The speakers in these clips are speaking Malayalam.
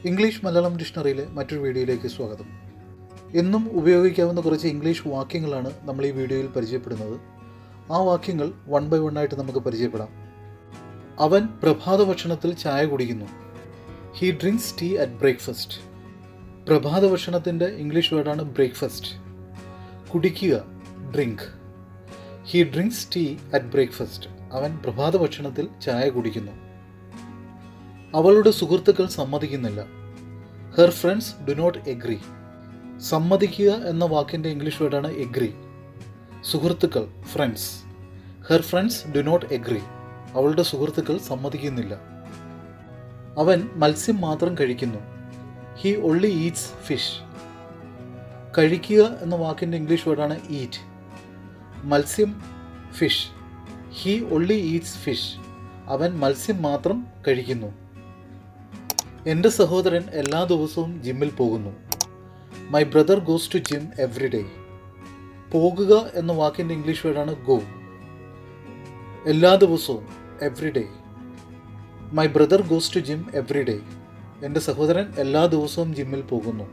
ഇംഗ്ലീഷ് മലയാളം ഡിക്ഷണറിയിലെ മറ്റൊരു വീഡിയോയിലേക്ക് സ്വാഗതം. എന്നും ഉപയോഗിക്കാവുന്ന കുറച്ച് ഇംഗ്ലീഷ് വാക്യങ്ങളാണ് നമ്മൾ ഈ വീഡിയോയിൽ പരിചയപ്പെടുന്നത്. ആ വാക്യങ്ങൾ വൺ ബൈ വൺ ആയിട്ട് നമുക്ക് പരിചയപ്പെടാം. അവൻ പ്രഭാത ഭക്ഷണത്തിൽ ചായ കുടിക്കുന്നു. He drinks tea at breakfast. പ്രഭാത ഭക്ഷണത്തിൻ്റെ ഇംഗ്ലീഷ് വേർഡാണ് ബ്രേക്ക്ഫാസ്റ്റ്. കുടിക്കുക, drink. He drinks tea at breakfast. അവൻ പ്രഭാത ഭക്ഷണത്തിൽ ചായ കുടിക്കുന്നു. അവളുടെ സുഹൃത്തുക്കൾ സമ്മതിക്കുന്നില്ല. Her friends do not agree. സമ്മതിക്കുക എന്ന വാക്കിൻ്റെ ഇംഗ്ലീഷ് വേർഡാണ് എഗ്രി. സുഹൃത്തുക്കൾ, friends. Her friends do not agree. അവളുടെ സുഹൃത്തുക്കൾ സമ്മതിക്കുന്നില്ല. അവൻ മത്സ്യം മാത്രം കഴിക്കുന്നു. He only eats fish. കഴിക്കുക എന്ന വാക്കിൻ്റെ ഇംഗ്ലീഷ് വേർഡാണ് ഈറ്റ്. മത്സ്യം, fish. He only eats fish. അവൻ മത്സ്യം മാത്രം കഴിക്കുന്നു. എൻ്റെ സഹോദരൻ എല്ലാ ദിവസവും ജിമ്മിൽ പോകുന്നു. My brother goes to gym every day. പോകുക എന്ന വാക്കിൻ്റെ ഇംഗ്ലീഷ് വേർഡാണ് ഗോ. എല്ലാ ദിവസവും, every day. My brother goes to gym every day. എൻ്റെ സഹോദരൻ എല്ലാ ദിവസവും ജിമ്മിൽ പോകുന്നു.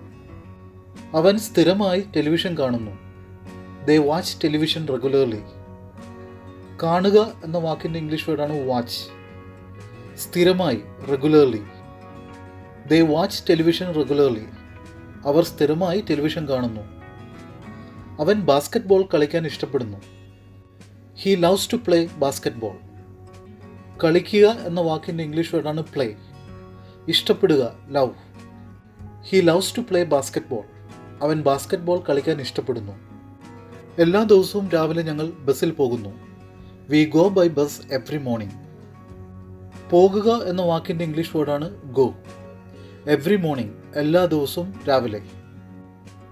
അവൻ സ്ഥിരമായി ടെലിവിഷൻ കാണുന്നു. They watch television regularly. കാണുക എന്ന വാക്കിൻ്റെ ഇംഗ്ലീഷ് വേർഡാണ് വാച്ച്. സ്ഥിരമായി, regularly. They watch television regularly. അവർ സ്ഥിരമായി ടെലിവിഷൻ കാണുന്നു. അവൻ ബാസ്കറ്റ്ബോൾ കളിക്കാൻ ഇഷ്ടപ്പെടുന്നു. He loves to play basketball. കളിക്കുക എന്ന വാക്കിൻ്റെ ഇംഗ്ലീഷ് വേർഡാണ് പ്ലേ. ഇഷ്ടപ്പെടുക, love. He loves to play basketball. അവൻ ബാസ്കറ്റ്ബോൾ കളിക്കാൻ ഇഷ്ടപ്പെടുന്നു. എല്ലാ ദിവസവും രാവിലെ ഞങ്ങൾ ബസ്സിൽ പോകുന്നു. We go by bus every morning. പോകുക എന്ന വാക്കിൻ്റെ ഇംഗ്ലീഷ് വേർഡാണ് ഗോ. എവറി മോർണിംഗ്, എല്ലാ ദിവസവും രാവിലെ.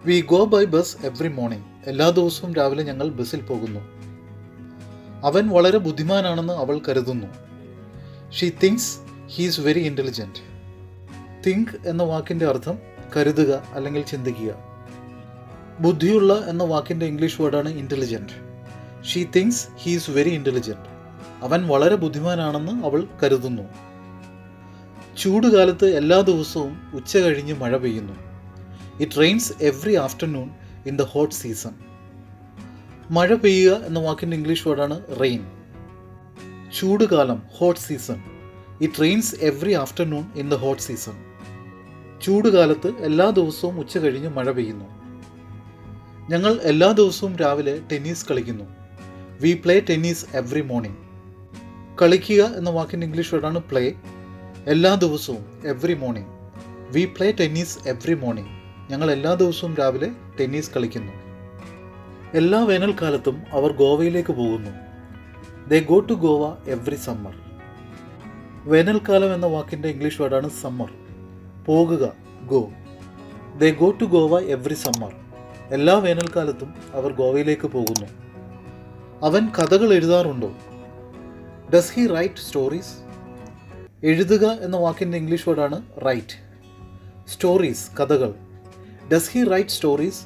We go by bus every morning. എല്ലാ ദിവസവും രാവിലെ ഞങ്ങൾ ബസ്സിൽ പോകുന്നു. അവൻ വളരെ ബുദ്ധിമാനാണെന്ന് അവൾ കരുതുന്നു. She thinks he is very intelligent. Think എന്ന വാക്കിൻ്റെ അർത്ഥം കരുതുക അല്ലെങ്കിൽ ചിന്തിക്കുക. ബുദ്ധിയുള്ള എന്ന വാക്കിൻ്റെ ഇംഗ്ലീഷ് വേർഡാണ് intelligent. She thinks he is very intelligent. അവൻ വളരെ ബുദ്ധിമാനാണെന്ന് അവൾ കരുതുന്നു. ചൂടുകാലത്ത് എല്ലാ ദിവസവും ഉച്ച കഴിഞ്ഞ് മഴ പെയ്യുന്നു. It rains every afternoon in the hot season. മഴ പെയ്യുക എന്ന വാക്കിൻ്റെ ഇംഗ്ലീഷ് വേർഡാണ് റെയിൻ. ചൂടുകാലം, hot season. It rains every afternoon in the hot season. ചൂടുകാലത്ത് എല്ലാ ദിവസവും ഉച്ച കഴിഞ്ഞ് മഴ പെയ്യുന്നു. ഞങ്ങൾ എല്ലാ ദിവസവും രാവിലെ ടെന്നീസ് കളിക്കുന്നു. V play tennis every morning. കളിക്കുക എന്ന വാക്കിൻ്റെ ഇംഗ്ലീഷ് വേർഡാണ് പ്ലേ. എല്ലാ ദിവസവും, every morning. V play tennis every morning. ഞങ്ങൾ എല്ലാ ദിവസവും രാവിലെ ടെന്നീസ് കളിക്കുന്നു. എല്ലാ വേനൽക്കാലത്തും അവർ ഗോവയിലേക്ക് പോകുന്നു. They go to Goa every summer. വേനൽക്കാലം എന്ന വാക്കിൻ്റെ ഇംഗ്ലീഷ് വേർഡാണ് സമ്മർ. പോകുക, go. They go to Goa every summer. എല്ലാ വേനൽക്കാലത്തും അവർ ഗോവയിലേക്ക് പോകുന്നു. അവൻ കഥകൾ എഴുതാറുണ്ടോ? Does he write stories? എഴുതുക എന്ന വാക്കിൻ്റെ ഇംഗ്ലീഷ് വേർഡാണ് റൈറ്റ്. സ്റ്റോറീസ്, കഥകൾ. Does he write stories?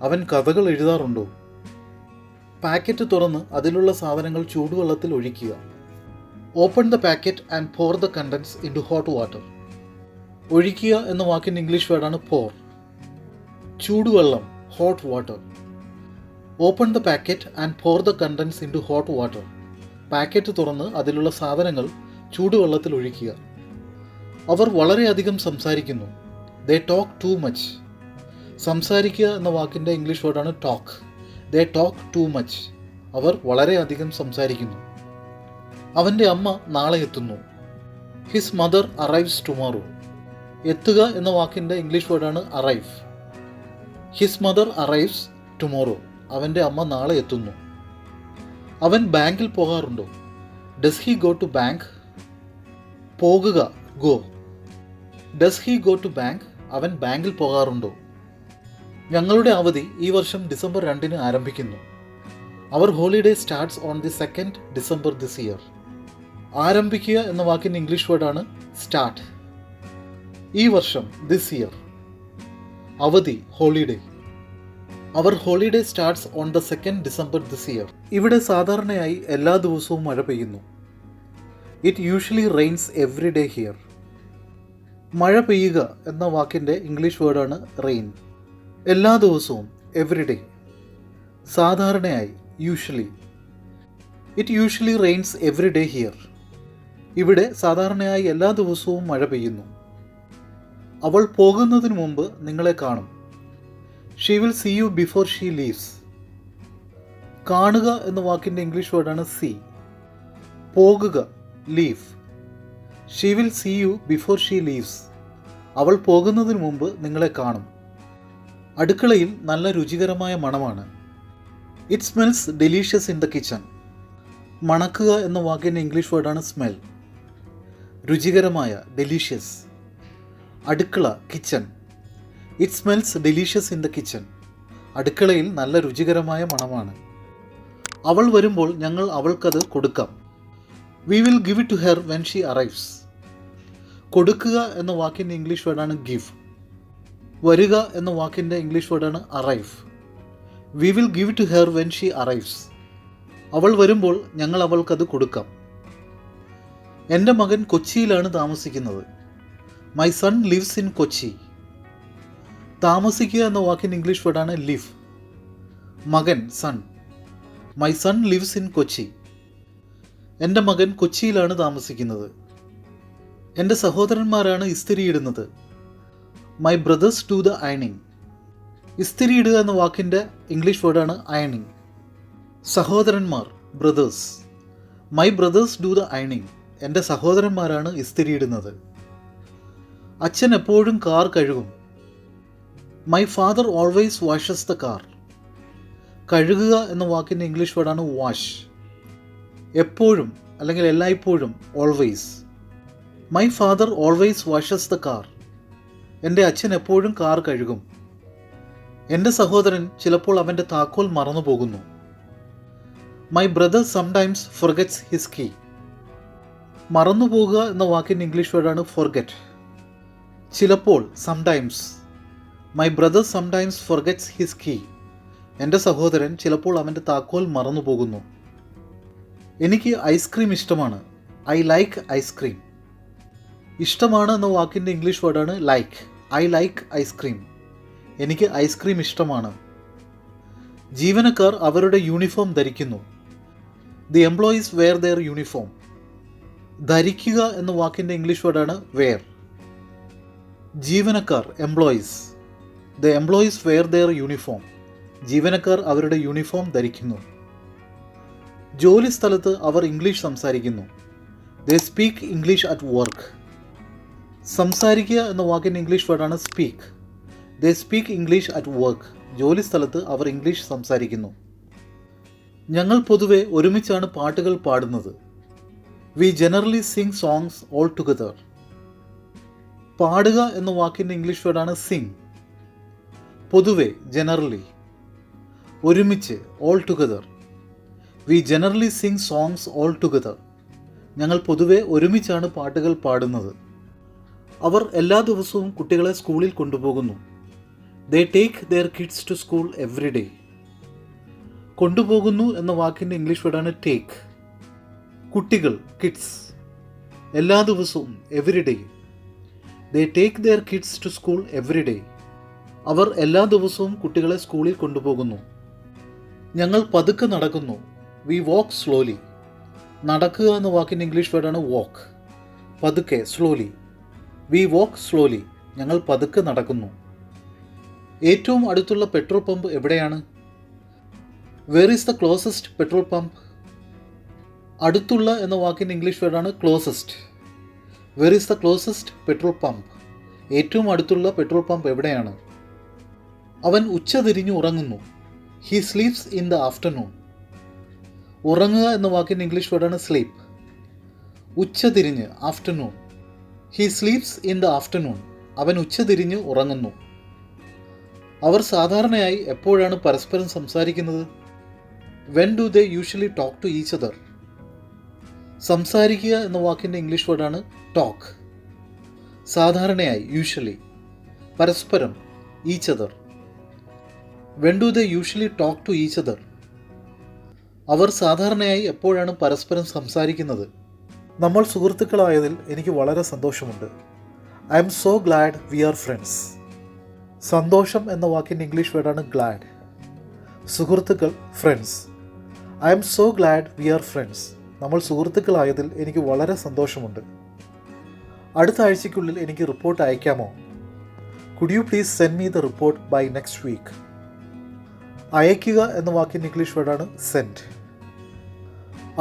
അവൻ കഥകൾ എഴുതാറുണ്ടോ? പാക്കറ്റ് തുറന്ന് അതിലുള്ള സാധനങ്ങൾ ചൂടുവെള്ളത്തിൽ ഒഴിക്കുക. Open the packet and pour the contents into hot water. ഒഴിക്കുക എന്ന വാക്കിൻ്റെ ഇംഗ്ലീഷ് വേർഡാണ് പോർ. ചൂടുവെള്ളം, hot water. Open the packet and pour the contents into hot water. Packet തുറന്ന് അതിലുള്ള സാധനങ്ങൾ ചൂടുവെള്ളത്തിൽ ഒഴിക്കുക. അവർ വളരെയധികം സംസാരിക്കുന്നു. They talk too much. സംസാരിക്കുക എന്ന വാക്കിൻ്റെ ഇംഗ്ലീഷ് വേർഡാണ് talk. They talk too much. അവർ വളരെയധികം സംസാരിക്കുന്നു. അവൻ്റെ അമ്മ നാളെ എത്തുന്നു. His mother arrives tomorrow. എത്തുക എന്ന വാക്കിൻ്റെ ഇംഗ്ലീഷ് വേർഡാണ് arrive. His mother arrives tomorrow. അവൻ്റെ അമ്മ നാളെ എത്തുന്നു. അവൻ ബാങ്കിൽ പോകാറുണ്ടോ? Does he go to bank? പോകുക, go. Does he go to bank? അവൻ ബാങ്കിൽ പോകാറുണ്ടോ? ഞങ്ങളുടെ അവധി ഈ വർഷം ഡിസംബർ 2 ആരംഭിക്കുന്നു. അവർ holiday starts on the 2nd December this year. ആരംഭിക്കുക എന്ന വാക്കിൻ്റെ ഇംഗ്ലീഷ് വേർഡാണ് സ്റ്റാർട്ട്. ഈ വർഷം, ദിസ് ഇയർ. അവധി, ഹോളിഡേ. അവർ holiday starts on the 2nd December this year. ഇവിടെ സാധാരണയായി എല്ലാ ദിവസവും മഴ പെയ്യുന്നു. It usually rains every day here. മഴ പെയ്യുക എന്ന വാക്കിൻ്റെ ഇംഗ്ലീഷ് വേർഡാണ് റെയിൻ. എല്ലാ ദിവസവും, എവറിഡേ. സാധാരണയായി, usually. It usually rains every day here. ഇവിടെ സാധാരണയായി എല്ലാ ദിവസവും മഴ പെയ്യുന്നു. അവൾ പോകുന്നതിന് മുമ്പ് നിങ്ങളെ കാണും. She will see you before she leaves. കാണുക എന്ന വാക്കിൻ്റെ ഇംഗ്ലീഷ് വേർഡാണ് സീ. പോകുക, leave. She will see you before she leaves. അവൾ പോകുന്നതിന് മുമ്പ് നിങ്ങളെ കാണും. അടുക്കളയിൽ നല്ല രുചികരമായ മണമാണ്. It smells delicious in the kitchen. മണക്കുക എന്ന വാക്കിൻ്റെ ഇംഗ്ലീഷ് വേർഡാണ് സ്മെൽ. രുചികരമായ, ഡെലീഷ്യസ്. അടുക്കള, kitchen. It smells delicious in the kitchen. അടുക്കളയിൽ നല്ല രുചികരമായ മണമാണ്. അവൾ വരുമ്പോൾ ഞങ്ങൾ അവൾക്കത് കൊടുക്കാം. We will give it to her when she arrives. കൊടുക്കുക എന്ന വാക്കിൻ്റെ ഇംഗ്ലീഷ് വേർഡാണ് ഗിവ്. വരിക എന്ന വാക്കിൻ്റെ ഇംഗ്ലീഷ് വേർഡാണ് arrive. We will give it to her when she arrives. അവൾ വരുമ്പോൾ ഞങ്ങൾ അവൾക്കത് കൊടുക്കാം. എൻ്റെ മകൻ കൊച്ചിയിലാണ് താമസിക്കുന്നത്. My son lives in Kochi. താമസിക്കുക എന്ന വാക്കിൻ്റെ ഇംഗ്ലീഷ് വേർഡാണ് ലിവ്. മകൻ, son. My son lives in Kochi. എൻ്റെ മകൻ കൊച്ചിയിലാണ് താമസിക്കുന്നത്. എൻ്റെ സഹോദരന്മാരാണ് ഇസ്തിരിയിടുന്നത്. മൈ ബ്രദേഴ്സ് ഡു ദ അയണിങ്. ഇസ്തിരിയിടുക എന്ന വാക്കിൻ്റെ ഇംഗ്ലീഷ് വേർഡാണ് അയണിങ്. സഹോദരന്മാർ, brothers. My brothers do the അയണിങ്. എൻ്റെ സഹോദരന്മാരാണ് ഇസ്തിരിയിടുന്നത്. അച്ഛൻ എപ്പോഴും കാർ കഴുകും. My father always washes the car. കഴുകുക എന്ന വാക്കിൻ്റെ ഇംഗ്ലീഷ് വേർഡാണ് വാഷ്. എപ്പോഴും അല്ലെങ്കിൽ എല്ലായ്പ്പോഴും, always. My father always washes the car. എൻ്റെ അച്ഛൻ എപ്പോഴും കാർ കഴുകും. എൻ്റെ സഹോദരൻ ചിലപ്പോൾ അവൻ്റെ താക്കോൽ മറന്നു പോകുന്നു. My brother sometimes forgets his key. മറന്നു പോകുക എന്ന വാക്കിൻ്റെ ഇംഗ്ലീഷ് വേർഡാണ് ഫൊർഗെറ്റ്. ചിലപ്പോൾ, sometimes. My brother sometimes forgets his key. എൻ്റെ സഹോദരൻ ചിലപ്പോൾ അവൻ്റെ താക്കോൽ മറന്നു പോകുന്നു. എനിക്ക് ഐസ്ക്രീം ഇഷ്ടമാണ്. I like ice cream. ഇഷ്ടമാണ് എന്ന വാക്കിൻ്റെ ഇംഗ്ലീഷ് വേർഡാണ് ലൈക്ക്. I like ice cream. എനിക്ക് ഐസ്ക്രീം ഇഷ്ടമാണ്. ജീവനക്കാർ അവരുടെ യൂണിഫോം ധരിക്കുന്നു. The employees wear their uniform. ധരിക്കുക എന്ന വാക്കിൻ്റെ ഇംഗ്ലീഷ് വേർഡാണ് വെയർ. ജീവനക്കാർ, employees. The employees wear their uniform. ജീവനക്കാർ അവരുടെ യൂണിഫോം ധരിക്കുന്നു. ജോലി സ്ഥലത്ത് അവർ ഇംഗ്ലീഷ് സംസാരിക്കുന്നു. They speak English at work. സംസാരിക്കുക എന്ന വാക്കിൻ്റെ ഇംഗ്ലീഷ് വേർഡാണ് speak. They speak English at work. ജോലി സ്ഥലത്ത് അവർ ഇംഗ്ലീഷ് സംസാരിക്കുന്നു. ഞങ്ങൾ പൊതുവെ ഒരുമിച്ചാണ് പാട്ടുകൾ പാടുന്നത്. We generally sing songs all together. പാടുക എന്ന വാക്കിൻ്റെ ഇംഗ്ലീഷ് വേർഡാണ് സിംഗ്. പൊതുവെ, ജനറലി. ഒരുമിച്ച്, all together. We generally sing songs all together. ഞങ്ങൾ പൊതുവെ ഒരുമിച്ചാണ് പാട്ടുകൾ പാടുന്നത്. അവർ എല്ലാ ദിവസവും കുട്ടികളെ സ്കൂളിൽ കൊണ്ടുപോകുന്നു. They take their kids to school every day. കൊണ്ടുപോകുന്നു എന്ന വാക്കിൻ്റെ ഇംഗ്ലീഷ് വേർഡാണ് ടേക്ക്. കുട്ടികൾ, കിഡ്സ്. എല്ലാ ദിവസവും, every day. They take their kids to school every day. അവർ എല്ലാ ദിവസവും കുട്ടികളെ സ്കൂളിൽ കൊണ്ടുപോകുന്നു. ഞങ്ങൾ പതുക്കെ നടക്കുന്നു. We walk slowly. നടക്കുക എന്ന വാക്കിൻ്റെ ഇംഗ്ലീഷ് വേർഡാണ് വാക്ക്. പതുക്കെ, സ്ലോലി. V walk slowly. ഞങ്ങൾ പതുക്കെ നടക്കുന്നു. ഏറ്റവും അടുത്തുള്ള പെട്രോൾ പമ്പ് എവിടെയാണ്? Where is the closest petrol pump? അടുത്തുള്ള എന്ന വാക്കിൻ്റെ ഇംഗ്ലീഷ് വേർഡാണ് closest. Where is the closest petrol pump? ഏറ്റവും അടുത്തുള്ള പെട്രോൾ പമ്പ് എവിടെയാണ്? അവൻ ഉച്ചതിരിഞ്ഞ് ഉറങ്ങുന്നു. He sleeps in the afternoon. ഉറങ്ങുക എന്ന വാക്കിൻ്റെ ഇംഗ്ലീഷ് വേർഡാണ് സ്ലീപ്പ്. ഉച്ചതിരിഞ്ഞ്, afternoon. He sleeps in the afternoon. അവൻ ഉച്ചതിരിഞ്ഞ് ഉറങ്ങുന്നു. അവർ സാധാരണയായി എപ്പോഴാണ് പരസ്പരം സംസാരിക്കുന്നത്? When do they usually talk to each other? സംസാരിക്കുക എന്ന വാക്കിൻ്റെ ഇംഗ്ലീഷ് വേർഡാണ് ടോക്ക്. സാധാരണയായി, യൂഷ്വലി. പരസ്പരം, each other. When do they usually talk to each other? അവർ സാധാരണയായി എപ്പോഴാണ് പരസ്പരം സംസാരിക്കുന്നത്? നമ്മൾ സുഹൃത്തുക്കളായതിൽ എനിക്ക് വളരെ സന്തോഷമുണ്ട്. I'm so glad we are friends. സന്തോഷം എന്ന വാക്കിൻ്റെ ഇംഗ്ലീഷ് വേർഡാണ് ഗ്ലാഡ്. സുഹൃത്തുക്കൾ friends. I'm so glad we are friends. നമ്മൾ സുഹൃത്തുക്കളായതിൽ എനിക്ക് വളരെ സന്തോഷമുണ്ട്. അടുത്ത ആഴ്ചയ്ക്കുള്ളിൽ എനിക്ക് റിപ്പോർട്ട് അയക്കാമോ? Could you please send me the report by next week. അയക്കുക എന്ന വാക്കിൻ്റെ ഇംഗ്ലീഷ് വേർഡാണ് സെൻഡ്.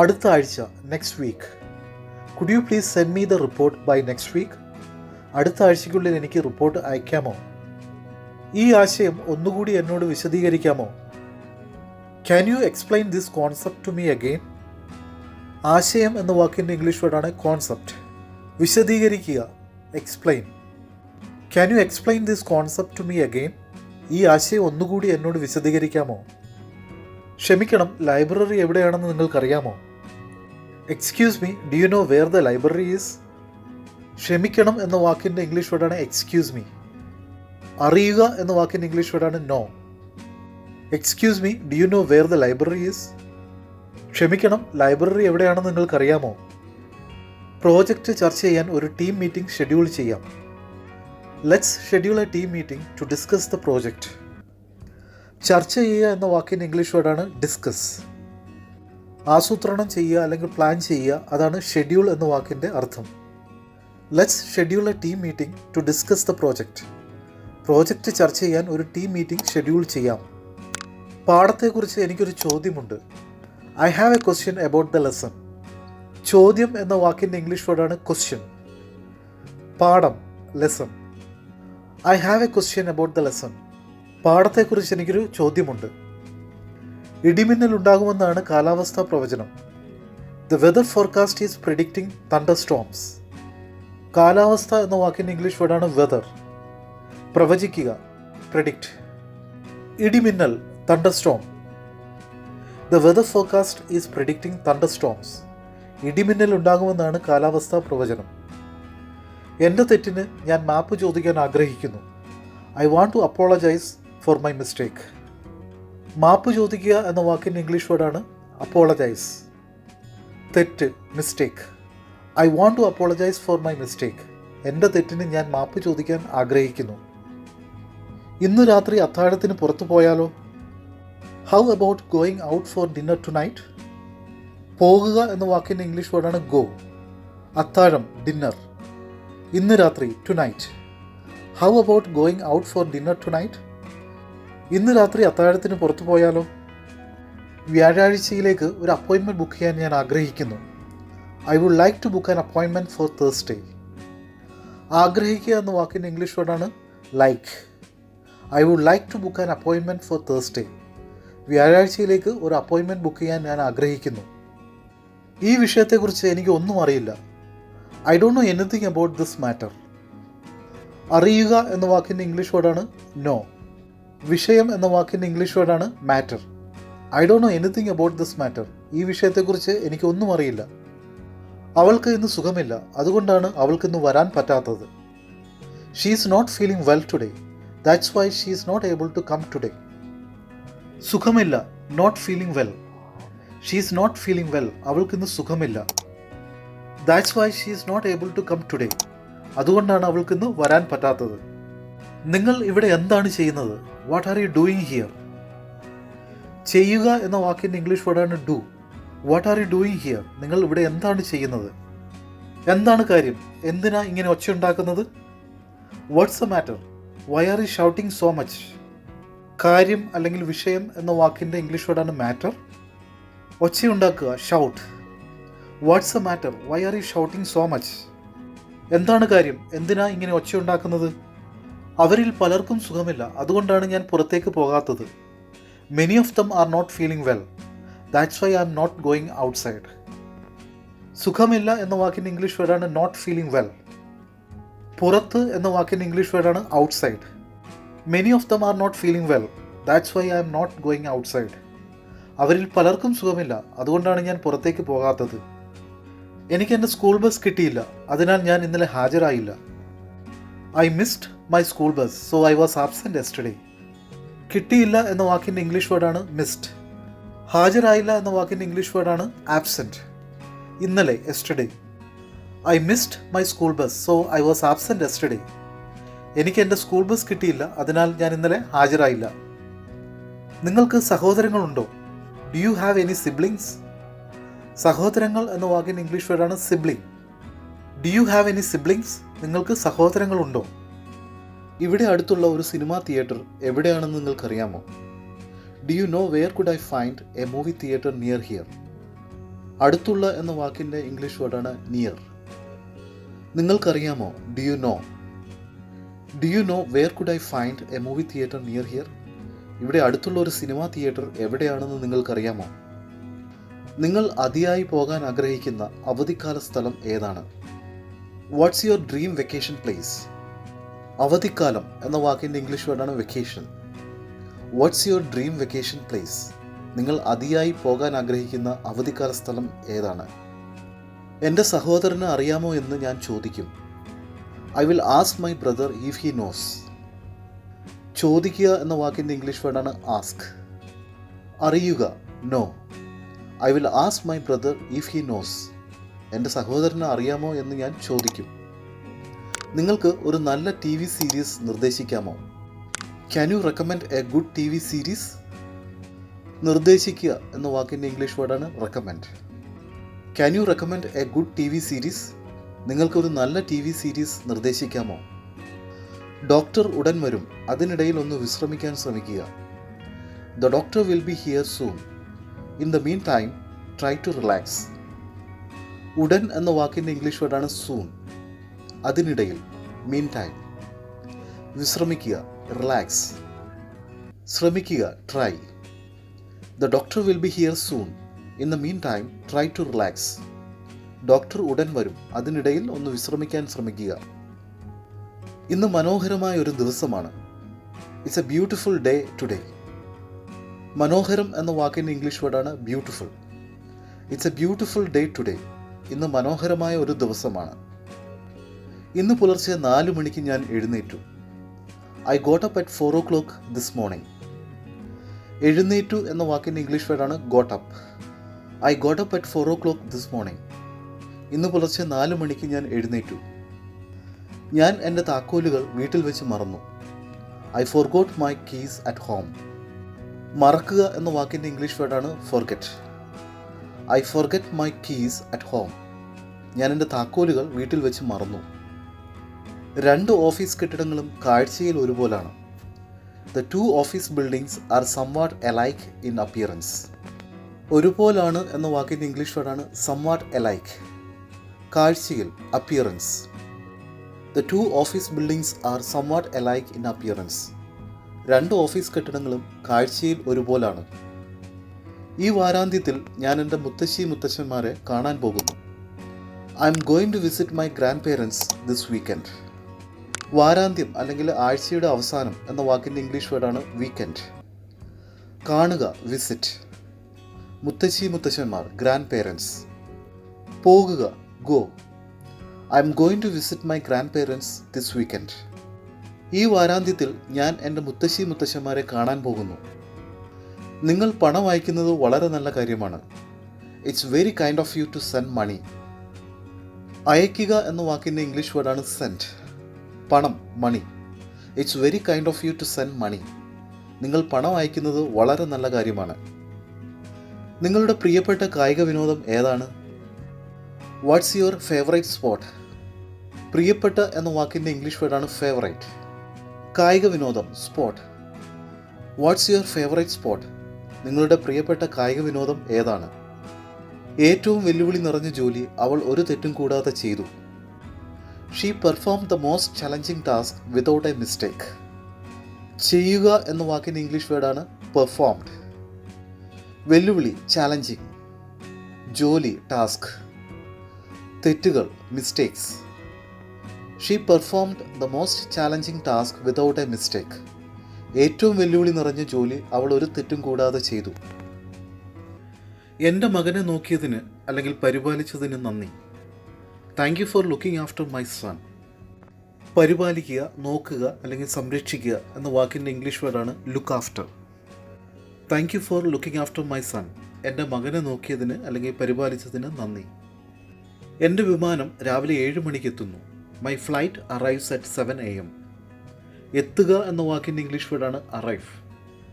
അടുത്ത ആഴ്ച next week. Could you please send me the report by next week. അടുത്ത ആഴ്ചയ്ക്കുള്ളിൽ എനിക്ക് റിപ്പോർട്ട് അയക്കാമോ? ഈ ആശയം ഒന്നുകൂടി എന്നോട് വിശദീകരിക്കാമോ? Can you explain this concept to me again. ആശയം എന്ന വാക്കിൻ്റെ ഇംഗ്ലീഷ് വേർഡാണ് കോൺസെപ്റ്റ്. വിശദീകരിക്കുക, explain. Can you explain this concept to me again. ഈ ആശയം ഒന്നുകൂടി എന്നോട് വിശദീകരിക്കാമോ? ക്ഷമിക്കണം, ലൈബ്രറി എവിടെയാണെന്ന് നിങ്ങൾക്കറിയാമോ? Excuse me, do you know where the library is. ക്ഷമിക്കണം എന്ന വാക്കിൻ്റെ ഇംഗ്ലീഷ് വേർഡാണ് എക്സ്ക്യൂസ് മീ. അറിയുക എന്ന വാക്കിൻ്റെ ഇംഗ്ലീഷ് വേർഡാണ് know. Excuse me, do you know where the library is. ക്ഷമിക്കണം, ലൈബ്രറി എവിടെയാണെന്ന് നിങ്ങൾക്കറിയാമോ? പ്രോജക്റ്റ് ചർച്ച ചെയ്യാൻ ഒരു ടീം മീറ്റിംഗ് ഷെഡ്യൂൾ ചെയ്യാം. Let's schedule a team meeting to discuss the project. ചർച്ച ചെയ്യുക എന്ന വാക്കിൻ്റെ ഇംഗ്ലീഷ് വേർഡാണ് ഡിസ്കസ്. ആസൂത്രണം ചെയ്യുക അല്ലെങ്കിൽ പ്ലാൻ ചെയ്യുക, അതാണ് ഷെഡ്യൂൾ എന്ന വാക്കിൻ്റെ അർത്ഥം. Let's schedule a team meeting to discuss the project. Project ചർച്ച ചെയ്യാൻ ഒരു ടീം മീറ്റിംഗ് ഷെഡ്യൂൾ ചെയ്യാം. പാഠത്തെക്കുറിച്ച് എനിക്കൊരു ചോദ്യമുണ്ട്. I have a question about the lesson. ചോദ്യം എന്ന വാക്കിൻ്റെ ഇംഗ്ലീഷ് വേർഡാണ് ക്വസ്റ്റ്യൻ. പാഠം lesson. I have a question about the lesson. പാഠത്തെക്കുറിച്ച് എനിക്കൊരു ചോദ്യമുണ്ട്. ഇടിമിന്നൽ ഉണ്ടാകുമെന്നാണ് കാലാവസ്ഥാ പ്രവചനം. The weather forecast is predicting thunder storms. കാലാവസ്ഥ എന്ന വാക്കിൻ്റെ ഇംഗ്ലീഷ് വേർഡാണ് വെദർ. പ്രവചിക്കുക, പ്രെഡിക്റ്റ്. ഇടിമിന്നൽ, thunder storm. The weather forecast is predicting thunder storms. ഇടിമിന്നൽ ഉണ്ടാകുമെന്നാണ് കാലാവസ്ഥാ പ്രവചനം. എൻ്റെ തെറ്റിന് ഞാൻ മാപ്പ് ചോദിക്കാൻ ആഗ്രഹിക്കുന്നു. I want to apologise for my mistake. മാപ്പ് ചോദിക്കുക എന്ന വാക്കിൻ്റെ ഇംഗ്ലീഷ് വേർഡാണ് അപ്പോളജൈസ്. തെറ്റ്, mistake. I want to apologise for my mistake. എൻ്റെ തെറ്റിന് ഞാൻ മാപ്പ് ചോദിക്കാൻ ആഗ്രഹിക്കുന്നു. ഇന്ന് രാത്രി അത്താഴത്തിന് പുറത്തു പോയാലോ? How about going out for dinner tonight. പോകുക എന്ന വാക്കിൻ്റെ ഇംഗ്ലീഷ് വേർഡാണ് ഗോ. അത്താഴം, ഡിന്നർ. ഇന്ന് രാത്രി, tonight. How about going out for dinner tonight. ഇന്ന് രാത്രി അത്താഴത്തിന് പുറത്തു പോയാലോ? വ്യാഴാഴ്ചയിലേക്ക് ഒരു അപ്പോയിൻമെൻറ്റ് ബുക്ക് ചെയ്യാൻ ഞാൻ ആഗ്രഹിക്കുന്നു. I would like to book an appointment for Thursday. ആഗ്രഹിക്കുക എന്ന വാക്കിൻ്റെ ഇംഗ്ലീഷ് വേർഡാണ് like. I would like to book an appointment for Thursday. വ്യാഴാഴ്ചയിലേക്ക് ഒരു അപ്പോയിൻമെൻറ്റ് ബുക്ക് ചെയ്യാൻ ഞാൻ ആഗ്രഹിക്കുന്നു. ഈ വിഷയത്തെക്കുറിച്ച് എനിക്ക് ഒന്നും അറിയില്ല. I don't know anything about this matter. അറിയുക എന്ന വാക്കിൻ്റെ ഇംഗ്ലീഷ് വേർഡാണ് നോ. വിഷയം എന്ന വാക്കിൻ്റെ ഇംഗ്ലീഷ് വേർഡാണ് matter. I don't know anything about this matter. ഈ വിഷയത്തെക്കുറിച്ച് എനിക്കൊന്നും അറിയില്ല. അവൾക്ക് ഇന്ന് സുഖമില്ല, അതുകൊണ്ടാണ് അവൾക്കിന്ന് വരാൻ പറ്റാത്തത്. She is not feeling well today, that's why she is not able to come today. സുഖമില്ല, not feeling well. She is not feeling well, അവൾക്കിന്ന് സുഖമില്ല. That's why she is not able to come today, അതുകൊണ്ടാണ് അവൾക്കിന്ന് വരാൻ പറ്റാത്തത്. നിങ്ങൾ ഇവിടെ എന്താണ് ചെയ്യുന്നത്? What are you doing here. ചെയ്യുക എന്ന വാക്കിൻ്റെ ഇംഗ്ലീഷ് വേർഡാണ് do. What are you doing here. നിങ്ങൾ ഇവിടെ എന്താണ് ചെയ്യുന്നത്? എന്താണ് കാര്യം? എന്തിനാ ഇങ്ങനെ ഒച്ചയുണ്ടാക്കുന്നത്? What's the matter. Why are you shouting so much. കാര്യം അല്ലെങ്കിൽ വിഷയം എന്ന വാക്കിൻ്റെ ഇംഗ്ലീഷ് വേർഡാണ് മാറ്റർ. ഒച്ചയുണ്ടാക്കുക, shout. What's the matter. Why are you shouting so much. എന്താണ് കാര്യം? എന്തിനാ ഇങ്ങനെ ഒച്ചയുണ്ടാക്കുന്നത്? അവരിൽ പലർക്കും സുഖമില്ല, അതുകൊണ്ടാണ് ഞാൻ പുറത്തേക്ക് പോകാത്തത്. Many of them are not feeling well, that's why I'm not going outside. സുഖമില്ല എന്ന വാക്കിൻ്റെ ഇംഗ്ലീഷ് വേർഡാണ് നോട്ട് ഫീലിംഗ് വെൽ. പുറത്ത് എന്ന വാക്കിൻ്റെ ഇംഗ്ലീഷ് വേർഡാണ് outside. Many of them are not feeling well, that's why I'm not going outside. അവരിൽ പലർക്കും സുഖമില്ല, അതുകൊണ്ടാണ് ഞാൻ പുറത്തേക്ക് പോകാത്തത്. എനിക്ക് എൻ്റെ സ്കൂൾ ബസ് കിട്ടിയില്ല, അതിനാൽ ഞാൻ ഇന്നലെ ഹാജരായില്ല. I missed my school bus, so I was absent yesterday. കിട്ടിയില്ല എന്ന വാക്കിൻ്റെ ഇംഗ്ലീഷ് വേർഡാണ് മിസ്ഡ്. ഹാജരായില്ല എന്ന വാക്കിൻ്റെ ഇംഗ്ലീഷ് വേർഡാണ് ആബ്സെൻറ്റ്. ഇന്നലെ, yesterday. I missed my school bus, so I was absent yesterday. എനിക്ക് എൻ്റെ സ്കൂൾ ബസ് കിട്ടിയില്ല, അതിനാൽ ഞാൻ ഇന്നലെ ഹാജരായില്ല. നിങ്ങൾക്ക് സഹോദരങ്ങളുണ്ടോ? Do you have any siblings? സഹോദരങ്ങൾ എന്ന വാക്കിൻ്റെ ഇംഗ്ലീഷ് വേർഡാണ് sibling. Do you have any siblings? നിങ്ങൾക്ക് സഹോദരങ്ങളുണ്ടോ? ഇവിടെ അടുത്തുള്ള ഒരു സിനിമാ തിയേറ്റർ എവിടെയാണെന്ന് നിങ്ങൾക്കറിയാമോ? Do you know where could I find a movie theatre near here? അടുത്തുള്ള എന്ന വാക്കിൻ്റെ ഇംഗ്ലീഷ് വേർഡാണ് നിയർ. നിങ്ങൾക്കറിയാമോ? Do you know? Do you know where could I find a movie theatre near here? ഇവിടെ അടുത്തുള്ള ഒരു സിനിമാ തിയേറ്റർ എവിടെയാണെന്ന് നിങ്ങൾക്കറിയാമോ? നിങ്ങൾ അതിയായി പോകാൻ ആഗ്രഹിക്കുന്ന അവധിക്കാല സ്ഥലം ഏതാണ്? What's your dream vacation place? അവധിക്കാലം എന്ന വാക്കിൻ്റെ ഇംഗ്ലീഷ് വേർഡാണ് vacation. What's your dream vacation place? നിങ്ങൾ അതിയായി പോകാൻ ആഗ്രഹിക്കുന്ന അവധിക്കാല സ്ഥലം ഏതാണ്? എൻ്റെ സഹോദരന് അറിയാമോ എന്ന് ഞാൻ ചോദിക്കും. I will ask my brother if he knows. ചോദിക്കുക എന്ന വാക്കിൻ്റെ ഇംഗ്ലീഷ് വേർഡാണ് ആസ്ക്. അറിയുക, know. I will ask my brother if he knows. എൻ്റെ സഹോദരന് അറിയാമോ എന്ന് ഞാൻ ചോദിക്കും. നിങ്ങൾക്ക് ഒരു നല്ല TV സീരീസ് നിർദ്ദേശിക്കാമോ? Can you recommend a good TV series? നിർദ്ദേശിക്കുക എന്ന വാക്കിൻ്റെ ഇംഗ്ലീഷ് വേർഡാണ് recommend. Can you recommend a good TV series? നിങ്ങൾക്കൊരു നല്ല TV സീരീസ് നിർദ്ദേശിക്കാമോ? ഡോക്ടർ ഉടൻ വരും, അതിനിടയിൽ ഒന്ന് വിശ്രമിക്കാൻ ശ്രമിക്കുക. The doctor will be here soon. In the meantime try to relax. ഉടൻ എന്ന വാക്കിൻ്റെ ഇംഗ്ലീഷ് വേർഡാണ് സൂൺ. അതിനിടയിൽ, മീൻ ടൈം. വിശ്രമിക്കുക, റിലാക്സ്. ശ്രമിക്കുക, try. The doctor will be here soon. In the meantime try to relax. Doctor ഉടൻ വരും, അതിനിടയിൽ ഒന്ന് വിശ്രമിക്കാൻ ശ്രമിക്കുക. ഇന്ന് മനോഹരമായ ഒരു ദിവസമാണ്. It's a beautiful day today. മനോഹരം എന്ന വാക്കിൻ്റെ ഇംഗ്ലീഷ് വേർഡാണ് beautiful. It's a beautiful day today. ഇന്ന് മനോഹരമായ ഒരു ദിവസമാണ്. ഇന്ന് പുലർച്ചെ 4 മണിക്ക് ഞാൻ എഴുന്നേറ്റു. I got up at 4 o'clock this morning. എഴുന്നേറ്റു എന്ന വാക്കിൻ്റെ ഇംഗ്ലീഷ് വേർഡാണ് got up. I got up at 4 o'clock this morning. ഇന്ന് പുലർച്ചെ 4 മണിക്ക് ഞാൻ എഴുന്നേറ്റു. ഞാൻ എൻ്റെ താക്കോലുകൾ വീട്ടിൽ വെച്ച് മറന്നു. I forgot my keys at home. മറക്കുക എന്ന വാക്കിൻ്റെ ഇംഗ്ലീഷ് വേർഡാണ് forget. I forget my keys at home. ഞാൻ എൻ്റെ താക്കോലുകൾ വീട്ടിൽ വെച്ച് മറന്നു. 2 ഓഫീസ് കെട്ടിടങ്ങളും കാഴ്ചയിൽ ഒരുപോലാണ്. The 2 office buildings are somewhat alike in appearance. ഒരുപോലാണ് എന്ന വാക്കിൻ്റെ ഇംഗ്ലീഷ് വേർഡാണ് സംവാട്ട് എലൈക്ക്. കാഴ്ചയിൽ, appearance. The 2 office buildings are somewhat alike in appearance. 2 office കെട്ടിടങ്ങളും കാഴ്ചയിൽ ഒരുപോലാണ്. ഈ വാരാന്ത്യത്തിൽ ഞാൻ എൻ്റെ മുത്തശ്ശന്മാരെ കാണാൻ പോകുന്നു. I'm going to visit my grandparents this weekend. വാരാന്ത്യം അല്ലെങ്കിൽ ആഴ്ചയുടെ അവസാനം എന്ന വാക്കിൻ്റെ ഇംഗ്ലീഷ് വേർഡാണ് വീക്കെൻഡ്. കാണുക, വിസിറ്റ്. മുത്തശ്ശന്മാർ, ഗ്രാൻഡ് പേരൻസ്. പോകുക, go. I'm going to visit my grandparents this weekend. ഈ വാരാന്ത്യത്തിൽ ഞാൻ എൻ്റെ മുത്തശ്ശന്മാരെ കാണാൻ പോകുന്നു. നിങ്ങൾ പണം അയക്കുന്നത് വളരെ നല്ല കാര്യമാണ്. It's very kind of you to send money. അയക്കുക എന്ന വാക്കിൻ്റെ ഇംഗ്ലീഷ് വേർഡാണ് സെൻഡ്. പണം, money. It's very kind of you to send money. നിങ്ങൾ പണം അയക്കുന്നത് വളരെ നല്ല കാര്യമാണ്. നിങ്ങളുടെ പ്രിയപ്പെട്ട കായിക വിനോദം ഏതാണ്? What's your favourite sport? പ്രിയപ്പെട്ട എന്ന വാക്കിൻ്റെ ഇംഗ്ലീഷ് വേർഡാണ് ഫേവറേറ്റ്. കായിക വിനോദം, sport. What's your favourite sport? നിങ്ങളുടെ പ്രിയപ്പെട്ട കായിക വിനോദം ഏതാണ്? ഏറ്റവും വെല്ലുവിളി നിറഞ്ഞ ജോലി അവൾ ഒരു തെറ്റും കൂടാതെ ചെയ്തു. She performed the most challenging task without A mistake. ചെയ്യുക എന്ന വാക്കിൻ്റെ ഇംഗ്ലീഷ് വേർഡാണ് പെർഫോംഡ്. വെല്ലുവിളി, ചാലഞ്ചിങ്. ജോലി, ടാസ്ക്. തെറ്റുകൾ, mistakes. She performed the most challenging task without A mistake. ഏറ്റവും വെല്ലുവിളി നിറഞ്ഞ ജോലി അവൾ ഒരു തെറ്റും കൂടാതെ ചെയ്തു. എൻ്റെ മകനെ നോക്കിയതിന് അല്ലെങ്കിൽ പരിപാലിച്ചതിന് നന്ദി. Thank you for looking after my son. പരിപാലിക്കുക, നോക്കുക അല്ലെങ്കിൽ സംരക്ഷിക്കുക എന്ന വാക്കിൻ്റെ ഇംഗ്ലീഷ് വേർഡാണ് look after. Thank you for looking after my son. എൻ്റെ മകനെ നോക്കിയതിന് അല്ലെങ്കിൽ പരിപാലിച്ചതിന് നന്ദി. എൻ്റെ വിമാനം രാവിലെ 7 മണിക്ക് എത്തുന്നു. My flight arrives at 7 AM. എത്തുക എന്ന വാക്കിൻ്റെ ഇംഗ്ലീഷ് വേർഡാണ് arrive.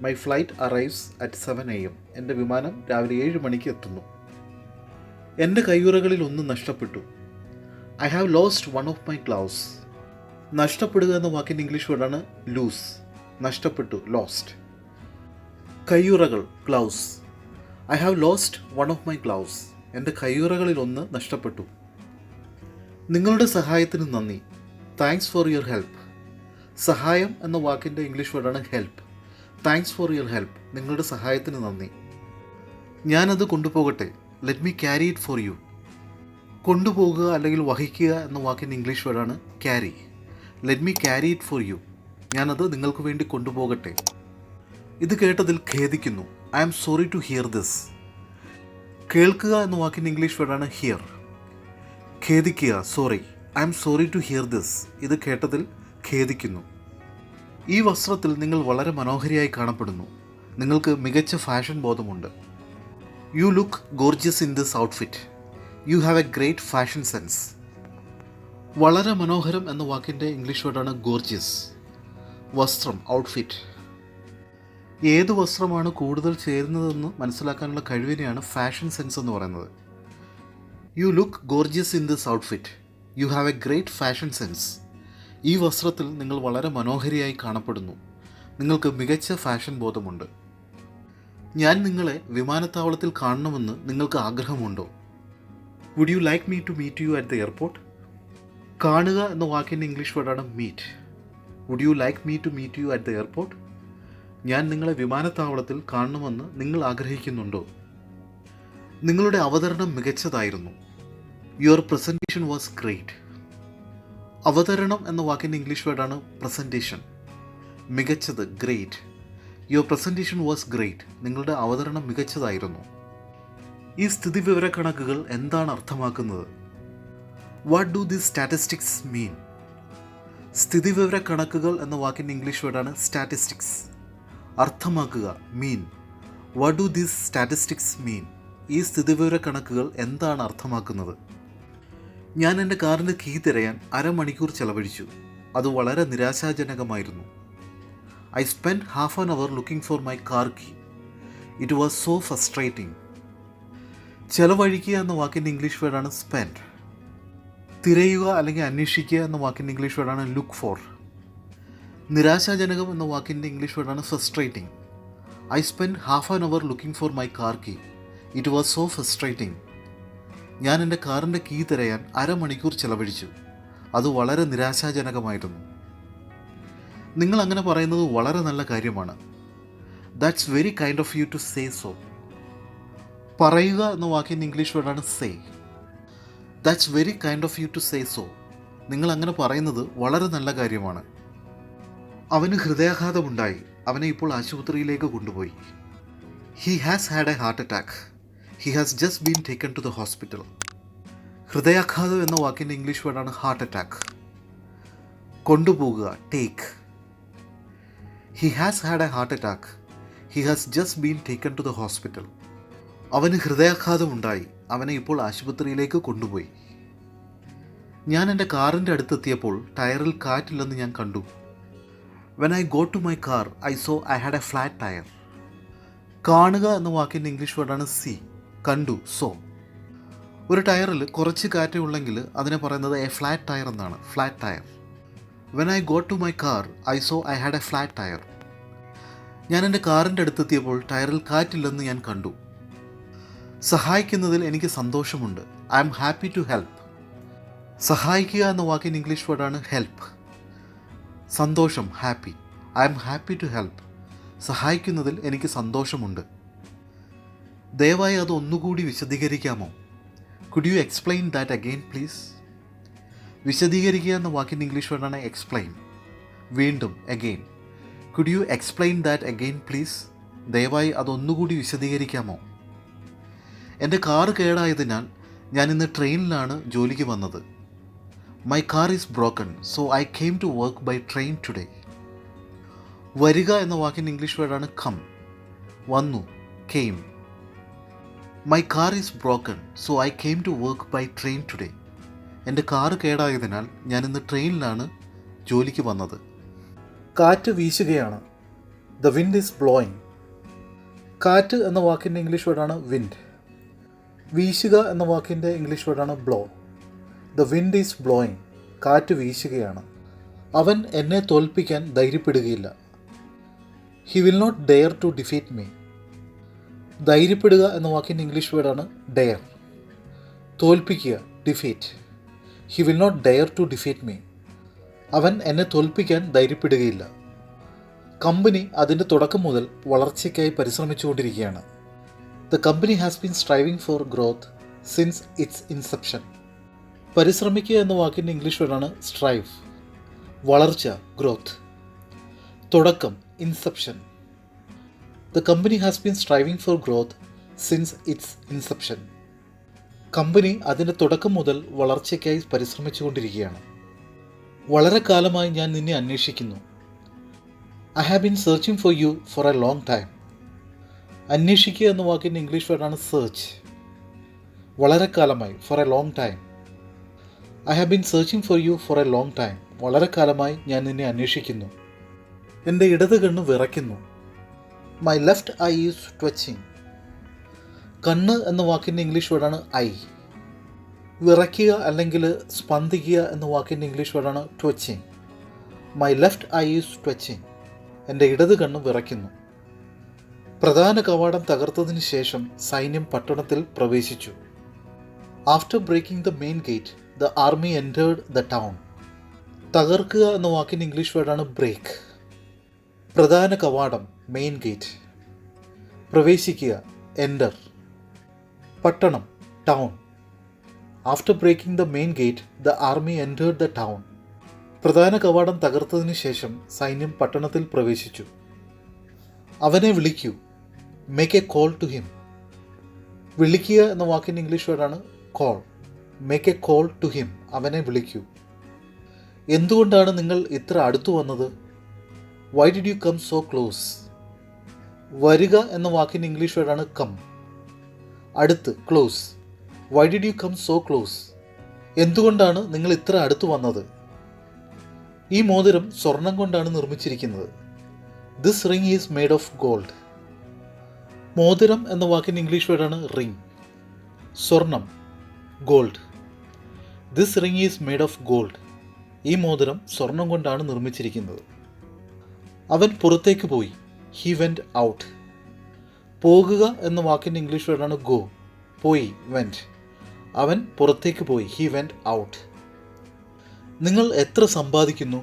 My flight arrives at 7 AM. എൻ്റെ വിമാനം രാവിലെ 7 മണിക്ക് എത്തുന്നു. എൻ്റെ കയ്യുറകളിൽ ഒന്ന് നഷ്ടപ്പെട്ടു. I have lost one of my gloves. നഷ്ടപ്പെടുക എന്ന വാക്കിൻ്റെ ഇംഗ്ലീഷ് വേർഡാണ് ലൂസ്. നഷ്ടപ്പെട്ടു, ലോസ്റ്റ്. കയ്യുറകൾ, gloves. I have lost one of my gloves. എൻ്റെ കയ്യുറകളിൽ ഒന്ന് നഷ്ടപ്പെട്ടു. നിങ്ങളുടെ സഹായത്തിന് നന്ദി. Thanks for your help. സഹായം എന്ന വാക്കിൻ്റെ ഇംഗ്ലീഷ് വേർഡാണ് help. Thanks for your help. നിങ്ങളുടെ സഹായത്തിന് നന്ദി. ഞാനത് കൊണ്ടുപോകട്ടെ. Let me carry it for you. കൊണ്ടുപോകുക അല്ലെങ്കിൽ വഹിക്കുക എന്ന വാക്കിൻ്റെ ഇംഗ്ലീഷ് വേർഡാണ് carry. Let me carry it for you. ഞാനത് നിങ്ങൾക്ക് വേണ്ടി കൊണ്ടുപോകട്ടെ. ഇത് കേട്ടതിൽ ഖേദിക്കുന്നു. I am sorry to hear this. കേൾക്കുക എന്ന വാക്കിൻ്റെ ഇംഗ്ലീഷ് വേർഡാണ് ഹിയർ. ഖേദിക്കുക, sorry. I am sorry to hear this. ഇത് കേട്ടതിൽ ഖേദിക്കുന്നു. ഈ വസ്ത്രത്തിൽ നിങ്ങൾ വളരെ മനോഹരിയായി കാണപ്പെടുന്നു. നിങ്ങൾക്ക് മികച്ച ഫാഷൻ ബോധമുണ്ട്. You look gorgeous in this outfit. You have a great fashion sense. വളരെ മനോഹരം എന്ന വാക്കിൻ്റെ ഇംഗ്ലീഷ് വേർഡാണ് ഗോർജിയസ്. വസ്ത്രം, ഔട്ട്ഫിറ്റ്. ഏത് വസ്ത്രമാണ് കൂടുതൽ ചേരുന്നതെന്ന് മനസ്സിലാക്കാനുള്ള കഴിവിനെയാണ് ഫാഷൻ സെൻസ് എന്ന് പറയുന്നത്. U look gorgeous in this outfit. You have a great fashion sense. ഈ വസ്ത്രത്തിൽ നിങ്ങൾ വളരെ മനോഹരിയായി കാണപ്പെടുന്നു. നിങ്ങൾക്ക് മികച്ച ഫാഷൻ ബോധമുണ്ട്. ഞാൻ നിങ്ങളെ വിമാനത്താവളത്തിൽ കാണണമെന്ന് നിങ്ങൾക്ക് ആഗ്രഹമുണ്ടോ? Would you like me to meet you at the airport? കാണുക എന്ന വാക്കിൻ്റെ ഇംഗ്ലീഷ് വേർഡാണ് meet. Would you like me to meet you at the airport? ഞാൻ നിങ്ങളെ വിമാനത്താവളത്തിൽ കാണണമെന്ന് നിങ്ങൾ ആഗ്രഹിക്കുന്നുണ്ടോ? നിങ്ങളുടെ അവതരണം മികച്ചതായിരുന്നു. Your presentation was great. അവതരണം എന്ന വാക്കിൻ്റെ ഇംഗ്ലീഷ് വേർഡാണ് പ്രസൻറ്റേഷൻ. മികച്ചത്, great. Your presentation was great. നിങ്ങളുടെ അവതരണം മികച്ചതായിരുന്നു. ഈ സ്ഥിതിവിവരക്കണക്കുകൾ എന്താണ് അർത്ഥമാക്കുന്നത്? What do these statistics mean? സ്ഥിതിവിവരക്കണക്കുകൾ എന്ന വാക്കിൻ്റെ ഇംഗ്ലീഷ് വേർഡാണ് സ്റ്റാറ്റിസ്റ്റിക്സ്. അർത്ഥമാക്കുക, mean. What do these statistics mean? ഈ സ്ഥിതിവിവര കണക്കുകൾ എന്താണ് അർത്ഥമാക്കുന്നത്? ഞാൻ എൻ്റെ കാറിൻ്റെ കീ തിരയാൻ അരമണിക്കൂർ ചെലവഴിച്ചു. അത് വളരെ നിരാശാജനകമായിരുന്നു. I spend half an hour looking for my car key. It was so frustrating. ചെലവഴിക്കുക എന്ന വാക്കിൻ്റെ ഇംഗ്ലീഷ് വേർഡാണ് സ്പെൻഡ്. തിരയുക അല്ലെങ്കിൽ അന്വേഷിക്കുക എന്ന വാക്കിൻ്റെ ഇംഗ്ലീഷ് വേർഡാണ് ലുക്ക് ഫോർ. നിരാശാജനകം എന്ന വാക്കിൻ്റെ ഇംഗ്ലീഷ് വേർഡാണ് frustrating. I spend half an hour looking for my car key. It was so frustrating. ഞാൻ എൻ്റെ കാറിൻ്റെ കീ തിരയാൻ അരമണിക്കൂർ ചെലവഴിച്ചു. അത് വളരെ നിരാശാജനകമായിരുന്നു. നിങ്ങൾ അങ്ങനെ പറയുന്നത് വളരെ നല്ല കാര്യമാണ്. That's very kind of you to say so. പറയുക എന്ന വാക്കിൻ്റെ ഇംഗ്ലീഷ് വേർഡാണ് say. That's very kind of you to say so. നിങ്ങൾ അങ്ങനെ പറയുന്നത് വളരെ നല്ല കാര്യമാണ്. അവന് ഹൃദയാഘാതമുണ്ടായി. അവനെ ഇപ്പോൾ ആശുപത്രിയിലേക്ക് കൊണ്ടുപോയി. He has had a heart attack. He has just been taken to the hospital. ഹൃദയാഘാതം എന്ന വാക്കിൻ്റെ ഇംഗ്ലീഷ് വേർഡാണ് ഹാർട്ട് അറ്റാക്ക്. കൊണ്ടുപോകുക, take. He has had a heart attack. He has just been taken to the hospital. അവന് ഹൃദയാഘാതമുണ്ടായി. അവനെ ഇപ്പോൾ ആശുപത്രിയിലേക്ക് കൊണ്ടുപോയി. ഞാൻ എൻ്റെ കാറിൻ്റെ അടുത്തെത്തിയപ്പോൾ ടയറിൽ കാറ്റില്ലെന്ന് ഞാൻ കണ്ടു. When I got to my car, I saw I had a flat tire. കാണുക എന്ന വാക്കിൻ്റെ ഇംഗ്ലീഷ് വേർഡാണ് സീ. കണ്ടു, സോ. ഒരു ടയറിൽ കുറച്ച് കാറ്റേ ഉള്ളെങ്കിൽ അതിനെ പറയുന്നത് എ ഫ്ലാറ്റ് ടയർ എന്നാണ്. Flat tyre. When I got to my car, I saw I had a flat tire. ഞാൻ എൻ്റെ കാറിൻ്റെ അടുത്തെത്തിയപ്പോൾ ടയറിൽ കാറ്റില്ലെന്ന് ഞാൻ കണ്ടു. സഹായിക്കുന്നതിൽ എനിക്ക് സന്തോഷമുണ്ട്. I am happy to help. സഹായിക്കുക എന്ന വാക്കിൻ്റെ ഇംഗ്ലീഷ് വേർഡാണ് ഹെൽപ്പ്. സന്തോഷം, happy. I am happy to help. സഹായിക്കുന്നതിൽ എനിക്ക് സന്തോഷമുണ്ട്. ദയവായി അത് ഒന്നുകൂടി വിശദീകരിക്കാമോ? Could you explain that again please? വിശദീകരിക്കുക എന്ന വാക്കിൻ്റെ ഇംഗ്ലീഷ് വേർഡാണ് എക്സ്പ്ലെയിൻ. വീണ്ടും, again. Could you explain that again please? ദയവായി അതൊന്നുകൂടി വിശദീകരിക്കാമോ? എൻ്റെ കാറ് കേടായതിനാൽ ഞാൻ ഇന്ന് ട്രെയിനിലാണ് ജോലിക്ക് വന്നത്. My car is broken, so I came to work by train today. വരിക എന്ന വാക്കിൻ്റെ ഇംഗ്ലീഷ് വേർഡാണ് കം. വന്നു, came. My car is broken so I came to work by train today. എൻ്റെ കാറ് കേടായതിനാൽ ഞാനിന്ന് ട്രെയിനിലാണ് ജോലിക്ക് വന്നത്. കാറ്റ് വീശുകയാണ്. The wind is blowing. കാറ്റ് എന്ന വാക്കിൻ്റെ ഇംഗ്ലീഷ് വേർഡാണ് വിൻഡ്. വീശുക എന്ന വാക്കിൻ്റെ ഇംഗ്ലീഷ് വേർഡാണ് blow. The wind is blowing. കാറ്റ് വീശുകയാണ്. അവൻ എന്നെ തോൽപ്പിക്കാൻ ധൈര്യപ്പെടുകയില്ല. He will not dare to defeat me. ധൈര്യപ്പെടുക എന്ന വാക്കിൻ്റെ ഇംഗ്ലീഷ് വേർഡാണ് ഡെയർ. തോൽപ്പിക്കുക, defeat. He will not dare to defeat me. അവൻ എന്നെ തോൽപ്പിക്കാൻ ധൈര്യപ്പെടുകയില്ല. കമ്പനി അതിൻ്റെ തുടക്കം മുതൽ വളർച്ചയ്ക്കായി പരിശ്രമിച്ചുകൊണ്ടിരിക്കുകയാണ്. The company has been striving for growth since its inception. പരിശ്രമിക്കുക എന്ന വാക്കിൻ്റെ ഇംഗ്ലീഷ് വേർഡാണ് സ്ട്രൈവ്. വളർച്ച, ഗ്രോത്ത്. തുടക്കം, inception. The company has been striving for growth since its inception. Company അതിൻ്റെ തുടക്കം മുതൽ വളർച്ചയ്ക്കായി പരിശ്രമിച്ചുകൊണ്ടിരിക്കുകയാണ്. വളരെ കാലമായി ഞാൻ നിന്നെ അന്വേഷിക്കുന്നു. I have been searching for you for a long time. അന്വേഷിക്കുക എന്ന വാക്കിൻ്റെ ഇംഗ്ലീഷ് വേർഡാണ് സെർച്ച്. വളരെ കാലമായി, for a long time. I have been searching for you for a long time. വളരെ കാലമായി ഞാൻ നിന്നെ അന്വേഷിക്കുന്നു. എൻ്റെ ഇടത് കണ്ണ് വിറയ്ക്കുന്നു. My left eye is twitching. കണ്ണ് എന്ന വാക്കിൻ്റെ ഇംഗ്ലീഷ് വേർഡാണ് ഐ. വിറയ്ക്കുക അല്ലെങ്കിൽ സ്പന്ദിക്കുക എന്ന വാക്കിൻ്റെ ഇംഗ്ലീഷ് വേർഡാണ് twitching. My left eye is twitching. എൻ്റെ ഇടത് കണ്ണ് വിറയ്ക്കുന്നു. പ്രധാന കവാടം തകർത്തതിന് ശേഷം സൈന്യം പട്ടണത്തിൽ പ്രവേശിച്ചു. After breaking the main gate the army entered the town. തകർക്കുക എന്ന വാക്കിൻ്റെ ഇംഗ്ലീഷ് വേർഡാണ് ബ്രേക്ക്. പ്രധാന കവാടം, മെയിൻ ഗേറ്റ്. പ്രവേശിക്കുക, എൻറ്റർ. പട്ടണം, town. After breaking the main gate the army entered the town. പ്രധാന കവാടം തകർത്തതിന് ശേഷം സൈന്യം പട്ടണത്തിൽ പ്രവേശിച്ചു. അവനെ വിളിക്കൂ, make a call to him. വിളിക്കുക എന്ന വാക്കിൻ്റെ ഇംഗ്ലീഷ് വേർഡാണ് call. Make a call to him. അവനെ വിളിക്കൂ. എന്തുകൊണ്ടാണ് നിങ്ങൾ ഇത്ര അടുത്തു വന്നത്? Y did you come so close? വരിക എന്ന വാക്കിൻ്റെ ഇംഗ്ലീഷ് വേർഡാണ് കം. അടുത്ത്, close. Why did you come so close? എന്തുകൊണ്ടാണ് നിങ്ങൾ ഇത്ര അടുത്തു വന്നത്? ഈ മോതിരം സ്വർണം കൊണ്ടാണ് നിർമ്മിച്ചിരിക്കുന്നത്. This ring is made of gold. മോതിരം എന്ന വാക്കിൻ്റെ ഇംഗ്ലീഷ് വേർഡാണ് റിംഗ്. സ്വർണം, gold. This ring is made of gold. ഈ മോതിരം സ്വർണം കൊണ്ടാണ് നിർമ്മിച്ചിരിക്കുന്നത്. അവൻ പുറത്തേക്ക് പോയി. He went out. പോകുക എന്ന വാക്കിൻ്റെ ഇംഗ്ലീഷ് വേർഡാണ് ഗോ. പോയി, വെൻറ്റ്. അവൻ പുറത്തേക്ക് പോയി. He went out. നിങ്ങൾ എത്ര സമ്പാദിക്കുന്നു?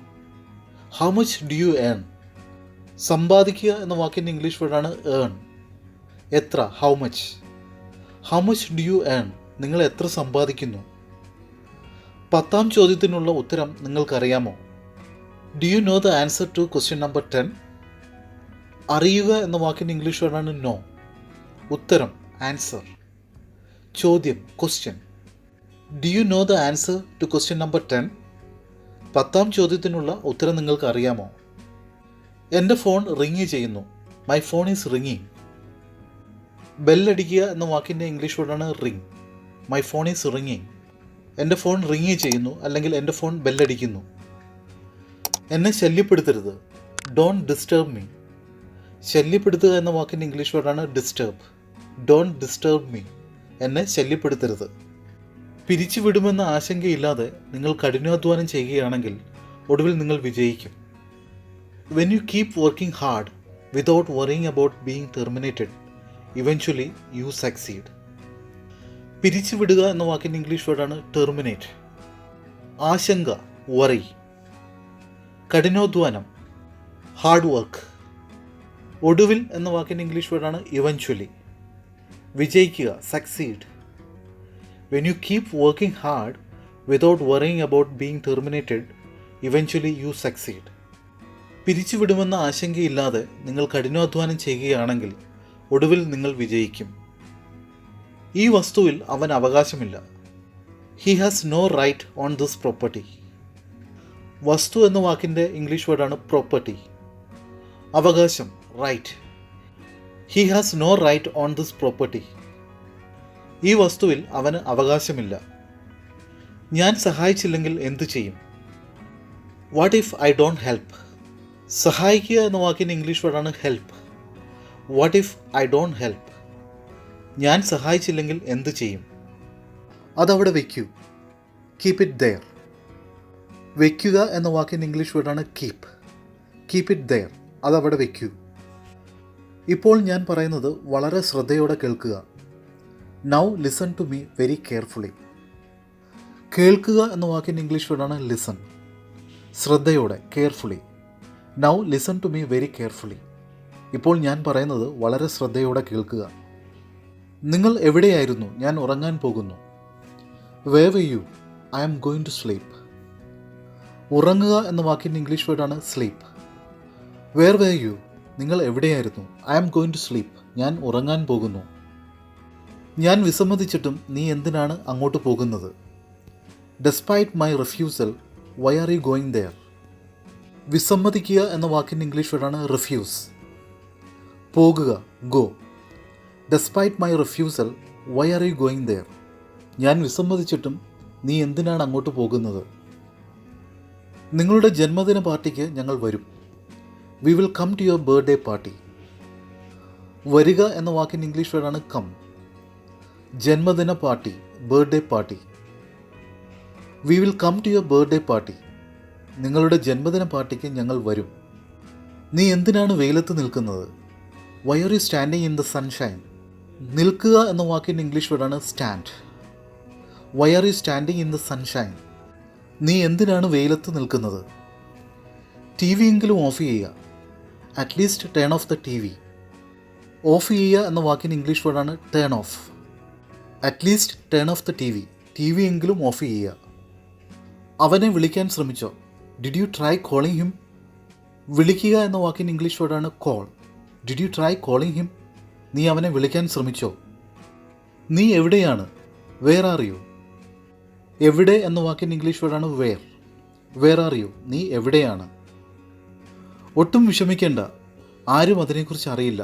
How much do you earn? സമ്പാദിക്കുക എന്ന വാക്കിൻ്റെ ഇംഗ്ലീഷ് വേർഡാണ് ഏൺ. എത്ര, how much. How much do you earn? നിങ്ങൾ എത്ര സമ്പാദിക്കുന്നു? 10ാം ചോദ്യത്തിനുള്ള ഉത്തരം നിങ്ങൾക്കറിയാമോ? Do you know the answer to question number 10? അറിയുക എന്ന വാക്കിൻ്റെ ഇംഗ്ലീഷ് വേർഡാണ് നോ. ഉത്തരം, ആൻസർ. ചോദ്യം, question. Do you know the answer to question number 10? 10ാം ചോദ്യത്തിനുള്ള ഉത്തരം നിങ്ങൾക്ക് അറിയാമോ? എൻ്റെ ഫോൺ റിങ് ചെയ്യുന്നു. മൈ ഫോൺ ഈസ് റിങ്ങിങ്. ബെല്ലടിക്കുക എന്ന വാക്കിൻ്റെ ഇംഗ്ലീഷ് വേർഡാണ് റിങ്. മൈ ഫോൺ ഈസ് റിങ്ങിങ്. എൻ്റെ ഫോൺ റിങ് ചെയ്യുന്നു അല്ലെങ്കിൽ എൻ്റെ ഫോൺ ബെല്ലടിക്കുന്നു. എന്നെ ശല്യപ്പെടുത്തരുത്. Don't disturb me. ശല്യപ്പെടുത്തുക എന്ന വാക്കിൻ്റെ ഇംഗ്ലീഷ് വേർഡാണ് ഡിസ്റ്റർബ്. Don't disturb me. എന്നെ ശല്യപ്പെടുത്തരുത്. പിരിച്ചുവിടുമെന്ന ആശങ്കയില്ലാതെ നിങ്ങൾ കഠിനാധ്വാനം ചെയ്യുകയാണെങ്കിൽ ഒടുവിൽ നിങ്ങൾ വിജയിക്കും. When you keep working hard without worrying about being terminated eventually you succeed. പിരിച്ചുവിടുക എന്ന വാക്കിൻ്റെ ഇംഗ്ലീഷ് വേർഡാണ് ടെർമിനേറ്റ്. ആശങ്ക, വറി. കഠിനാധ്വാനം, ഹാർഡ് വർക്ക്. ഒടുവിൽ എന്ന വാക്കിൻ്റെ ഇംഗ്ലീഷ് വേർഡാണ് ഇവൻച്വലി. വിജയിക്കുക, succeed. When you keep working hard without worrying about being terminated eventually you succeed. പിരിച്ചുവിടുമെന്ന ആശങ്കയില്ലാതെ നിങ്ങൾ കഠിനാധ്വാനം ചെയ്യുകയാണെങ്കിൽ ഒടുവിൽ നിങ്ങൾ വിജയിക്കും. ഈ വസ്തുവിൽ അവൻ അവകാശമില്ല. He has no right on this property. വസ്തു എന്ന വാക്കിൻ്റെ ഇംഗ്ലീഷ് വേർഡാണ് പ്രോപ്പർട്ടി. അവകാശം, right. He has no right on this property. ഈ വസ്തുവിൽ അവന് അവകാശമില്ല. ഞാൻ സഹായിച്ചില്ലെങ്കിൽ എന്തു ചെയ്യും? What if I don't help? സഹായിക്കുക എന്ന വാക്കിൻ്റെ ഇംഗ്ലീഷ് വേർഡാണ് help. What if I don't help? ഞാൻ സഹായിച്ചില്ലെങ്കിൽ എന്തു ചെയ്യും? അതവിടെ വയ്ക്കൂ. Keep it there. വയ്ക്കുക എന്ന വാക്കിൻ്റെ ഇംഗ്ലീഷ് വേർഡാണ് കീപ്പ്. Keep it there. അതവിടെ വയ്ക്കൂ. ഇപ്പോൾ ഞാൻ പറയുന്നത് വളരെ ശ്രദ്ധയോടെ കേൾക്കുക. Now listen to me very carefully. കേൾക്കുക എന്ന വാക്കിൻ്റെ ഇംഗ്ലീഷ് വേർഡാണ് ലിസൺ. ശ്രദ്ധയോടെ, carefully. Now listen to me very carefully. ഇപ്പോൾ ഞാൻ പറയുന്നത് വളരെ ശ്രദ്ധയോടെ കേൾക്കുക. നിങ്ങൾ എവിടെയായിരുന്നു? ഞാൻ ഉറങ്ങാൻ പോകുന്നു. Where were you? I am going to sleep. ഉറങ്ങുക എന്ന വാക്കിൻ്റെ ഇംഗ്ലീഷ് വേർഡാണ് സ്ലീപ്പ്. Where were you? നിങ്ങൾ എവിടെയായിരുന്നു? I am going to sleep. ഞാൻ ഉറങ്ങാൻ പോകുന്നു. ഞാൻ വിസമ്മതിച്ചിട്ടും നീ എന്തിനാണ് അങ്ങോട്ട് പോകുന്നത്? Despite my refusal why are you going there? വിസമ്മതിക്കുക എന്ന വാക്കിൻ്റെ ഇംഗ്ലീഷ് വേർഡാണ് റിഫ്യൂസ്. പോകുക, go. Despite my refusal why are you going there? ഞാൻ വിസമ്മതിച്ചിട്ടും നീ എന്തിനാണ് അങ്ങോട്ട് പോകുന്നത്? നിങ്ങളുടെ ജന്മദിന പാർട്ടിക്ക് ഞങ്ങൾ വരും. We will come to your birthday party. വരിക എന്ന വാക്കിൻ്റെ ഇംഗ്ലീഷ് വേർഡാണ് കം. ജന്മദിന party, birthday party. We will come to your birthday party. നിങ്ങളുടെ ജന്മദിന പാർട്ടിക്ക് ഞങ്ങൾ വരും. നീ എന്തിനാണ് വെയിലത്ത് നിൽക്കുന്നത്? Why are you standing in the sunshine? നിൽക്കുക എന്ന വാക്കിൻ്റെ ഇംഗ്ലീഷ് വേർഡാണ് stand. Why are you standing in the sunshine? നീ എന്തിനാണ് വെയിലത്ത് നിൽക്കുന്നത്? ടി വി എങ്കിലും ഓഫ് ചെയ്യുക. At least turn off the T V. Off ചെയ്യുക എന്ന വാക്കിൻ്റെ ഇംഗ്ലീഷ് വേർഡാണ് turn off. At least turn off the T V. T V എങ്കിലും ഓഫ് ചെയ്യുക. അവനെ വിളിക്കാൻ ശ്രമിച്ചോ? Did you try calling him? വിളിക്കുക എന്ന വാക്കിൻ്റെ ഇംഗ്ലീഷ് വേർഡാണ് call. Did you try calling him? നീ അവനെ വിളിക്കാൻ ശ്രമിച്ചോ? നീ എവിടെയാണ്? Where are you? എവിടെ എന്ന വാക്കിൻ്റെ ഇംഗ്ലീഷ് വേർഡാണ് വേർ. Where are U? നീ എവിടെയാണ്? ഒട്ടും വിഷമിക്കേണ്ട, ആരും അതിനെക്കുറിച്ച് അറിയില്ല.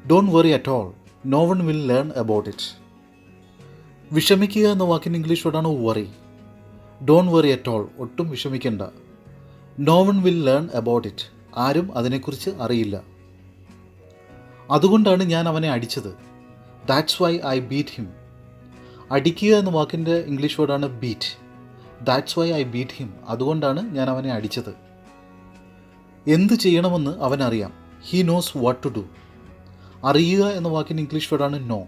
Don't worry at all, no one will learn about it. വിഷമിക്കുക എന്ന വാക്കിൻ്റെ ഇംഗ്ലീഷ് വേർഡാണ് worry. Don't worry at all, ഒട്ടും വിഷമിക്കേണ്ട. No one will learn about it, ആരും അതിനെക്കുറിച്ച് അറിയില്ല. അതുകൊണ്ടാണ് ഞാൻ അവനെ അടിച്ചത്. That's why I beat him. അടിക്കുക എന്ന വാക്കിൻ്റെ ഇംഗ്ലീഷ് വേർഡാണ് beat. That's why I beat him, അതുകൊണ്ടാണ് ഞാൻ അവനെ അടിച്ചത്. എന്ത് ചെയ്യണമെന്ന് അവനറിയാം. He knows what to do. അറിയുക എന്ന വാക്കിൻ്റെ ഇംഗ്ലീഷ് വേർഡാണ് know.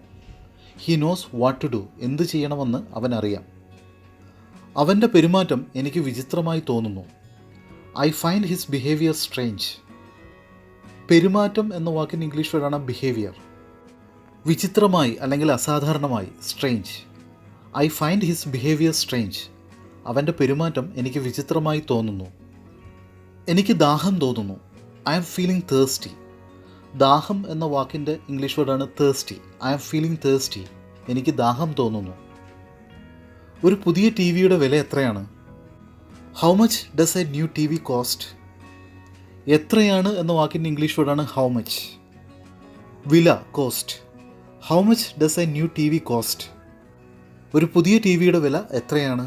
He knows what to do, എന്ത് ചെയ്യണമെന്ന് അവനറിയാം. അവൻ്റെ പെരുമാറ്റം എനിക്ക് വിചിത്രമായി തോന്നുന്നു. I find his behaviour strange. പെരുമാറ്റം എന്ന വാക്കിൻ്റെ ഇംഗ്ലീഷ് വേർഡാണ് ബിഹേവിയർ. വിചിത്രമായി അല്ലെങ്കിൽ അസാധാരണമായി, strange. I find his behaviour strange. അവൻ്റെ പെരുമാറ്റം എനിക്ക് വിചിത്രമായി തോന്നുന്നു. എനിക്ക് ദാഹം തോന്നുന്നു. I am feeling thirsty. ദാഹം എന്ന വാക്കിൻ്റെ ഇംഗ്ലീഷ് വേർഡാണ് thirsty. I am feeling thirsty. എനിക്ക് ദാഹം തോന്നുന്നു. ഒരു പുതിയ ടി വിയുടെ വില എത്രയാണ്? How much does a new T V cost? എത്രയാണ് എന്ന വാക്കിൻ്റെ ഇംഗ്ലീഷ് വേർഡാണ് ഹൗ മച്ച്. വില, cost. How much does a new T V cost? ഒരു പുതിയ ടി വിയുടെ വില എത്രയാണ്?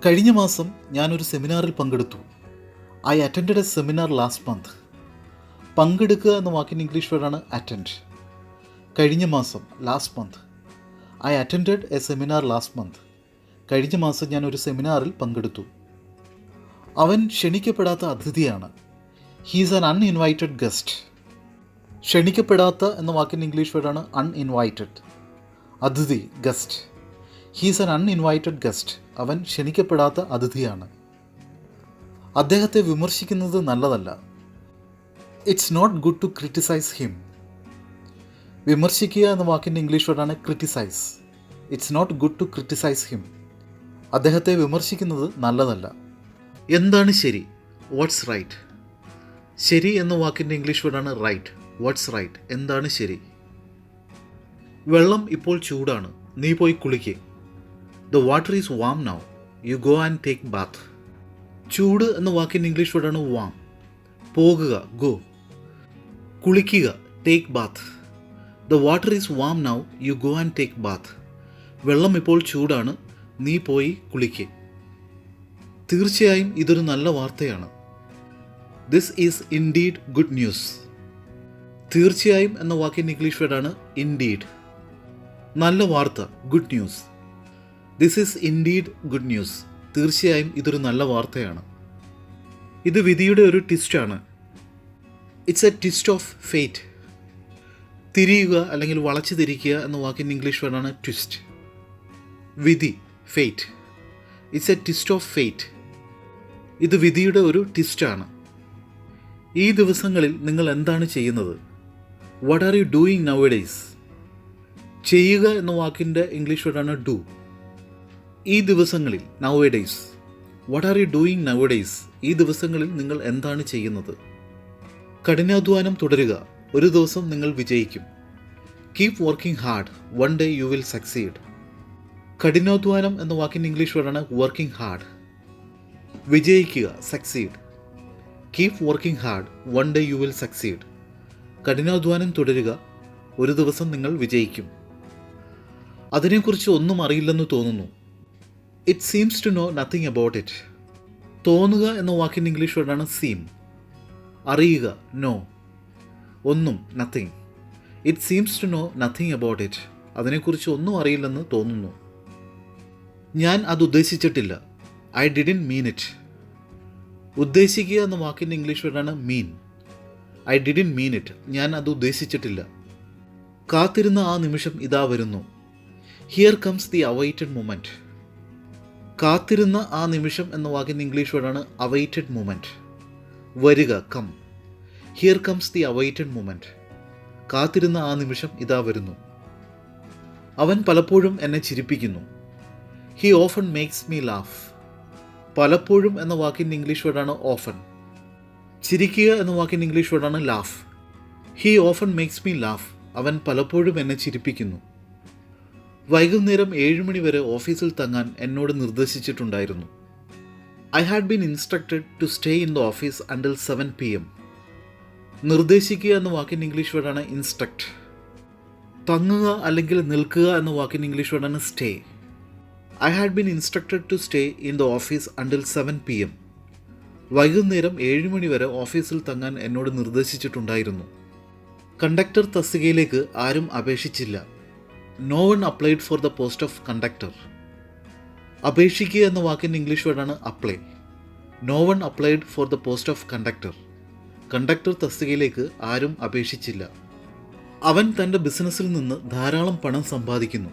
കഴിഞ്ഞ മാസം ഞാനൊരു സെമിനാറിൽ പങ്കെടുത്തു. I attended a seminar last month. പങ്കെടുക്കുക എന്ന വാക്കിൻ്റെ ഇംഗ്ലീഷ് വേർഡാണ് അറ്റൻഡ്. കഴിഞ്ഞ മാസം, last month. I attended a seminar last month. കഴിഞ്ഞ മാസം ഞാൻ ഒരു സെമിനാറിൽ പങ്കെടുത്തു. അവൻ ക്ഷണിക്കപ്പെടാത്ത അതിഥിയാണ്. He's an uninvited guest. ക്ഷണിക്കപ്പെടാത്ത എന്ന വാക്കിൻ്റെ ഇംഗ്ലീഷ് വേർഡാണ് അൺഇൻവൈറ്റഡ്. അതിഥി, guest. He's an uninvited guest. അവൻ ക്ഷണിക്കപ്പെടാത്ത അതിഥിയാണ്. അദ്ദേഹത്തെ വിമർശിക്കുന്നത് നല്ലതല്ല. It's not good to criticise him. വിമർശിക്കുക എന്ന വാക്കിൻ്റെ ഇംഗ്ലീഷ് വേർഡാണ് criticise. It's not good to criticise him. അദ്ദേഹത്തെ വിമർശിക്കുന്നത് നല്ലതല്ല. എന്താണ് ശരി? What's right. ശരി എന്ന വാക്കിൻ്റെ ഇംഗ്ലീഷ് വേർഡാണ് റൈറ്റ്. വാട്ട്സ് റൈറ്റ്, എന്താണ് ശരി? വെള്ളം ഇപ്പോൾ ചൂടാണ്, നീ പോയി കുളിക്ക്. The water is warm now, you go and take bath. ചൂട് എന്ന വാക്കിൻ്റെ ഇംഗ്ലീഷ് വേർഡാണ് വാം. പോകുക, ഗോ. കുളിക്കുക, take bath. The water is warm now, you go and take bath. വെള്ളം ഇപ്പോൾ ചൂടാണ്, നീ പോയി കുളിക്ക്. തീർച്ചയായും ഇതൊരു നല്ല വാർത്തയാണ്. This is indeed good news. തീർച്ചയായും എന്ന വാക്കിൻ്റെ ഇംഗ്ലീഷ് വേർഡാണ് ഇൻഡീഡ്. നല്ല വാർത്ത, good news. This is indeed good news. തീർച്ചയായും ഇതൊരു നല്ല വാർത്തയാണ്. ഇത് വിധിയുടെ ഒരു ട്വിസ്റ്റാണ്. It's a twist of fate. തിരിയുക അല്ലെങ്കിൽ വളച്ചു തിരിക്കുക എന്ന വാക്കിൻ്റെ ഇംഗ്ലീഷ് വേർഡാണ് ട്വിസ്റ്റ്. വിധി, fate. It's a twist of fate. ഇത് വിധിയുടെ ഒരു ട്വിസ്റ്റാണ്. ഈ ദിവസങ്ങളിൽ നിങ്ങൾ എന്താണ് ചെയ്യുന്നത്? What are you doing nowadays? ചെയ്യുക എന്ന വാക്കിൻ്റെ ഇംഗ്ലീഷ് വേർഡാണ് ഡു. ഈ ദിവസങ്ങളിൽ, nowadays. What are you doing nowadays? ഈ ദിവസങ്ങളിൽ നിങ്ങൾ എന്താണ് ചെയ്യുന്നത്? കഠിനാധ്വാനം തുടരുക, ഒരു ദിവസം നിങ്ങൾ വിജയിക്കും. Keep working hard, one day you will succeed. കഠിനാധ്വാനം എന്ന വാക്കിൻ്റെ ഇംഗ്ലീഷ് വേർഡാണ് വർക്കിംഗ് ഹാർഡ്. വിജയിക്കുക, succeed. Keep working hard, one day you will succeed. കഠിനാധ്വാനം തുടരുക, ഒരു ദിവസം നിങ്ങൾ വിജയിക്കും. അതിനെക്കുറിച്ച് ഒന്നും അറിയില്ലെന്ന് തോന്നുന്നു. It seems to know nothing about it. തോന്നുക എന്ന വാക്കിൻ്റെ ഇംഗ്ലീഷ് വേർഡാണ് സീം. അറിയുക, നോ. ഒന്നും, nothing. It seems to know nothing about it. അതിനെക്കുറിച്ച് ഒന്നും അറിയില്ലെന്ന് തോന്നുന്നു. ഞാൻ അത് ഉദ്ദേശിച്ചിട്ടില്ല. I didn't mean it. ഉദ്ദേശിക്കുക എന്ന വാക്കിൻ്റെ ഇംഗ്ലീഷ് വേർഡാണ് mean. I didn't mean it. ഞാൻ അത് ഉദ്ദേശിച്ചിട്ടില്ല. കാത്തിരുന്ന ആ നിമിഷം ഇതാ വരുന്നു. Here comes the awaited moment. കാത്തിരുന്ന ആ നിമിഷം എന്ന വാക്കിൻ്റെ ഇംഗ്ലീഷ് വേർഡാണ് അവൈറ്റഡ് മൊമെൻറ്റ്. വരിക, come. Here comes the awaited moment. കാത്തിരുന്ന ആ നിമിഷം ഇതാ വരുന്നു. അവൻ പലപ്പോഴും എന്നെ ചിരിപ്പിക്കുന്നു. He often makes me laugh. പലപ്പോഴും എന്ന വാക്കിൻ്റെ ഇംഗ്ലീഷ് വേർഡാണ് ഓഫൺ. ചിരിക്കുക എന്ന വാക്കിൻ്റെ ഇംഗ്ലീഷ് വേർഡാണ് laugh. He often makes me laugh. അവൻ പലപ്പോഴും എന്നെ ചിരിപ്പിക്കുന്നു. വൈകുന്നേരം 7 മണി വരെ ഓഫീസിൽ തങ്ങാൻ എന്നോട് നിർദ്ദേശിച്ചിട്ടുണ്ടായിരുന്നു. I had been instructed to stay in the office until 7 PM. നിർദ്ദേശിക്കുക എന്ന വാക്കിൻ്റെ ഇംഗ്ലീഷ് വേർഡാണ് ഇൻസ്ട്രക്റ്റ്. തങ്ങുക അല്ലെങ്കിൽ നിൽക്കുക എന്ന വാക്കിൻ്റെ ഇംഗ്ലീഷ് വേർഡാണ് stay. I had been instructed to stay in the office until 7 PM. വൈകുന്നേരം 7 മണി വരെ ഓഫീസിൽ തങ്ങാൻ എന്നോട് നിർദ്ദേശിച്ചിട്ടുണ്ടായിരുന്നു. കണ്ടക്ടർ തസ്തികയിലേക്ക് ആരും അപേക്ഷിച്ചില്ല. No one applied for the post of conductor. അപേക്ഷിക്കുക എന്ന വാക്കിൻ്റെ ഇംഗ്ലീഷ് വേർഡാണ് apply. No one applied for the post of conductor. Conductor തസ്തികയിലേക്ക് ആരും അപേക്ഷിച്ചില്ല. അവൻ തൻ്റെ ബിസിനസ്സിൽ നിന്ന് ധാരാളം പണം സമ്പാദിക്കുന്നു.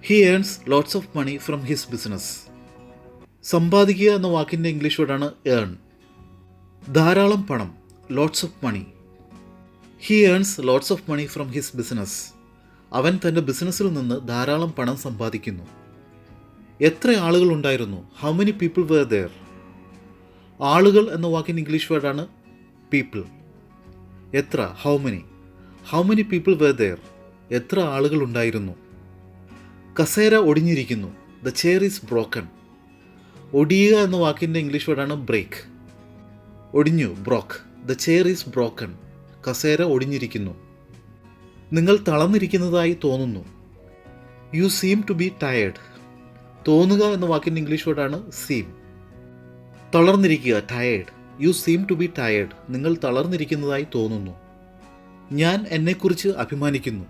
He earns lots of money from his business. സമ്പാദിക്കുക എന്ന വാക്കിൻ്റെ ഇംഗ്ലീഷ് വേർഡാണ് ഏൺ. ധാരാളം പണം, lots of money. He earns lots of money from his business. അവൻ തൻ്റെ ബിസിനസ്സിൽ നിന്ന് ധാരാളം പണം സമ്പാദിക്കുന്നു. എത്ര ആളുകൾ ഉണ്ടായിരുന്നു? How many people were there? ആളുകൾ എന്ന വാക്കിൻ്റെ ഇംഗ്ലീഷ് വേർഡാണ് പീപ്പിൾ. എത്ര, how many. How many people were there? എത്ര ആളുകൾ ഉണ്ടായിരുന്നു? കസേര ഒടിഞ്ഞിരിക്കുന്നു. The chair is broken. ഒടിയുക എന്ന വാക്കിൻ്റെ ഇംഗ്ലീഷ് വേർഡാണ് ബ്രേക്ക്. ഒടിഞ്ഞു, broke. The chair is broken. കസേര ഒടിഞ്ഞിരിക്കുന്നു. നിങ്ങൾ തളർന്നിരിക്കുന്നതായി തോന്നുന്നു. You seem to be tired. തോന്നുക എന്ന വാക്കിൻ്റെ ഇംഗ്ലീഷ് വേർഡാണ് സീം. തളർന്നിരിക്കുക, tired. You seem to be tired. നിങ്ങൾ തളർന്നിരിക്കുന്നതായി തോന്നുന്നു. ഞാൻ എന്നെക്കുറിച്ച് അഭിമാനിക്കുന്നു.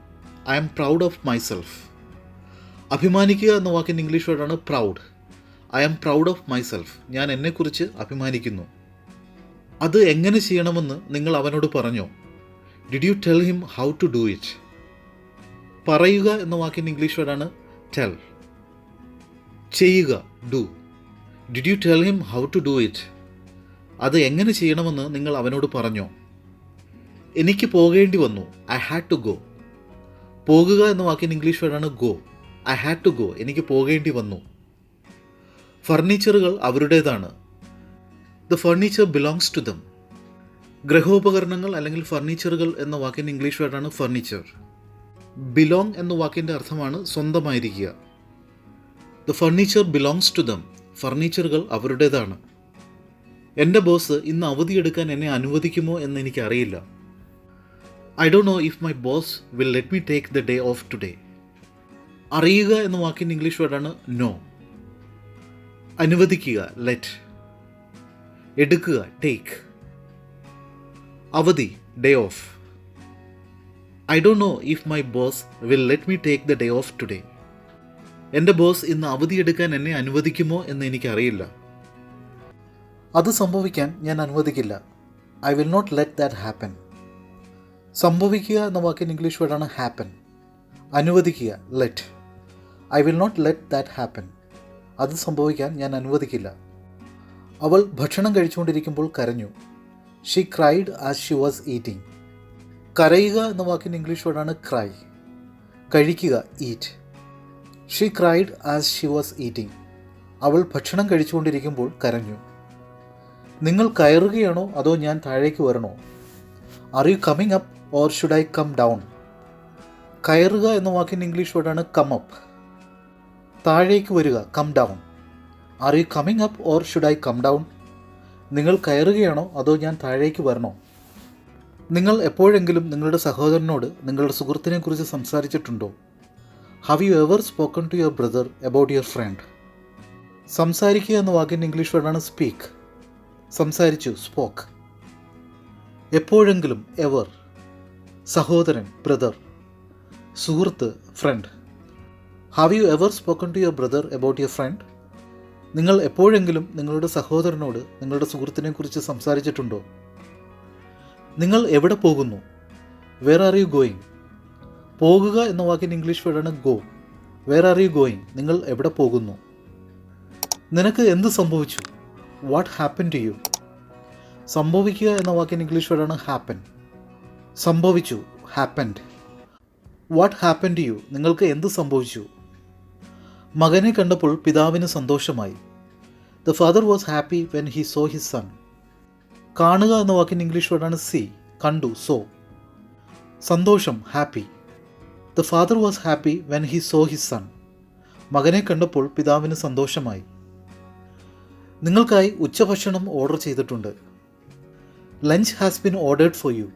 I am proud of myself. അഭിമാനിക്കുക എന്ന വാക്കിൻ്റെ ഇംഗ്ലീഷ് വേർഡാണ് proud. I am proud of myself. ഞാൻ എന്നെക്കുറിച്ച് അഭിമാനിക്കുന്നു. അത് എങ്ങനെ ചെയ്യണമെന്ന് നിങ്ങൾ അവനോട് പറഞ്ഞോ? Did you tell him how to do it? പറയുക എന്ന വാക്കിൻ്റെ ഇംഗ്ലീഷ് വേർഡാണ് ടെൽ. ചെയ്യുക, do. Did you tell him how to do it? അത് എങ്ങനെ ചെയ്യണമെന്ന് നിങ്ങൾ അവനോട് പറഞ്ഞോ? എനിക്ക് പോകേണ്ടി വന്നു. I had to go. പോകുക എന്ന വാക്കിൻ്റെ ഇംഗ്ലീഷ് വേർഡാണ് go. I had to go. എനിക്ക് പോകേണ്ടി വന്നു. ഫർണിച്ചറുകൾ അവരുടേതാണ്. The furniture belongs to them. ഗൃഹോപകരണങ്ങൾ അല്ലെങ്കിൽ ഫർണിച്ചറുകൾ എന്ന വാക്കിൻ്റെ ഇംഗ്ലീഷ് വേർഡാണ് ഫർണിച്ചർ. ബിലോങ് എന്ന വാക്കിൻ്റെ അർത്ഥമാണ് സ്വന്തമായിരിക്കുക. The furniture belongs to them. ഫർണിച്ചറുകൾ അവരുടേതാണ്. എൻ്റെ ബോസ് ഇന്ന് അവധിയെടുക്കാൻ എന്നെ അനുവദിക്കുമോ എന്ന് എനിക്കറിയില്ല. I don't know if my boss will let me take the day off today. അറിയുക എന്ന വാക്കിൻ്റെ ഇംഗ്ലീഷ് വേർഡാണ് നോ. അനുവദിക്കുക ലെറ്റ്. എടുക്കുക ടേക്ക്. അവധി day of. I don't know if my boss will let me take the day off today. എൻ്റെ ബോസ് ഇന്ന് അവധിയെടുക്കാൻ എന്നെ അനുവദിക്കുമോ എന്ന് എനിക്കറിയില്ല. അത് സംഭവിക്കാൻ ഞാൻ അനുവദിക്കില്ല. I will not let that happen. സംഭവിക്കുക എന്ന വാക്കിൻ്റെ ഇംഗ്ലീഷ് വേർഡാണ് ഹാപ്പൻ. അനുവദിക്കുക let. I will not let that happen. അത് സംഭവിക്കാൻ ഞാൻ അനുവദിക്കില്ല. അവൾ ഭക്ഷണം കഴിച്ചുകൊണ്ടിരിക്കുമ്പോൾ കരഞ്ഞു. She cried as she was eating. കരയുക എന്ന വാക്കിൻ്റെ ഇംഗ്ലീഷ് വേർഡാണ് ക്രൈ. കഴിക്കുക eat. She cried as she was eating. അവൾ ഭക്ഷണം കഴിച്ചുകൊണ്ടിരിക്കുമ്പോൾ കരഞ്ഞു. നിങ്ങൾ കയറുകയാണോ അതോ ഞാൻ താഴേക്ക് വരണോ? Are you coming up or should I come down? കയറുക എന്ന വാക്കിൻ്റെ ഇംഗ്ലീഷ് വേർഡാണ് കം അപ്പ്. താഴേക്ക് വരിക come down. Are you coming up or should I come down? നിങ്ങൾ കയറുകയാണോ അതോ ഞാൻ താഴേക്ക് വരണോ? നിങ്ങൾ എപ്പോഴെങ്കിലും നിങ്ങളുടെ സഹോദരനോട് നിങ്ങളുടെ സുഹൃത്തിനെക്കുറിച്ച് സംസാരിച്ചിട്ടുണ്ടോ? Have you ever spoken to your brother about your friend? സംസാരിക്കുക എന്ന വാക്കിൻ്റെ ഇംഗ്ലീഷ് വേർഡാണ് സ്പീക്ക്. സംസാരിച്ചു സ്പോക്ക്. എപ്പോഴെങ്കിലും എവർ. സഹോദരൻ ബ്രദർ. സുഹൃത്ത് front. Have you ever spoken to your brother about your friend? നിങ്ങൾ എപ്പോഴെങ്കിലും നിങ്ങളുടെ സഹോദരനോട് നിങ്ങളുടെ സുഹൃത്തിനെക്കുറിച്ച് സംസാരിച്ചിട്ടുണ്ടോ? നിങ്ങൾ എവിടെ പോകുന്നു? Where are you going? പോകുക എന്ന വാക്കിൻ്റെ ഇംഗ്ലീഷ് വേർഡാണ് go. Where are you going? നിങ്ങൾ എവിടെ പോകുന്നു? നിനക്ക് എന്ത് സംഭവിച്ചു? What happened to you? സംഭവിക്കുക എന്ന വാക്കിൻ്റെ ഇംഗ്ലീഷ് വേർഡാണ് ഹാപ്പൻ. സംഭവിച്ചു happened. What happened to you? നിങ്ങൾക്ക് എന്ത് സംഭവിച്ചു? മകനെ കണ്ടപ്പോൾ പിതാവിന് സന്തോഷമായി. The father was happy when he saw his son. കാണുക എന്ന വാക്കിൻ്റെ ഇംഗ്ലീഷ് വേർഡാണ് സീ. കണ്ടു സോ. സന്തോഷം happy. The father was happy when he saw his son. മകനെ കണ്ടപ്പോൾ പിതാവിന് സന്തോഷമായി. നിങ്ങൾക്കായി ഉച്ചഭക്ഷണം ഓർഡർ ചെയ്തിട്ടുണ്ട്. Lunch has been ordered for you.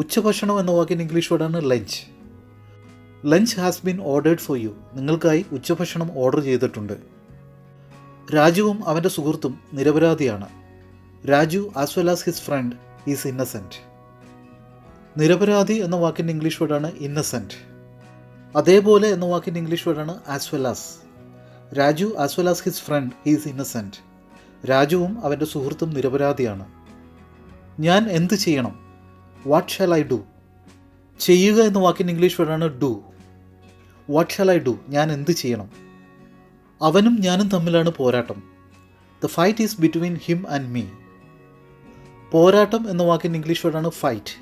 ഉച്ചഭക്ഷണം എന്ന വാക്കിൻ്റെ ഇംഗ്ലീഷ് വേർഡാണ് lunch. Lunch has been ordered for you. നിങ്ങൾക്കായി ഉച്ചഭക്ഷണം ഓർഡർ ചെയ്തിട്ടുണ്ട്. രാജുവും അവൻ്റെ സുഹൃത്തും നിരപരാധിയാണ്. Raju as well as his friend is innocent. നിരപരാധി എന്ന വാക്കിൻ്റെ ഇംഗ്ലീഷ് വേർഡാണ് ഇന്നസെൻറ്റ്. അതേപോലെ എന്ന വാക്കിൻ്റെ ഇംഗ്ലീഷ് വേർഡാണ് as well as. Raju as well as his friend is innocent. രാജുവും അവൻ്റെ സുഹൃത്തും നിരപരാധിയാണ്. ഞാൻ എന്ത് ചെയ്യണം? What shall I do? ചെയ്യുക എന്ന വാക്കിൻ്റെ ഇംഗ്ലീഷ് വേർഡാണ് do. What shall I do? ഞാൻ എന്ത് ചെയ്യണം? അവനും ഞാനും തമ്മിലാണ് പോരാട്ടം. The fight is between him and me. പോരാട്ടം എന്ന വാക്കിൻ്റെ ഇംഗ്ലീഷ് വേർഡാണ് ഫൈറ്റ്.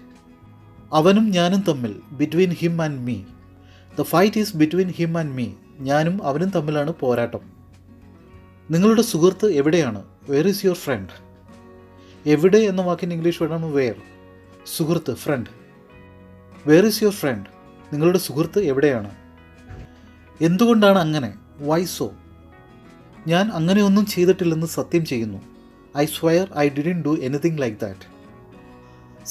അവനും ഞാനും തമ്മിൽ between him and me. The fight is between him and me. ഞാനും അവനും തമ്മിലാണ് പോരാട്ടം. നിങ്ങളുടെ സുഹൃത്ത് എവിടെയാണ്? Where is your friend? എവിടെ എന്ന വാക്കിൻ്റെ ഇംഗ്ലീഷ് വേർഡാണ് വെയർ. സുഹൃത്ത് friend. Where is your friend? നിങ്ങളുടെ സുഹൃത്ത് എവിടെയാണ്? എന്തുകൊണ്ടാണ് അങ്ങനെ? Why so? ഞാൻ അങ്ങനെയൊന്നും ചെയ്തിട്ടില്ലെന്ന് സത്യം ചെയ്യുന്നു. I swear I didn't do anything like that.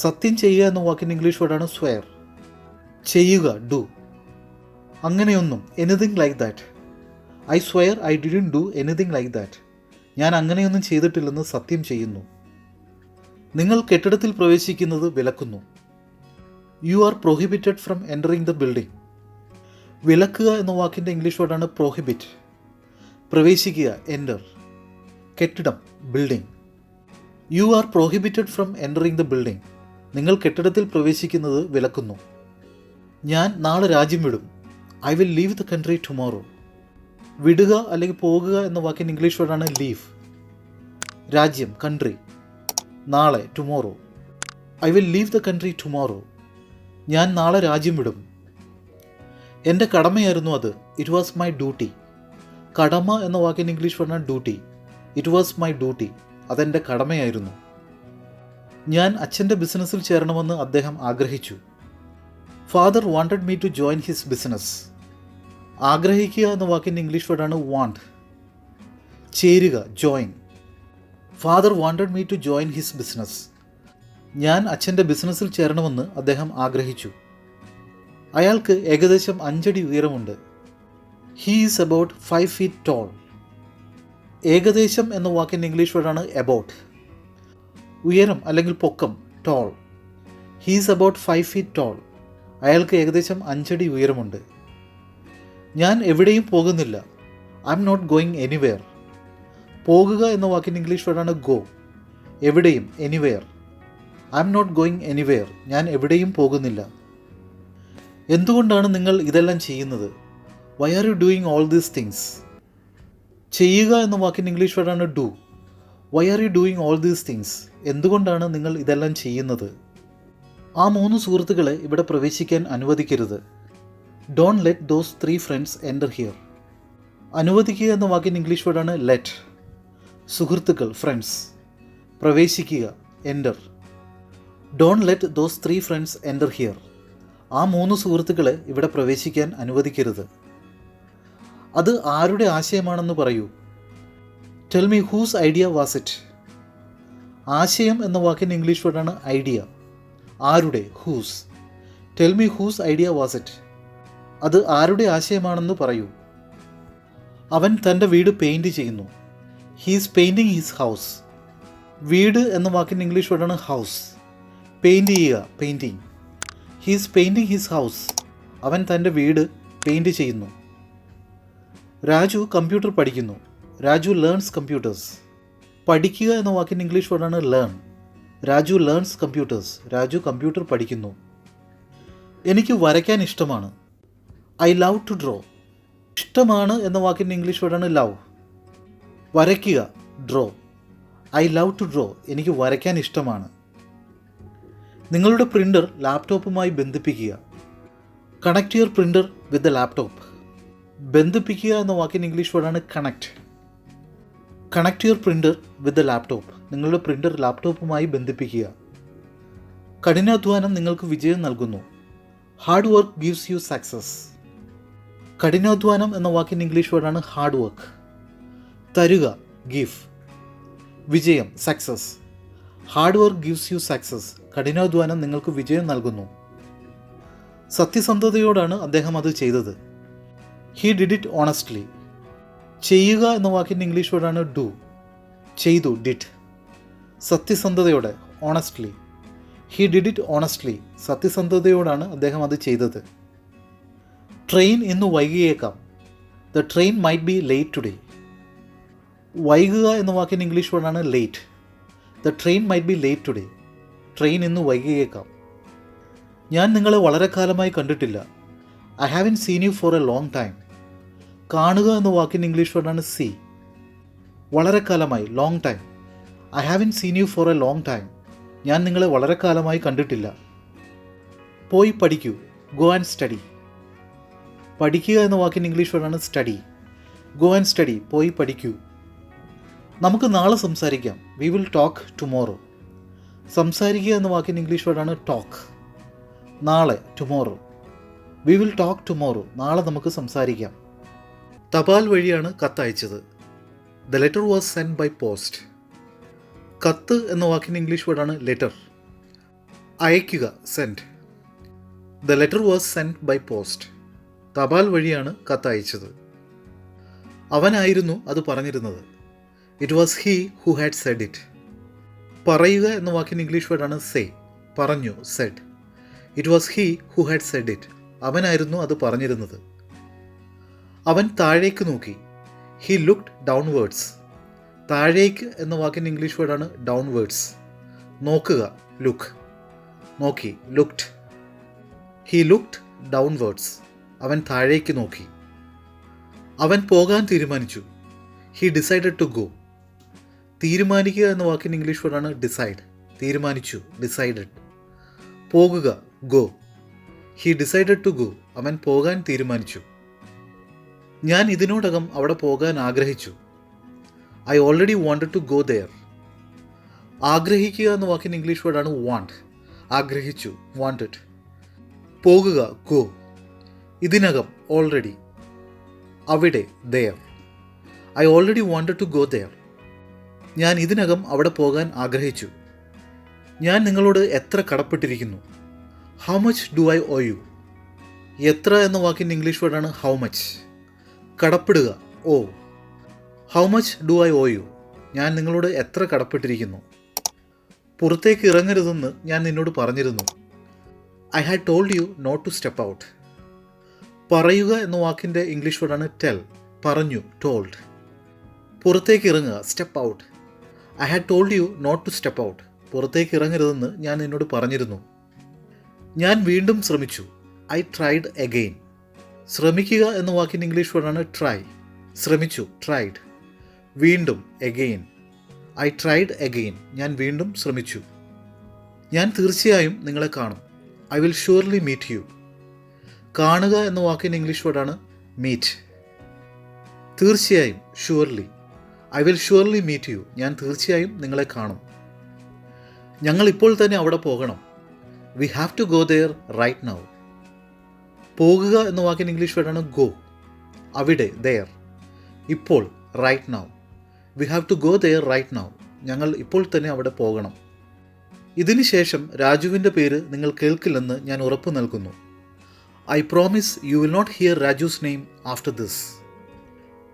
സത്യം ചെയ്യുക എന്ന വാക്കിൻ്റെ ഇംഗ്ലീഷ് വേർഡാണ് സ്വയർ. ചെയ്യുക ഡു. അങ്ങനെയൊന്നും anything like that. I swear I didn't do anything like that. ഞാൻ അങ്ങനെയൊന്നും ചെയ്തിട്ടില്ലെന്ന് സത്യം ചെയ്യുന്നു. നിങ്ങൾ കെട്ടിടത്തിൽ പ്രവേശിക്കുന്നത് വിലക്കുന്നു. You are prohibited from entering the building. വിലക്കുക എന്ന വാക്കിൻ്റെ ഇംഗ്ലീഷ് വേർഡാണ് പ്രൊഹിബിറ്റ്. പ്രവേശിക്കുക എൻറ്റർ. കെട്ടിടം building. You are prohibited from entering the building. നിങ്ങൾ കെട്ടിടത്തിൽ പ്രവേശിക്കുന്നത് വിലക്കുന്നു. ഞാൻ നാളെ രാജ്യം വിടും. I will leave the country tomorrow. വിടുക അല്ലെങ്കിൽ പോകുക എന്ന വാക്കിൻ്റെ ഇംഗ്ലീഷ് വേർഡാണ് ലീവ്. രാജ്യം കൺട്രി. നാളെ tomorrow. I will leave the country tomorrow. ഞാൻ നാളെ രാജ്യം വിടും. എൻ്റെ കടമയായിരുന്നു അത്. It was my duty. കടമ എന്ന വാക്കിൻ്റെ ഇംഗ്ലീഷ് വേർഡാണ് duty. It was my duty. അതെൻ്റെ കടമയായിരുന്നു. ഞാൻ അച്ഛൻ്റെ ബിസിനസ്സിൽ ചേരണമെന്ന് അദ്ദേഹം ആഗ്രഹിച്ചു. Father wanted me to join his business. ആഗ്രഹിക്കുക എന്ന വാക്കിൻ്റെ ഇംഗ്ലീഷ് വേർഡാണ് വാണ്ട്. ചേരുക join. Father wanted me to join his business. ഞാൻ അച്ഛൻ്റെ ബിസിനസ്സിൽ ചേരണമെന്ന് അദ്ദേഹം ആഗ്രഹിച്ചു. അയാൾക്ക് ഏകദേശം 5 അടി ഉയരമുണ്ട്. He is about 5 feet tall. ഏകദേശം എന്ന വാക്കിൻ്റെ ഇംഗ്ലീഷ് വേർഡാണ് എബൌട്ട്. ഉയരം അല്ലെങ്കിൽ പൊക്കം tall. He is about 5 feet tall. അയാൾക്ക് ഏകദേശം 5 അടി ഉയരമുണ്ട്. ഞാൻ എവിടെയും പോകുന്നില്ല. I'm not going anywhere. പോകുക എന്ന വാക്കിൻ്റെ ഇംഗ്ലീഷ് വേർഡാണ് ഗോ. എവിടെയും anywhere. I'm not going anywhere. ഞാൻ എവിടെയും പോകുന്നില്ല. എന്തുകൊണ്ടാണ് നിങ്ങൾ ഇതെല്ലാം ചെയ്യുന്നത്? Why are you doing all these things? ചെയ്യുക എന്ന വാക്കിൻ്റെ ഇംഗ്ലീഷ് വേർഡാണ് do. Why are you doing all these things? എന്തുകൊണ്ടാണ് നിങ്ങൾ ഇതെല്ലാം ചെയ്യുന്നത്? ആ 3 സുഹൃത്തുക്കളെ ഇവിടെ പ്രവേശിക്കാൻ അനുവദിക്കരുത്. Don't let those 3 friends enter here. അനുവദിക്കുക എന്ന വാക്കിൻ്റെ ഇംഗ്ലീഷ് വേർഡാണ് ലെറ്റ്. സുഹൃത്തുക്കൾ ഫ്രണ്ട്സ്. പ്രവേശിക്കുക enter. Don't let those 3 friends enter here. ആ 3 സുഹൃത്തുക്കളെ ഇവിടെ പ്രവേശിക്കാൻ അനുവദിക്കരുത്. അത് ആരുടെ ആശയമാണെന്ന് പറയൂ. Tell me whose idea was it. ആശയം എന്ന വാക്കിൻ്റെ ഇംഗ്ലീഷ് വേർഡാണ് ഐഡിയ. ആരുടെ? Whose. Tell me whose idea was it. അത് ആരുടെ ആശയമാണെന്ന് പറയൂ. അവൻ തൻ്റെ വീട് പെയിൻറ് ചെയ്യുന്നു. He's painting his house. വീട് എന്ന വാക്കിൻ്റെ ഇംഗ്ലീഷ് വേർഡാണ് ഹൗസ്. പെയിൻറ് ചെയ്യുക painting. He's painting his house. അവൻ തൻ്റെ വീട് പെയിൻറ് ചെയ്യുന്നു. രാജു കമ്പ്യൂട്ടർ പഠിക്കുന്നു. Raju learns computers. പഠിക്കുക എന്ന വാക്കിൻ്റെ ഇംഗ്ലീഷ് വേർഡാണ് learn. Raju learns computers. Raju computer പഠിക്കുന്നു. എനിക്ക് വരയ്ക്കാൻ ഇഷ്ടമാണ്. I love to draw. ഇഷ്ടമാണ് എന്ന വാക്കിൻ്റെ ഇംഗ്ലീഷ് വേർഡാണ് ലവ്. വരയ്ക്കുക draw. I love to draw. എനിക്ക് വരയ്ക്കാൻ ഇഷ്ടമാണ്. നിങ്ങളുടെ പ്രിൻ്റർ ലാപ്ടോപ്പുമായി ബന്ധിപ്പിക്കുക. Connect your printer with the laptop. ബന്ധിപ്പിക്കുക എന്ന വാക്കിൻ്റെ ഇംഗ്ലീഷ് വേർഡാണ് connect. Connect your printer with the laptop. നിങ്ങളുടെ പ്രിൻ്റർ ലാപ്ടോപ്പുമായി ബന്ധിപ്പിക്കുക. കഠിനാധ്വാനം നിങ്ങൾക്ക് വിജയം നൽകുന്നു. Hard work gives you success. കഠിനാധ്വാനം എന്ന വാക്കിൻ്റെ ഇംഗ്ലീഷ് വേർഡാണ് ഹാർഡ് വർക്ക്. തരുക ഗിവ്. വിജയം success. Hard work gives you success. കഠിനാധ്വാനം നിങ്ങൾക്ക് വിജയം നൽകുന്നു. സത്യസന്ധതയോടാണ് അദ്ദേഹം അത് ചെയ്തത്. He did it honestly. ചെയ്യുക എന്ന വാക്കിൻ്റെ ഇംഗ്ലീഷ് വേർഡാണ് ഡു. ചെയ്തു ഡിഡ്. സത്യസന്ധതയോടെ honestly. He did it honestly. സത്യസന്ധതയോടാണ് അദ്ദേഹം അത് ചെയ്തത്. ട്രെയിൻ ഇന്ന് വൈകിയേക്കാം. The train might be late today. വൈകുക എന്ന വാക്കിൻ്റെ ഇംഗ്ലീഷ് വേർഡാണ് late. The train might be late today. Train ഇന്ന് വൈകിയേക്കാം. ഞാൻ നിങ്ങളെ വളരെ കാലമായി കണ്ടിട്ടില്ല. I haven't seen you for a long time. കാണുക എന്ന വാക്കിൻ്റെ ഇംഗ്ലീഷ് വേർഡാണ് സീ. വളരെ കാലമായി long time. I haven't seen you for a long time. ഞാൻ നിങ്ങളെ വളരെ കാലമായി കണ്ടിട്ടില്ല. പോയി പഠിക്കൂ. Go and study. പഠിക്കുക എന്ന വാക്കിൻ്റെ ഇംഗ്ലീഷ് വേർഡാണ് സ്റ്റഡി. Go and study. പോയി പഠിക്കൂ. നമുക്ക് നാളെ സംസാരിക്കാം. We will talk tomorrow. സംസാരിക്കുക എന്ന വാക്കിൻ്റെ ഇംഗ്ലീഷ് വേർഡാണ് ടോക്ക്. നാളെ tomorrow. We will talk tomorrow. നാളെ നമുക്ക് സംസാരിക്കാം. തപാൽ വഴിയാണ് കത്ത് അയച്ചത്. The letter was send by post. കത്ത് എന്ന വാക്കിൻ്റെ ഇംഗ്ലീഷ് വേർഡാണ് ലെറ്റർ. അയക്കുക send. The letter was send by post. തപാൽ വഴിയാണ് കത്ത് അയച്ചത്. അവനായിരുന്നു അത് പറഞ്ഞിരുന്നത്. It was he who had said it. പറയുക എന്ന വാക്കിൻ്റെ ഇംഗ്ലീഷ് വേർഡാണ് സേ. പറഞ്ഞു said. It was he who had said it. അവനായിരുന്നു അത് പറഞ്ഞിരുന്നത്. അവൻ താഴേക്ക് നോക്കി. He looked downwards. താഴേക്ക് എന്ന വാക്കിൻ്റെ ഇംഗ്ലീഷ് വേർഡാണ് ഡൗൺവേർഡ്സ്. നോക്കുക ലുക്ക്. നോക്കി ലുക്ക്ഡ്. He looked downwards. അവൻ താഴേക്ക് നോക്കി. അവൻ പോകാൻ തീരുമാനിച്ചു. He decided to go. തീരുമാനിക്കുക എന്ന വാക്കിൻ്റെ ഇംഗ്ലീഷ് വേർഡാണ് ഡിസൈഡ്. തീരുമാനിച്ചു ഡിസൈഡഡ്. പോകുക go. He decided to go. അവൻ പോകാൻ തീരുമാനിച്ചു. ഞാൻ ഇതിനോടകം അവിടെ പോകാൻ ആഗ്രഹിച്ചു. I already wanted to go there. ആഗ്രഹിക്കുക എന്ന വാക്കിൻ്റെ ഇംഗ്ലീഷ് വേർഡാണ് വാണ്ട്. ആഗ്രഹിച്ചു വാണ്ടഡ്. പോകുക ഗോ. ഇതിനകം ഓൾറെഡി. അവിടെ there. I already wanted to go there. ഞാൻ ഇതിനകം അവിടെ പോകാൻ ആഗ്രഹിച്ചു. ഞാൻ നിങ്ങളോട് എത്ര കടപ്പെട്ടിരിക്കുന്നു. How much do I owe you. എത്ര എന്ന വാക്കിൻ്റെ ഇംഗ്ലീഷ് വേർഡാണ് ഹൗ മച്ച്. കടപ്പെടുക owe. How much do I owe you. ഞാൻ നിങ്ങളോട് എത്ര കടപ്പെട്ടിരിക്കുന്നു. പുറത്തേക്ക് ഇറങ്ങരുതെന്ന് ഞാൻ നിന്നോട് പറഞ്ഞിരുന്നു. I had told you not to step out. പറയുക എന്ന വാക്കിൻ്റെ ഇംഗ്ലീഷ് വേർഡാണ് ടെൽ. പറഞ്ഞു ടോൾഡ്. പുറത്തേക്ക് ഇറങ്ങുക step out. I had told you not to step out. പുറത്തേക്ക് ഇറങ്ങരുതെന്ന് ഞാൻ നിന്നോട് പറഞ്ഞിരുന്നു. ഞാൻ വീണ്ടും ശ്രമിച്ചു. I tried again. ശ്രമിക്കുക എന്ന വാക്കിൻ്റെ ഇംഗ്ലീഷ് വേർഡാണ് ട്രൈ. ശ്രമിച്ചു ട്രൈഡ്. വീണ്ടും അഗെയിൻ. I tried again. ഞാൻ വീണ്ടും ശ്രമിച്ചു. ഞാൻ തീർച്ചയായും നിങ്ങളെ കാണും. I will surely meet you. കാണുക എന്ന വാക്കിൻ്റെ ഇംഗ്ലീഷ് വേർഡാണ് മീറ്റ്. തീർച്ചയായും surely. I will surely meet you. ഞാൻ തീർച്ചയായും നിങ്ങളെ കാണും. ഞങ്ങൾ ഇപ്പോൾ തന്നെ അവിടെ പോകണം. We have to go there right now. പോകുക എന്ന വാക്കിൻ്റെ ഇംഗ്ലീഷ് വേർഡാണ് ഗോ. അവിടെ ദെയർ. ഇപ്പോൾ right now. We have to go there right now. ഞങ്ങൾ ഇപ്പോൾ തന്നെ അവിടെ പോകണം. ഇതിന് ശേഷം രാജുവിൻ്റെ പേര് നിങ്ങൾ കേൾക്കില്ലെന്ന് ഞാൻ ഉറപ്പ് നൽകുന്നു. I promise you will not hear Raju's name after this.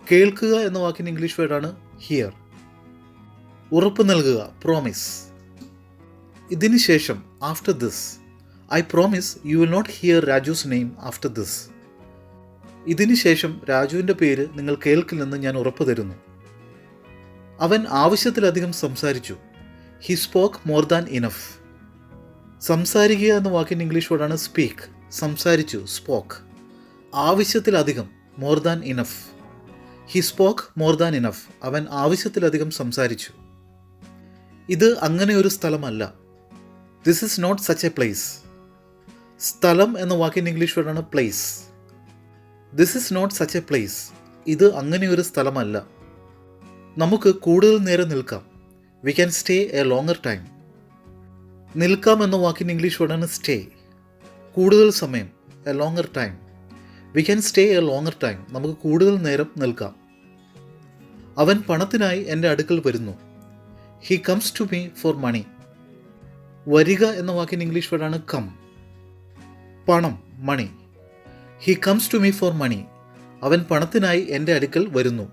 കേൾക്കുക എന്ന വാക്കിൻ്റെ ഇംഗ്ലീഷ് വേർഡാണ് ഹിയർ. ഉറപ്പ് നൽകുക പ്രോമിസ്. ഇതിന് ശേഷം after this. I promise you will not hear Raju's name after this. ഇതിന് ശേഷം രാജുവിൻ്റെ പേര് നിങ്ങൾ കേൾക്കില്ലെന്ന് ഞാൻ ഉറപ്പ് തരുന്നു. അവൻ ആവശ്യത്തിലധികം സംസാരിച്ചു. He spoke more than enough. സംസാരിക്കുക എന്ന വാക്കിൻ്റെ ഇംഗ്ലീഷ് വേർഡാണ് സ്പീക്ക്. സംസാരിച്ചു സ്പോക്ക്. ആവശ്യത്തിലധികം more than enough. He spoke more than enough. അവൻ ആവശ്യത്തിലധികം സംസാരിച്ചു. ഇത് അങ്ങനെ ഒരു സ്ഥലമല്ല. This is not such a place. സ്ഥലം എന്ന വാക്കിൻ്റെ ഇംഗ്ലീഷ് വേർഡാണ് place. This is not such a place. ഇത് അങ്ങനെ ഒരു സ്ഥലമല്ല. നമുക്ക് കൂടുതൽ നേരം നിൽക്കാം. We can stay a longer time. നിൽക്കാം എന്ന വാക്കിൻ്റെ ഇംഗ്ലീഷ് വേർഡാണ് സ്റ്റേ. കൂടുതൽ സമയം a longer time. We can stay a longer time. നമുക്ക് കൂടുതൽ നേരം നിൽക്കാം. അവൻ പണത്തിനായി എൻ്റെ അടുക്കൽ വരുന്നു. He comes to me for money. വരിക എന്ന വാക്കിൻ്റെ ഇംഗ്ലീഷ് വേർഡാണ് കം. പണം money. He comes to me for money. അവൻ പണത്തിനായി എൻ്റെ അടുക്കൽ വരുന്നു.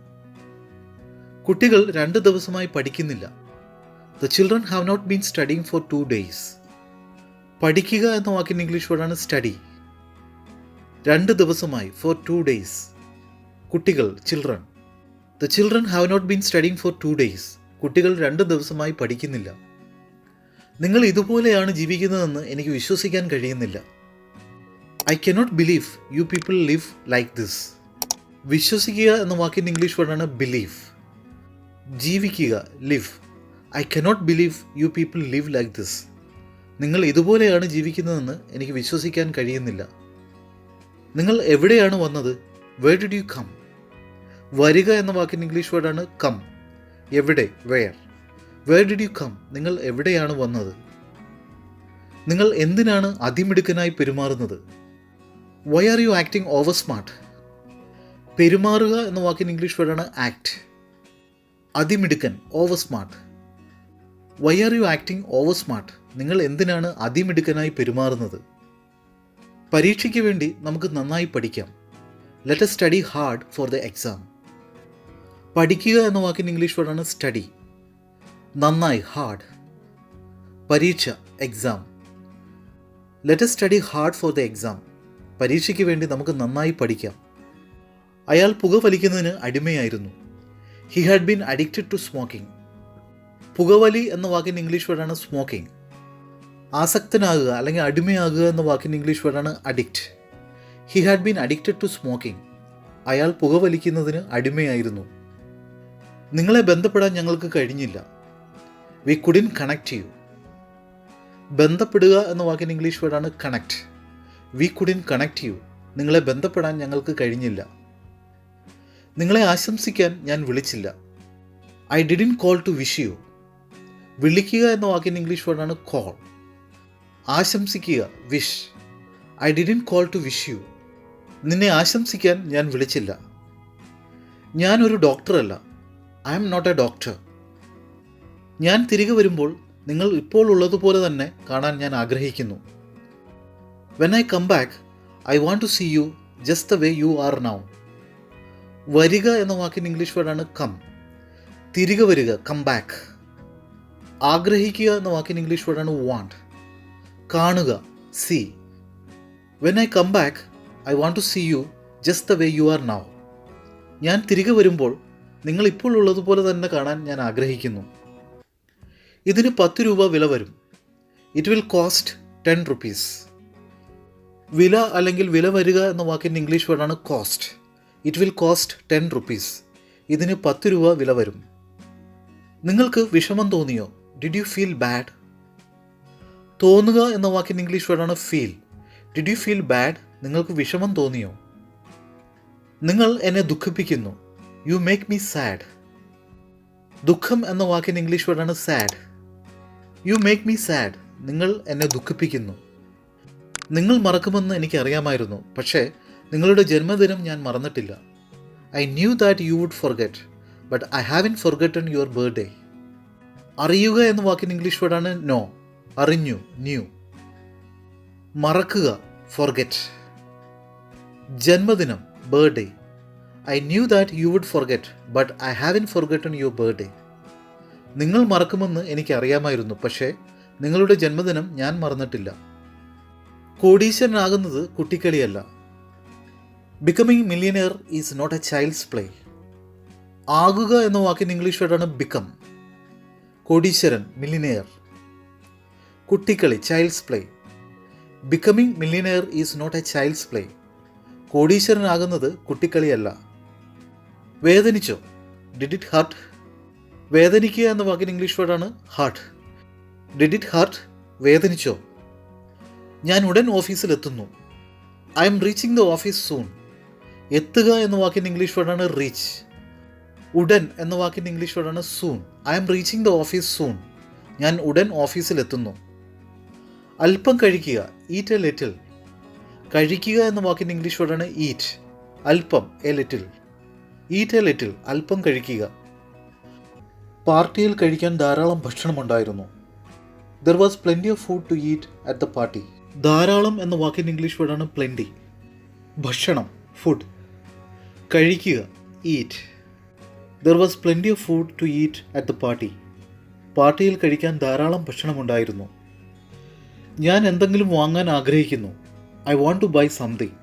കുട്ടികൾ 2 ദിവസമായി പഠിക്കുന്നില്ല. The children have not been studying for 2 days. പഠിക്കുക എന്ന വാക്കിൻ്റെ ഇംഗ്ലീഷ് വേർഡാണ് സ്റ്റഡി. 2 ദിവസമായി ഫോർ 2 days. കുട്ടികൾ children. The children have not been studying for 2 days. കുട്ടികൾ 2 ദിവസമായി പഠിക്കുന്നില്ല. നിങ്ങൾ ഇതുപോലെയാണ് ജീവിക്കുന്നതെന്ന് എനിക്ക് വിശ്വസിക്കാൻ കഴിയുന്നില്ല. I cannot believe you people live like this. വിശ്വസിക്കുക എന്ന വാക്കിൻ്റെ ഇംഗ്ലീഷ് വേർഡാണ് ബിലീവ്. ജീവിക്കുക live. I cannot believe you people live like this. നിങ്ങൾ ഇതുപോലെയാണ് ജീവിക്കുന്നതെന്ന് എനിക്ക് വിശ്വസിക്കാൻ കഴിയുന്നില്ല. നിങ്ങൾ എവിടെയാണ് വന്നത്? Where did you come. വരിക എന്ന വാക്കിൻ്റെ ഇംഗ്ലീഷ് വേർഡാണ് കം. എവിടെ where. Where did you come. നിങ്ങൾ എവിടെയാണ് വന്നത്. നിങ്ങൾ എന്തിനാണ് അതിമിടുക്കനായി പെരുമാറുന്നത്? Why are you acting over smart. പെരുമാറുക എന്ന വാക്കിൻ്റെ ഇംഗ്ലീഷ് വേർഡാണ് ആക്ട്. അതിമിടുക്കൻ over smart. Why are you acting over smart. നിങ്ങൾ എന്തിനാണ് അതിമിടുക്കനായി പെരുമാറുന്നത്? പരീക്ഷയ്ക്ക് വേണ്ടി നമുക്ക് നന്നായി പഠിക്കാം. Let us study hard for the exam. പഠിക്കുക എന്ന വാക്കിൻ്റെ ഇംഗ്ലീഷ് വേർഡാണ് സ്റ്റഡി. നന്നായി ഹാർഡ്. പരീക്ഷ exam. Let us study hard for the exam. പരീക്ഷയ്ക്ക് വേണ്ടി നമുക്ക് നന്നായി പഠിക്കാം. അയാൾ പുകവലിക്കുന്നതിന് അടിമയായിരുന്നു. He had been addicted to smoking. പുകവലി എന്ന വാക്കിൻ്റെ ഇംഗ്ലീഷ് വേർഡാണ് സ്മോക്കിംഗ്. ആസക്തനാകുക അല്ലെങ്കിൽ അടിമയാകുക എന്ന വാക്കിൻ്റെ ഇംഗ്ലീഷ് വേർഡാണ് addict. He had been addicted to smoking. അയാൾ പുകവലിക്കുന്നതിന് അടിമയായിരുന്നു. നിങ്ങളെ ബന്ധപ്പെടാൻ ഞങ്ങൾക്ക് കഴിഞ്ഞില്ല. We couldn't connect you. ബന്ധപ്പെടുക എന്ന വാക്കിൻ്റെ ഇംഗ്ലീഷ് വേർഡാണ് connect. We couldn't connect you. നിങ്ങളെ ബന്ധപ്പെടാൻ ഞങ്ങൾക്ക് കഴിഞ്ഞില്ല. നിങ്ങളെ ആശംസിക്കാൻ ഞാൻ വിളിച്ചില്ല. I didn't call to wish you. വിളിക്കുക എന്ന വാക്കിൻ്റെ ഇംഗ്ലീഷ് വേർഡാണ് കോൾ. ആശംസിക്കുക wish. I didn't call to wish you. നിന്നെ ആശംസിക്കാൻ ഞാൻ വിളിച്ചില്ല. ഞാനൊരു ഡോക്ടറല്ല. I am not A doctor. ഞാൻ തിരികെ വരുമ്പോൾ നിങ്ങൾ ഇപ്പോൾ ഉള്ളതുപോലെ തന്നെ കാണാൻ ഞാൻ ആഗ്രഹിക്കുന്നു. When I come back I want to see you just the way you are now. വരിക എന്ന വാക്കിൻ്റെ ഇംഗ്ലീഷ് വേർഡാണ് കം. തിരികെ വരിക, കം ബാക്ക്. ആഗ്രഹിക്കുക എന്ന വാക്കിൻ്റെ ഇംഗ്ലീഷ് വേർഡാണ് വാണ്ട്. കാണുക, see. When I come back I want to see you just the way you are now. ഞാൻ തിരികെ വരുമ്പോൾ നിങ്ങൾ ഇപ്പോൾ ഉള്ളതുപോലെ തന്നെ കാണാൻ ഞാൻ ആഗ്രഹിക്കുന്നു. ഇതിന് 10 രൂപ വില വരും. It will cost 10 rupees. വില അല്ലെങ്കിൽ വില വരിക എന്ന വാക്കിൻ്റെ ഇംഗ്ലീഷ് വേർഡാണ് cost. It will cost 10 rupees. ഇതിന് 10 രൂപ വില വരും. നിങ്ങൾക്ക് വിഷമം തോന്നിയോ? Did you feel bad? തോന്നുക എന്ന വാക്കിൻ്റെ ഇംഗ്ലീഷ് വേർഡാണ് feel. Did you feel bad? നിങ്ങൾക്ക് വിഷമം തോന്നിയോ? നിങ്ങൾ എന്നെ ദുഃഖിപ്പിക്കുന്നു. You make me sad. ദുഃഖം എന്ന വാക്കിൻ്റെ ഇംഗ്ലീഷ് വേർഡാണ് sad. You make me sad. നിങ്ങൾ എന്നെ ദുഃഖിപ്പിക്കുന്നു. നിങ്ങൾ മറക്കുമെന്ന് എനിക്കറിയാമായിരുന്നു, പക്ഷേ നിങ്ങളുടെ ജന്മദിനം ഞാൻ മറന്നിട്ടില്ല. I knew that you would forget, but I haven't forgotten your birthday. അറിയുക എന്ന വാക്കിൻ്റെ ഇംഗ്ലീഷ് വേർഡാണ് നോ. അറിഞ്ഞു, ന്യൂ. മറക്കുക, ഫൊർഗെറ്റ്. ജന്മദിനം, birthday. I knew that you would forget, but I haven't forgotten your birthday. നിങ്ങൾ മറക്കുമെന്ന് എനിക്കറിയാമായിരുന്നു, പക്ഷേ നിങ്ങളുടെ ജന്മദിനം ഞാൻ മറന്നിട്ടില്ല. കോടീശ്വരനാകുന്നത് കുട്ടിക്കളിയല്ല. Becoming millionaire is not a child's play. ആകുക എന്ന വാക്കിൻ്റെ ഇംഗ്ലീഷ് വേർഡാണ് ബിക്കം. കോടീശ്വരൻ, മില്യനെയർ. കുട്ടിക്കളി, child's play. Becoming millionaire is not a child's play. കോടീശ്വരനാകുന്നത് കുട്ടിക്കളിയല്ല. വേദനിച്ചോ? Did it hurt? വേദനിക്കുക എന്ന വാക്കിൻ്റെ ഇംഗ്ലീഷ് വേർഡാണ് ഹർട്ട്. Did it hurt? വേദനിച്ചോ? ഞാൻ ഉടൻ ഓഫീസിലെത്തുന്നു. I am reaching the office soon. എത്തുക എന്ന വാക്കിൻ്റെ ഇംഗ്ലീഷ് വേർഡാണ് റീച്ച്. ഉടൻ എന്ന വാക്കിൻ്റെ ഇംഗ്ലീഷ് വേർഡാണ് soon. I am reaching the office soon. ഞാൻ ഉടൻ ഓഫീസിലെത്തുന്നു. അല്പം കഴിക്കുക, ഈറ്റ് എ ലിറ്റിൽ. കഴിക്കുക എന്ന വാക്കിൻ്റെ ഇംഗ്ലീഷ് വേർഡാണ് ഈറ്റ്. അല്പം, a little. Eat a little, അല്പം കഴിക്കുക. പാർട്ടിയിൽ കഴിക്കാൻ ധാരാളം ഭക്ഷണമുണ്ടായിരുന്നു. There was plenty of food to eat at the party. ധാരാളം എന്ന വാക്കിൻ്റെ ഇംഗ്ലീഷ് വേർഡാണ് പ്ലെൻറ്റി. ഭക്ഷണം, ഫുഡ്. കഴിക്കുക, eat. There was plenty of food to eat at the party. പാർട്ടിയിൽ കഴിക്കാൻ ധാരാളം ഭക്ഷണമുണ്ടായിരുന്നു. ഞാൻ എന്തെങ്കിലും വാങ്ങാൻ ആഗ്രഹിക്കുന്നു. I want to buy something.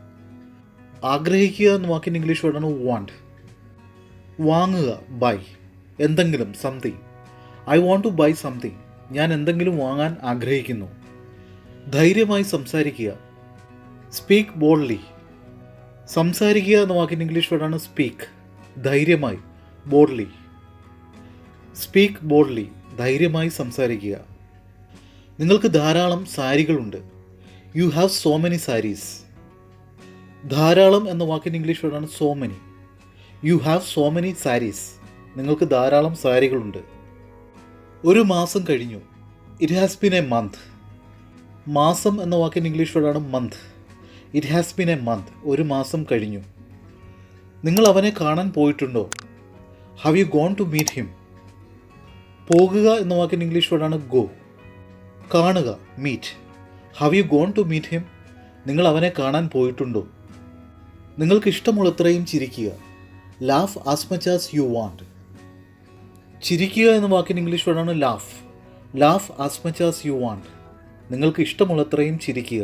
ആഗ്രഹിക്കുക എന്ന വാക്കിൻ്റെ ഇംഗ്ലീഷ് വേർഡാണ് വാണ്ട്. വാങ്ങുക, ബൈ. എന്തെങ്കിലും, something. I want to buy something. ഞാൻ എന്തെങ്കിലും വാങ്ങാൻ ആഗ്രഹിക്കുന്നു. ധൈര്യമായി സംസാരിക്കുക. Speak boldly. സംസാരിക്കുക എന്ന വാക്കിൻ്റെ ഇംഗ്ലീഷ് വേർഡാണ് സ്പീക്ക്. ധൈര്യമായി, ബോൾഡ്ലി. സ്പീക്ക് ബോൾഡ്ലി, ധൈര്യമായി സംസാരിക്കുക. നിങ്ങൾക്ക് ധാരാളം സാരികളുണ്ട്. You have so many saris. ധാരാളം എന്ന വാക്കിൻ്റെ ഇംഗ്ലീഷ് വേർഡാണ് so many. You have so many saris. നിങ്ങൾക്ക് ധാരാളം സാരികളുണ്ട്. ഒരു മാസം കഴിഞ്ഞു. It has been a month. മാസം എന്ന വാക്കിൻ്റെ ഇംഗ്ലീഷ് വേർഡാണ് month. It has been a month. ഒരു മാസം കഴിഞ്ഞു. നിങ്ങൾ അവനെ കാണാൻ പോയിട്ടുണ്ടോ? Have you gone to meet him? പോകുക എന്ന വാക്കിൻ്റെ ഇംഗ്ലീഷ് വേർഡാണ് ഗോ. കാണുക, meet. Have you gone to meet him? നിങ്ങൾ അവനെ കാണാൻ പോയിട്ടുണ്ടോ? നിങ്ങൾക്ക് ഇഷ്ടമുള്ളത്രയും ചിരിക്കുക. Laugh as much as you want. ചിരിക്കുക എന്ന വാക്കിൻ്റെ ഇംഗ്ലീഷ് വേർഡാണ് laugh. Laugh as much as you want. നിങ്ങൾക്ക് ഇഷ്ടമുള്ളത്രയും ചിരിക്കുക.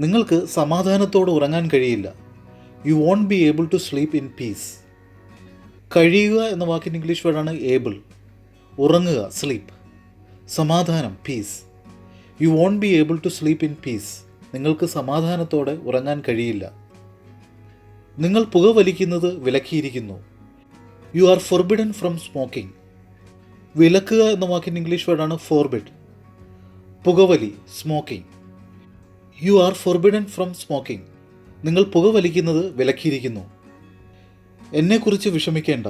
നിങ്ങൾക്ക് സമാധാനത്തോടെ ഉറങ്ങാൻ കഴിയില്ല. You won't be able to sleep in peace. കഴിയുക എന്ന വാക്കിൻ്റെ ഇംഗ്ലീഷ് വേർഡാണ് ഏബിൾ. ഉറങ്ങുക, സ്ലീപ്പ്. സമാധാനം, peace. You won't be able to sleep in peace. നിങ്ങൾക്ക് സമാധാനത്തോടെ ഉറങ്ങാൻ കഴിയില്ല. നിങ്ങൾ പുകവലിക്കുന്നത് വിലക്കിയിരിക്കുന്നു. You are forbidden from smoking. വിലക്കുക എന്ന വാക്കിൻ്റെ ഇംഗ്ലീഷ് വേർഡാണ് ഫോർബിഡ്. പുകവലി, smoking. You are forbidden from smoking. നിങ്ങൾ പുകവലിക്കുന്നത് വിലക്കിയിരിക്കുന്നു. എന്നെക്കുറിച്ച് വിഷമിക്കേണ്ട.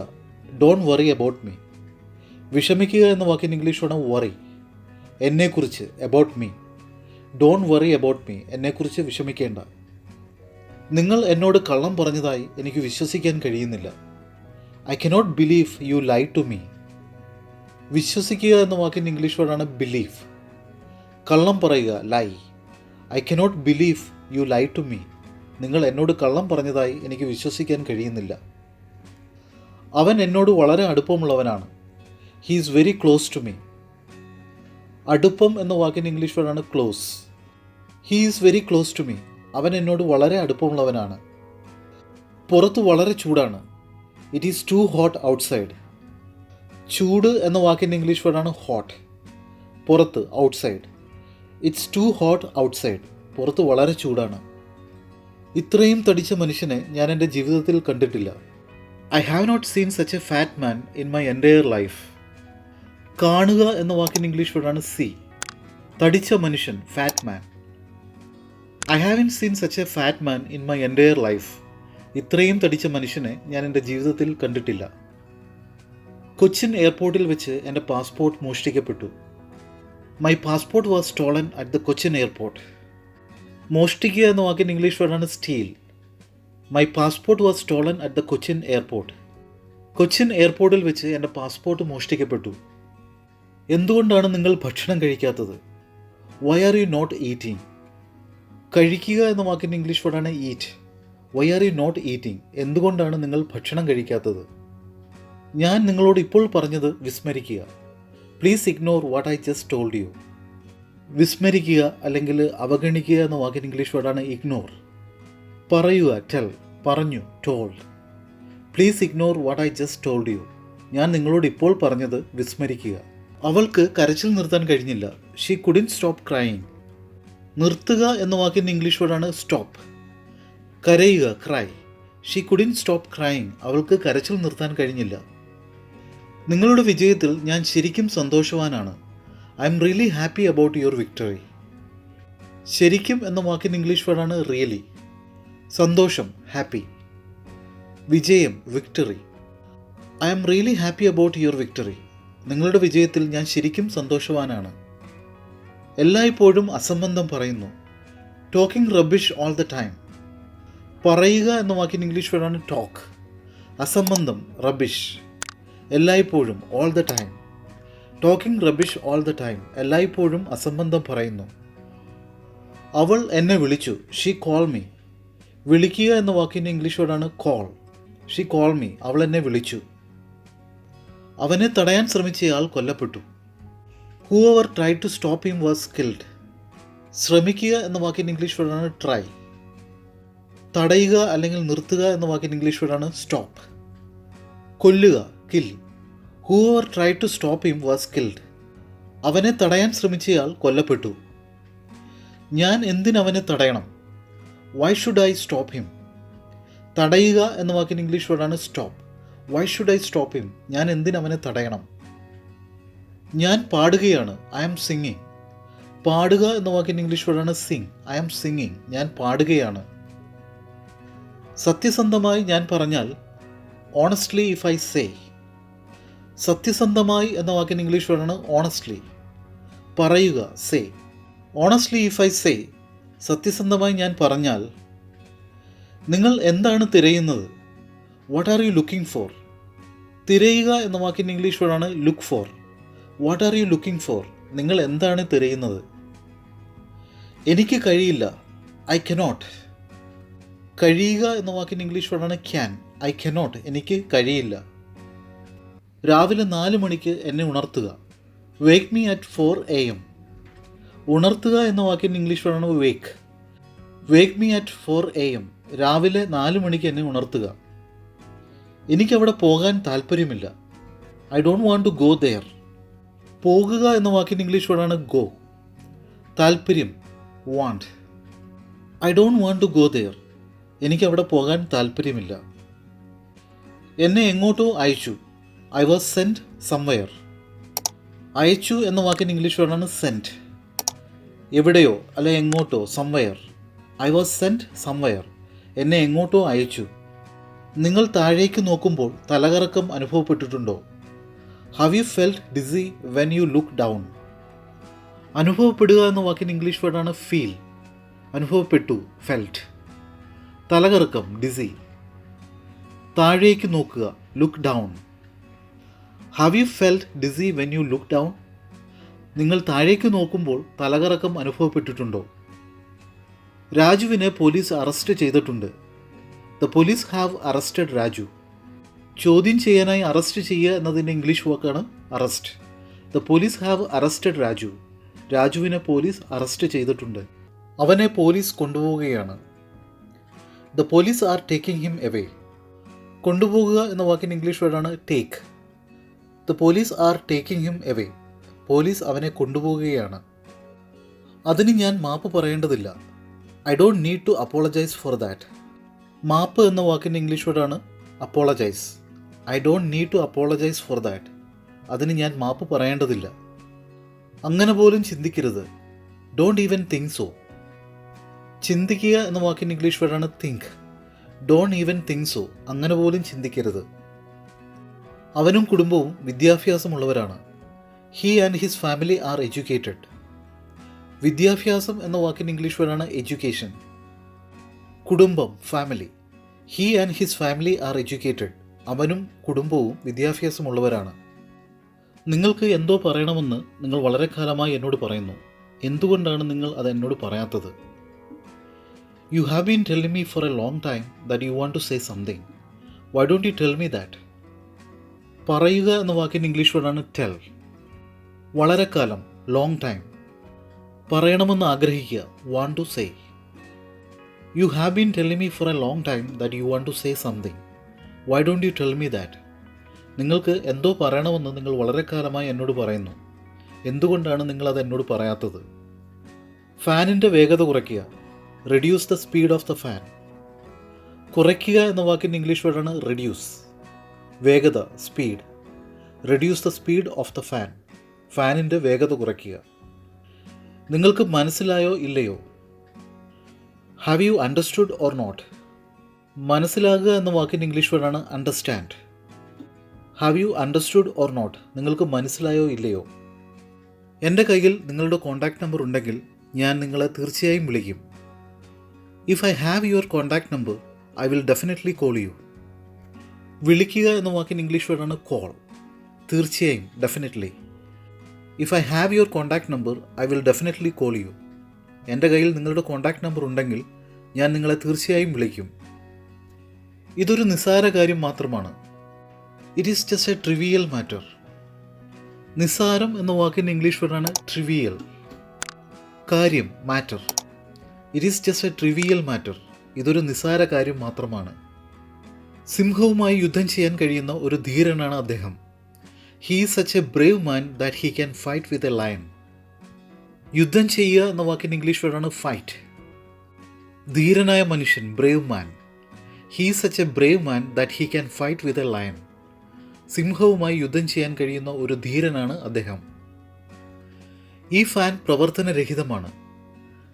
Don't worry about me. വിഷമിക്കുക എന്ന വാക്കിൻ്റെ ഇംഗ്ലീഷ് വേർഡാണ് വറി. എന്നെക്കുറിച്ച്, about me. Don't worry about me. എന്നെക്കുറിച്ച് വിഷമിക്കേണ്ട. നിങ്ങൾ എന്നോട് കള്ളം പറഞ്ഞതായി എനിക്ക് വിശ്വസിക്കാൻ കഴിയുന്നില്ല. I cannot believe you lie to me. വിശ്വസിക്കുക എന്ന വാക്കിൻ്റെ ഇംഗ്ലീഷ് വേർഡാണ് ബിലീവ്. കള്ളം പറയുക, lie. I cannot believe you lie to me. നിങ്ങൾ എന്നോട് കള്ളം പറഞ്ഞതായി എനിക്ക് വിശ്വസിക്കാൻ കഴിയുന്നില്ല. അവൻ എന്നോട് വളരെ അടുപ്പമുള്ളവനാണ്. He is very close to me. അടുപ്പം എന്ന വാക്കിൻ്റെ ഇംഗ്ലീഷ് വേർഡാണ് close. He is very close to me. അവൻ എന്നോട് വളരെ അടുപ്പമുള്ളവനാണ്. പുറത്ത് വളരെ ചൂടാണ്. It is too hot outside. ചൂട് എന്ന വാക്കിൻ്റെ ഇംഗ്ലീഷ് വേർഡാണ് ഹോട്ട്. പുറത്ത്, outside. It's too hot outside. പുറത്ത് വളരെ ചൂടാണ്. ഇത്രയും തടിച്ച മനുഷ്യനെ ഞാൻ എൻ്റെ ജീവിതത്തിൽ കണ്ടിട്ടില്ല. I have not seen such a fat man in my entire life. കാണുക എന്ന വാക്കിൻ്റെ ഇംഗ്ലീഷ് വേർഡാണ് സീ. തടിച്ച മനുഷ്യൻ, fat man. I haven't seen such a fat man in my entire life. ഇത്രയും തടിച്ച മനുഷ്യനെ ഞാൻ എൻ്റെ ജീവിതത്തിൽ കണ്ടിട്ടില്ല. കൊച്ചിൻ എയർപോർട്ടിൽ വെച്ച് എൻ്റെ പാസ്പോർട്ട് മോഷ്ടിക്കപ്പെട്ടു. My passport was stolen at the Cochin airport. മോഷ്ടിക്കുക എന്ന വാക്കിൻ്റെ ഇംഗ്ലീഷ് വേർഡാണ് steal. My passport was stolen at the Cochin airport. Cochin എയർപോർട്ടിൽ വെച്ച് എൻ്റെ പാസ്പോർട്ട് മോഷ്ടിക്കപ്പെട്ടു. എന്തുകൊണ്ടാണ് നിങ്ങൾ ഭക്ഷണം കഴിക്കാത്തത്? Why are you not eating? കഴിക്കുക എന്ന വാക്കിൻ്റെ ഇംഗ്ലീഷ് വേർഡാണ് eat. Why are you not eating? എന്തുകൊണ്ടാണ് നിങ്ങൾ ഭക്ഷണം കഴിക്കാത്തത്? ഞാൻ നിങ്ങളോട് ഇപ്പോൾ പറഞ്ഞത് വിസ്മരിക്കുക. Please ignore what I just told U. വിസ്മരിക്കുക അല്ലെങ്കിൽ അവഗണിക്കുക എന്ന വാക്കിൻ്റെ ഇംഗ്ലീഷ് വേർഡാണ് ഇഗ്നോർ. പറയുക, ടെൽ. പറഞ്ഞു, told. Please ignore what I just told you. ഞാൻ നിങ്ങളോട് ഇപ്പോൾ പറഞ്ഞത് വിസ്മരിക്കുക. അവൾക്ക് കരച്ചിൽ നിർത്താൻ കഴിഞ്ഞില്ല. She കുഡിൻ stop crying. നിർത്തുക എന്ന വാക്കിൻ്റെ ഇംഗ്ലീഷ് വേർഡാണ് സ്റ്റോപ്പ്. കരയുക, ക്രൈ. She കുഡിൻ stop crying. അവൾക്ക് കരച്ചിൽ നിർത്താൻ കഴിഞ്ഞില്ല. നിങ്ങളുടെ വിജയത്തിൽ ഞാൻ ശരിക്കും സന്തോഷവാനാണ്. I am really happy about your victory. ശരിക്കും എന്ന വാക്കിൻ്റെ ഇംഗ്ലീഷ് വേർഡാണ് റിയലി. സന്തോഷം, ഹാപ്പി. വിജയം, victory. I am really happy about your victory. നിങ്ങളുടെ വിജയത്തിൽ ഞാൻ ശരിക്കും സന്തോഷവാനാണ്. എല്ലായ്പ്പോഴും അസംബന്ധം പറയുന്നു. Talking rubbish all the time. പറയുക എന്ന വാക്കിൻ്റെ ഇംഗ്ലീഷ് വേർഡാണ് ടോക്ക്. അസംബന്ധം, റബ്ബിഷ്. എല്ലായ്പ്പോഴും, all the time. Talking rubbish all the time. എല്ലായ്പ്പോഴും അസംബന്ധം പറയുന്നു. അവൾ എന്നെ വിളിച്ചു. She call me. വിളിക്കുക എന്ന വാക്കിൻ്റെ ഇംഗ്ലീഷ് വേർഡാണ് കോൾ. She call me. അവൾ എന്നെ വിളിച്ചു. അവനെ തടയാൻ ശ്രമിച്ചയാൾ കൊല്ലപ്പെട്ടു. Whoever tried to stop him was killed. ശ്രമിക്കുക എന്ന വാക്കിൻ്റെ ഇംഗ്ലീഷ് വേർഡാണ് ട്രൈ. തടയുക അല്ലെങ്കിൽ നിർത്തുക എന്ന വാക്കിൻ്റെ ഇംഗ്ലീഷ് വേർഡാണ് സ്റ്റോപ്പ്. കൊല്ലുക, kill. Whoever tried to stop him was killed. അവനെ തടയാൻ ശ്രമിച്ചയാൾ കൊല്ലപ്പെട്ടു. ഞാൻ എന്തിനവനെ തടയണം? Why should I stop him? തടയുക എന്ന വാക്കിൻ്റെ ഇംഗ്ലീഷ് വേർഡാണ് stop. Why should I stop him? ഞാൻ എന്തിനവനെ തടയണം? ഞാൻ പാടുകയാണ്. I am singing. പാടുക എന്ന വാക്കിൻ്റെ ഇംഗ്ലീഷ് വേർഡാണ് സിംഗ്. I am singing. ഞാൻ പാടുകയാണ്. സത്യസന്ധമായി ഞാൻ പറഞ്ഞാൽ ഓണസ്റ്റ്ലി ഇഫ് ഐ സേ. സത്യസന്ധമായി എന്ന വാക്കിൻ്റെ ഇംഗ്ലീഷ് വേർഡാണ് ഓണസ്റ്റ്ലി. പറയുക, say. Honestly if I say. സത്യസന്ധമായി ഞാൻ പറഞ്ഞാൽ. നിങ്ങൾ എന്താണ് തിരയുന്നത്? What are you looking for? തിരയുക എന്ന വാക്കിൻ്റെ ഇംഗ്ലീഷ് വേർഡാണ് look for. What are you looking for? നിങ്ങൾ എന്താണ് തിരയുന്നത്? എനിക്ക് കഴിയില്ല. I cannot. കഴിയുക എന്ന വാക്കിൻ്റെ ഇംഗ്ലീഷ് വേർഡാണ് ക്യാൻ. I cannot. എനിക്ക് കഴിയില്ല. രാവിലെ 4 മണിക്ക് എന്നെ ഉണർത്തുക. Wake me at 4 AM. ഉണർത്തുക എന്ന വാക്കിൻ്റെ ഇംഗ്ലീഷ് വേർഡാണ് wake. Wake me at 4 AM. രാവിലെ 4 മണിക്ക് എന്നെ ഉണർത്തുക. എനിക്കവിടെ പോകാൻ താല്പര്യമില്ല. I don't want to go there. പോകുക എന്ന വാക്കിൻ്റെ ഇംഗ്ലീഷ് വേർഡാണ് ഗോ. താല്പര്യം, want. I don't want to go there. എനിക്കവിടെ പോകാൻ താല്പര്യമില്ല. എന്നെ എങ്ങോട്ടോ അയച്ചു. I was sent somewhere. അയച്ചു എന്ന വാക്കിൻ്റെ ഇംഗ്ലീഷ് വേർഡാണ് സെൻറ്റ്. എവിടെയോ അല്ലെ എങ്ങോട്ടോ, somewhere. I was sent somewhere. എന്നെ എങ്ങോട്ടോ അയച്ചു. നിങ്ങൾ താഴേക്ക് നോക്കുമ്പോൾ തലകറക്കം അനുഭവപ്പെട്ടിട്ടുണ്ടോ? Have you felt dizzy when you look down? അനുഭവപ്പെടുക എന്ന വാക്കിൻ്റെ ഇംഗ്ലീഷ് വേർഡാണ് ഫീൽ. അനുഭവപ്പെട്ടു, ഫെൽറ്റ്. തലകറക്കം, ഡിസി. താഴേക്ക് നോക്കുക, look down. Have you felt dizzy when you look down? നിങ്ങൾ താഴേക്ക് നോക്കുമ്പോൾ തലകറക്കം അനുഭവപ്പെട്ടിട്ടുണ്ടോ? രാജുവിനെ പോലീസ് അറസ്റ്റ് ചെയ്തിട്ടുണ്ട്. The police have arrested Raju. ചോദ്യം ചെയ്യാനായി അറസ്റ്റ് ചെയ്യുക എന്നതിൻ്റെ ഇംഗ്ലീഷ് വാക്കാണ് arrest. The police have arrested Raju. രാജുവിനെ പോലീസ് അറസ്റ്റ് ചെയ്തിട്ടുണ്ട്. അവനെ പോലീസ് കൊണ്ടുപോവുകയാണ്. The police are taking him away. കൊണ്ടുപോകുക എന്ന വാക്കിൻ്റെ ഇംഗ്ലീഷ് വേർഡാണ് take. The police are taking him away. Police അവനെ കൊണ്ടുപോവുകയാണ്. അതിന് ഞാൻ മാപ്പ് പറയേണ്ടതില്ല. I don't need to apologise for that. മാപ്പ് എന്ന വാക്കിൻ്റെ ഇംഗ്ലീഷ് വേർഡാണ് apologise. I don't need to apologise for that. അതിന് ഞാൻ മാപ്പ് പറയേണ്ടതില്ല. അങ്ങനെ പോലും ചിന്തിക്കരുത്. Don't even think so. ചിന്തിക്കുക എന്ന വാക്കിൻ്റെ ഇംഗ്ലീഷ് വേർഡാണ് think. Don't even think so. അങ്ങനെ പോലും ചിന്തിക്കരുത്. അവനും കുടുംബവും വിദ്യാഭ്യാസമുള്ളവരാണ്. He and his family are educated. വിദ്യാഭ്യാസം എന്ന വാക്കിൻ്റെ ഇംഗ്ലീഷ് വേർഡാണ് എഡ്യൂക്കേഷൻ. കുടുംബം family. He and his family are educated. അവനും കുടുംബവും വിദ്യാഭ്യാസമുള്ളവരാണ്. നിങ്ങൾക്ക് എന്തോ പറയണമെന്ന് നിങ്ങൾ വളരെ കാലമായി എന്നോട് പറയുന്നു. എന്തുകൊണ്ടാണ് നിങ്ങൾ അത് എന്നോട് പറയാത്തത്? You have been telling me for a long time that you want to say something. Why don't you tell me that? പറയുക എന്ന വാക്കിൻ്റെ ഇംഗ്ലീഷ് വേർഡാണ് ടെൽ. വളരെ കാലം ലോങ് ടൈം. പറയണമെന്ന് ആഗ്രഹിക്കുക want to say. You have been telling me for a long time that you want to say something. Why don't you tell me that? നിങ്ങൾക്ക് എന്തോ പറയണമെന്ന് നിങ്ങൾ വളരെ കാലമായി എന്നോട് പറയുന്നു. എന്തുകൊണ്ടാണ് നിങ്ങളത് എന്നോട് പറയാത്തത്? ഫാനിൻ്റെ വേഗത കുറയ്ക്കുക. Reduce the speed of the fan. കുറയ്ക്കുക എന്ന വാക്കിൻ്റെ ഇംഗ്ലീഷ് വേർഡാണ് റെഡ്യൂസ്. വേഗത speed. Reduce the speed of the fan. ഫാനിൻ്റെ വേഗത കുറയ്ക്കുക. നിങ്ങൾക്ക് മനസ്സിലായോ ഇല്ലയോ? Have you understood or not? മനസ്സിലാകുക എന്ന വാക്കിൻ്റെ ഇംഗ്ലീഷ് വേർഡാണ് understand. Have you understood or not? നിങ്ങൾക്ക് മനസ്സിലായോ ഇല്ലയോ? എൻ്റെ കയ്യിൽ നിങ്ങളുടെ കോൺടാക്റ്റ് നമ്പർ ഉണ്ടെങ്കിൽ ഞാൻ നിങ്ങളെ തീർച്ചയായും വിളിക്കും. If I have your contact number I will definitely call you. വിളിക്കുക എന്ന വാക്കിൻ്റെ ഇംഗ്ലീഷ് വേർഡാണ് കോൾ. തീർച്ചയായും definitely. If I have your contact number I will definitely call you. എൻ്റെ കയ്യിൽ നിങ്ങളുടെ കോൺടാക്റ്റ് നമ്പർ ഉണ്ടെങ്കിൽ ഞാൻ നിങ്ങളെ തീർച്ചയായും വിളിക്കും. ഇതൊരു നിസ്സാര കാര്യം മാത്രമാണ്. It is just a trivial matter. നിസ്സാരം എന്ന വാക്കിൻ്റെ ഇംഗ്ലീഷ് വേർഡാണ് ട്രിവിയൽ. കാര്യം matter. It is just a trivial matter. ഇതൊരു നിസ്സാര കാര്യം മാത്രമാണ്. സിംഹവുമായി യുദ്ധം ചെയ്യാൻ കഴിയുന്ന ഒരു ധീരനാണ് അദ്ദേഹം. He is such a brave man that he can fight with a lion. യുദ്ധം ചെയ്യുക എന്ന വാക്കിൻ്റെ ഇംഗ്ലീഷ് വേർഡാണ് ഫൈറ്റ്. ധീരനായ മനുഷ്യൻ brave man. He is such a brave man that he can fight with a lion. സിംഹവുമായി യുദ്ധം ചെയ്യാൻ കഴിയുന്ന ഒരു ധീരനാണ് അദ്ദേഹം. ഈ ഫാൻ പ്രവർത്തനരഹിതമാണ്.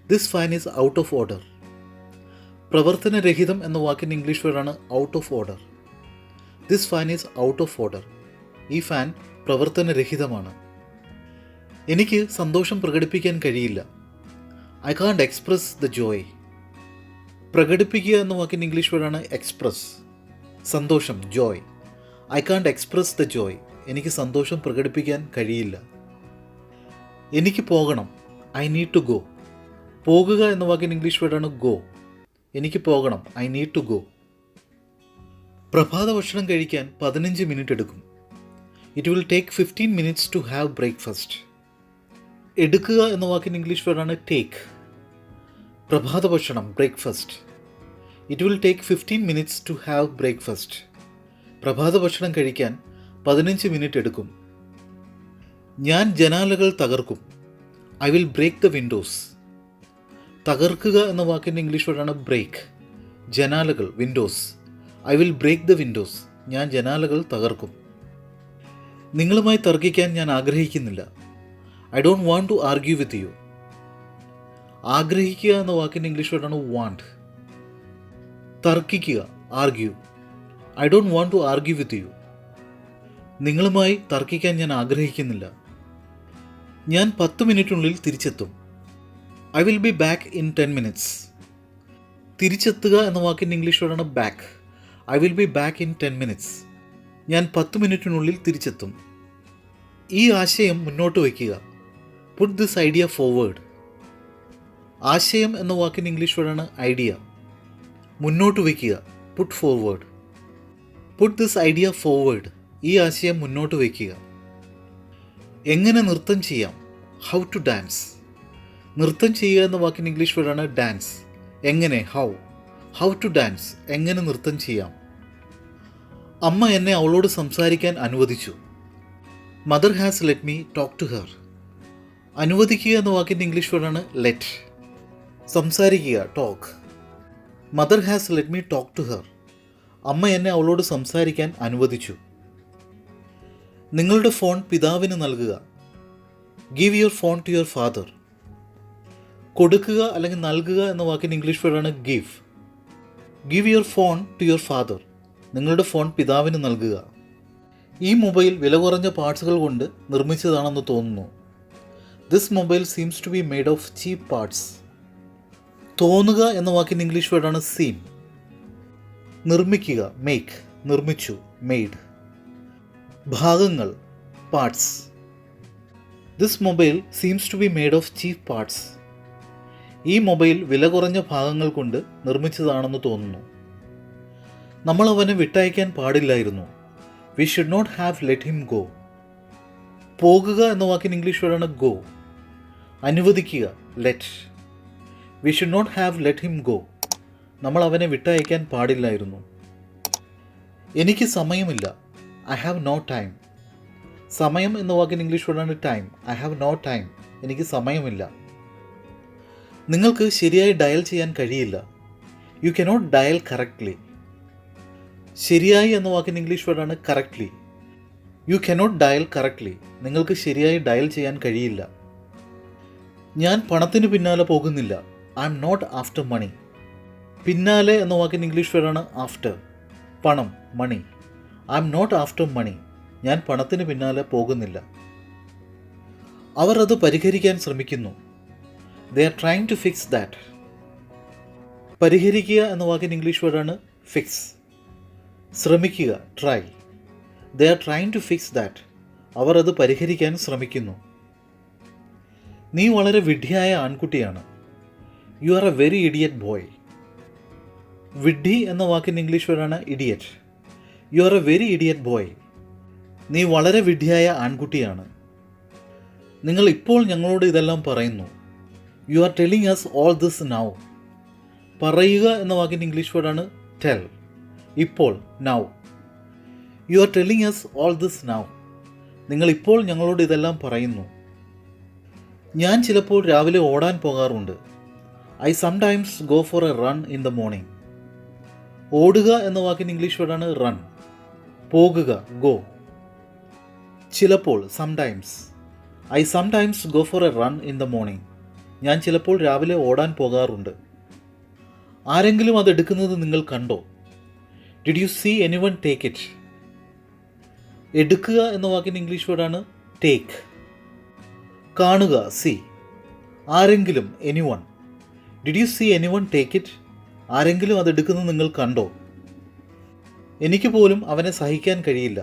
This fan is out of order. പ്രവർത്തനരഹിതം എന്ന വാക്കിൻ്റെ ഇംഗ്ലീഷ് വേർഡാണ് out of order. This fan is out of order. ഈ ഫാൻ പ്രവർത്തനരഹിതമാണ്. എനിക്ക് സന്തോഷം പ്രകടിപ്പിക്കാൻ കഴിയില്ല. I can't express the joy. പ്രകടിപ്പിക്കുക എന്ന വാക്കിൻ്റെ ഇംഗ്ലീഷ് വേർഡാണ് എക്സ്പ്രസ്. സന്തോഷം joy. I can't express the joy. എനിക്ക് സന്തോഷം പ്രകടിപ്പിക്കാൻ കഴിയില്ല. എനിക്ക് പോകണം. I need to go. പോകുക എന്ന വാക്കിൻ്റെ ഇംഗ്ലീഷ് വേർഡാണ് ഗോ. എനിക്ക് പോകണം. I need to go. പ്രഭാത ഭക്ഷണം കഴിക്കാൻ 15 മിനിറ്റ് എടുക്കും. It will take 15 minutes to have breakfast. എടുക്കുക എന്ന വാക്കിൻ്റെ ഇംഗ്ലീഷ് വേർഡാണ് ടേക്ക്. പ്രഭാത ഭക്ഷണം breakfast. It will take 15 minutes to have breakfast. പ്രഭാത ഭക്ഷണം കഴിക്കാൻ 15 മിനിറ്റ് എടുക്കും. ഞാൻ ജനാലകൾ തകർക്കും. I will break the windows. തകർക്കുക എന്ന വാക്കിൻ്റെ ഇംഗ്ലീഷ് വേർഡാണ് ബ്രേക്ക്. ജനാലകൾ windows. I will break the windows. ഞാൻ ജനാലകൾ തകർക്കും. നിങ്ങളുമായി തർക്കിക്കാൻ ഞാൻ ആഗ്രഹിക്കുന്നില്ല. I don't want to argue with you. ആഗ്രഹിക്കുക എന്ന വാക്കിൻ്റെ ഇംഗ്ലീഷ് വേർഡാണ് വാണ്ട്. തർക്കിക്കുക argue. I don't want to argue with you. നിങ്ങളുമായി തർക്കിക്കാൻ ഞാൻ ആഗ്രഹിക്കുന്നില്ല. ഞാൻ 10 മിനിറ്റിനുള്ളിൽ തിരിച്ചെത്തും. I will be back in 10 minutes. തിരിച്ചെത്തുക എന്ന വാക്കിൻ്റെ ഇംഗ്ലീഷ് വേർഡാണ് back. I will be back in 10 minutes. ഞാൻ 10 മിനിറ്റിനുള്ളിൽ തിരിച്ചെത്തും. ഈ ആശയം മുന്നോട്ട് വയ്ക്കുക. Put this idea forward. ആശയം എന്ന വാക്കിൻ്റെ ഇംഗ്ലീഷ് വേർഡാണ് ഐഡിയ. മുന്നോട്ട് വയ്ക്കുക, put forward. Put this idea forward. ഈ ആശയം മുന്നോട്ട് വയ്ക്കുക. എങ്ങനെ നൃത്തം ചെയ്യാം? How to dance. നൃത്തം ചെയ്യുക എന്ന വാക്കിൻ്റെ ഇംഗ്ലീഷ് വേർഡാണ് ഡാൻസ്. എങ്ങനെ? How to dance. എങ്ങനെ നൃത്തം ചെയ്യാം. അമ്മ എന്നെ അവളോട് സംസാരിക്കാൻ അനുവദിച്ചു. Mother has let me talk to her. അനുവദിക്കുക എന്ന വാക്കിൻ്റെ ഇംഗ്ലീഷ് വേർഡാണ് ലെറ്റ്. സംസാരിക്കുക, talk. Mother has let me talk to her. അമ്മ എന്നെ അവളോട് സംസാരിക്കാൻ അനുവദിച്ചു. നിങ്ങളുടെ ഫോൺ പിതാവിന് നൽകുക. Give your phone to your father. കൊടുക്കുക അല്ലെങ്കിൽ നൽകുക എന്ന വാക്കിൻ്റെ ഇംഗ്ലീഷ് വേർഡാണ് give. Give your phone to your father. നിങ്ങളുടെ ഫോൺ പിതാവിന് നൽകുക. ഈ മൊബൈൽ വില കുറഞ്ഞ പാർട്സുകൾ കൊണ്ട് നിർമ്മിച്ചതാണെന്ന് തോന്നുന്നു. This mobile seems to be made of cheap parts. തോന്നുക എന്ന വാക്കിൻ്റെ ഇംഗ്ലീഷ് വേർഡാണ് സീം. നിർമ്മിക്കുക, മേക്ക്. നിർമ്മിച്ചു, മെയ്ഡ്. ഭാഗങ്ങൾ, parts. This mobile seems to be made of cheap parts. ഈ മൊബൈൽ വില കുറഞ്ഞ ഭാഗങ്ങൾ കൊണ്ട് നിർമ്മിച്ചതാണെന്ന് തോന്നുന്നു. നമ്മൾ അവനെ വിട്ടയക്കാൻ പാടില്ലായിരുന്നു. We should not have let him go. പോകുക എന്ന വാക്കിന് ഇംഗ്ലീഷ് വേർഡാണ് ഗോ. അനുവദിക്കുക, let. We should not have let him go. നമ്മൾ അവനെ വിട്ടയക്കാൻ പാടില്ലായിരുന്നു. എനിക്ക് സമയമില്ല. I have no time. സമയം എന്ന വാക്കിന് ഇംഗ്ലീഷ് വേർഡാണ് time. I have no time. എനിക്ക് സമയമില്ല. നിങ്ങൾക്ക് ശരിയായി ഡയൽ ചെയ്യാൻ കഴിയില്ല. You cannot dial correctly. ശരിയായി എന്ന വാക്കിന് ഇംഗ്ലീഷ് വേർഡാണ് correctly. You cannot dial correctly. നിങ്ങൾക്ക് ശരിയായി ഡയൽ ചെയ്യാൻ കഴിയില്ല. ഞാൻ പണത്തിന് പിന്നാലെ പോകുന്നില്ല. I'm not after money. പിന്നാലെ എന്ന വാക്കിന് ഇംഗ്ലീഷ് വേർഡാണ് ആഫ്റ്റർ. പണം, money. I'm not after money. ഞാൻ പണത്തിന് പിന്നാലെ പോകുന്നില്ല. അവർ അത് പരിഹരിക്കാൻ ശ്രമിക്കുന്നു. They are trying to fix that. പരിഹരിക്കുക എന്ന വാക്കിന് ഇംഗ്ലീഷ് വേർഡാണ് ഫിക്സ്. ശ്രമിക്കുക, try. They are trying to fix that. അവർ അത് പരിഹരിക്കാൻ ശ്രമിക്കുന്നു. നീ വളരെ വിഡ്ഢിയായ ആൺകുട്ടിയാണ്. You are a very idiot boy. വിഡ്ഢി എന്ന വാക്കിൻ്റെ ഇംഗ്ലീഷ് വേർഡാണ് idiot. You are a very idiot boy. നീ വളരെ വിഡ്ഢിയായ ആൺകുട്ടിയാണ്. നിങ്ങൾ ഇപ്പോൾ ഞങ്ങളോട് ഇതെല്ലാം പറയുന്നു. You are telling us all this now. പറയുക എന്ന വാക്കിൻ്റെ ഇംഗ്ലീഷ് വേർഡാണ് ടെൽ. ഇപ്പോൾ, now. You are telling us all this now. നിങ്ങൾ ഇപ്പോൾ ഞങ്ങളോട് ഇതെല്ലാം പറയുന്നു. ഞാൻ ചിലപ്പോൾ രാവിലെ ഓടാൻ പോകാറുണ്ട്. I sometimes go for A run in the morning. ഓടുക എന്ന വാക്കിൻ്റെ ഇംഗ്ലീഷ് വേർഡാണ് റൺ. പോകുക, ഗോ. ചിലപ്പോൾ, sometimes. I sometimes go for A run in the morning. ഞാൻ ചിലപ്പോൾ രാവിലെ ഓടാൻ പോകാറുണ്ട്. ആരെങ്കിലും അത് എടുക്കുന്നത് നിങ്ങൾ കണ്ടോ? Did you see anyone take it? എടുക്കുക എന്ന വാക്കിൻ്റെ ഇംഗ്ലീഷ് വേർഡാണ് ടേക്ക്. കാണുക, സീ. ആരെങ്കിലും, anyone. Did you see anyone take it? ആരെങ്കിലും അത് എടുക്കുന്നത് നിങ്ങൾ കണ്ടോ? എനിക്ക് പോലും അവനെ സഹിക്കാൻ കഴിയില്ല.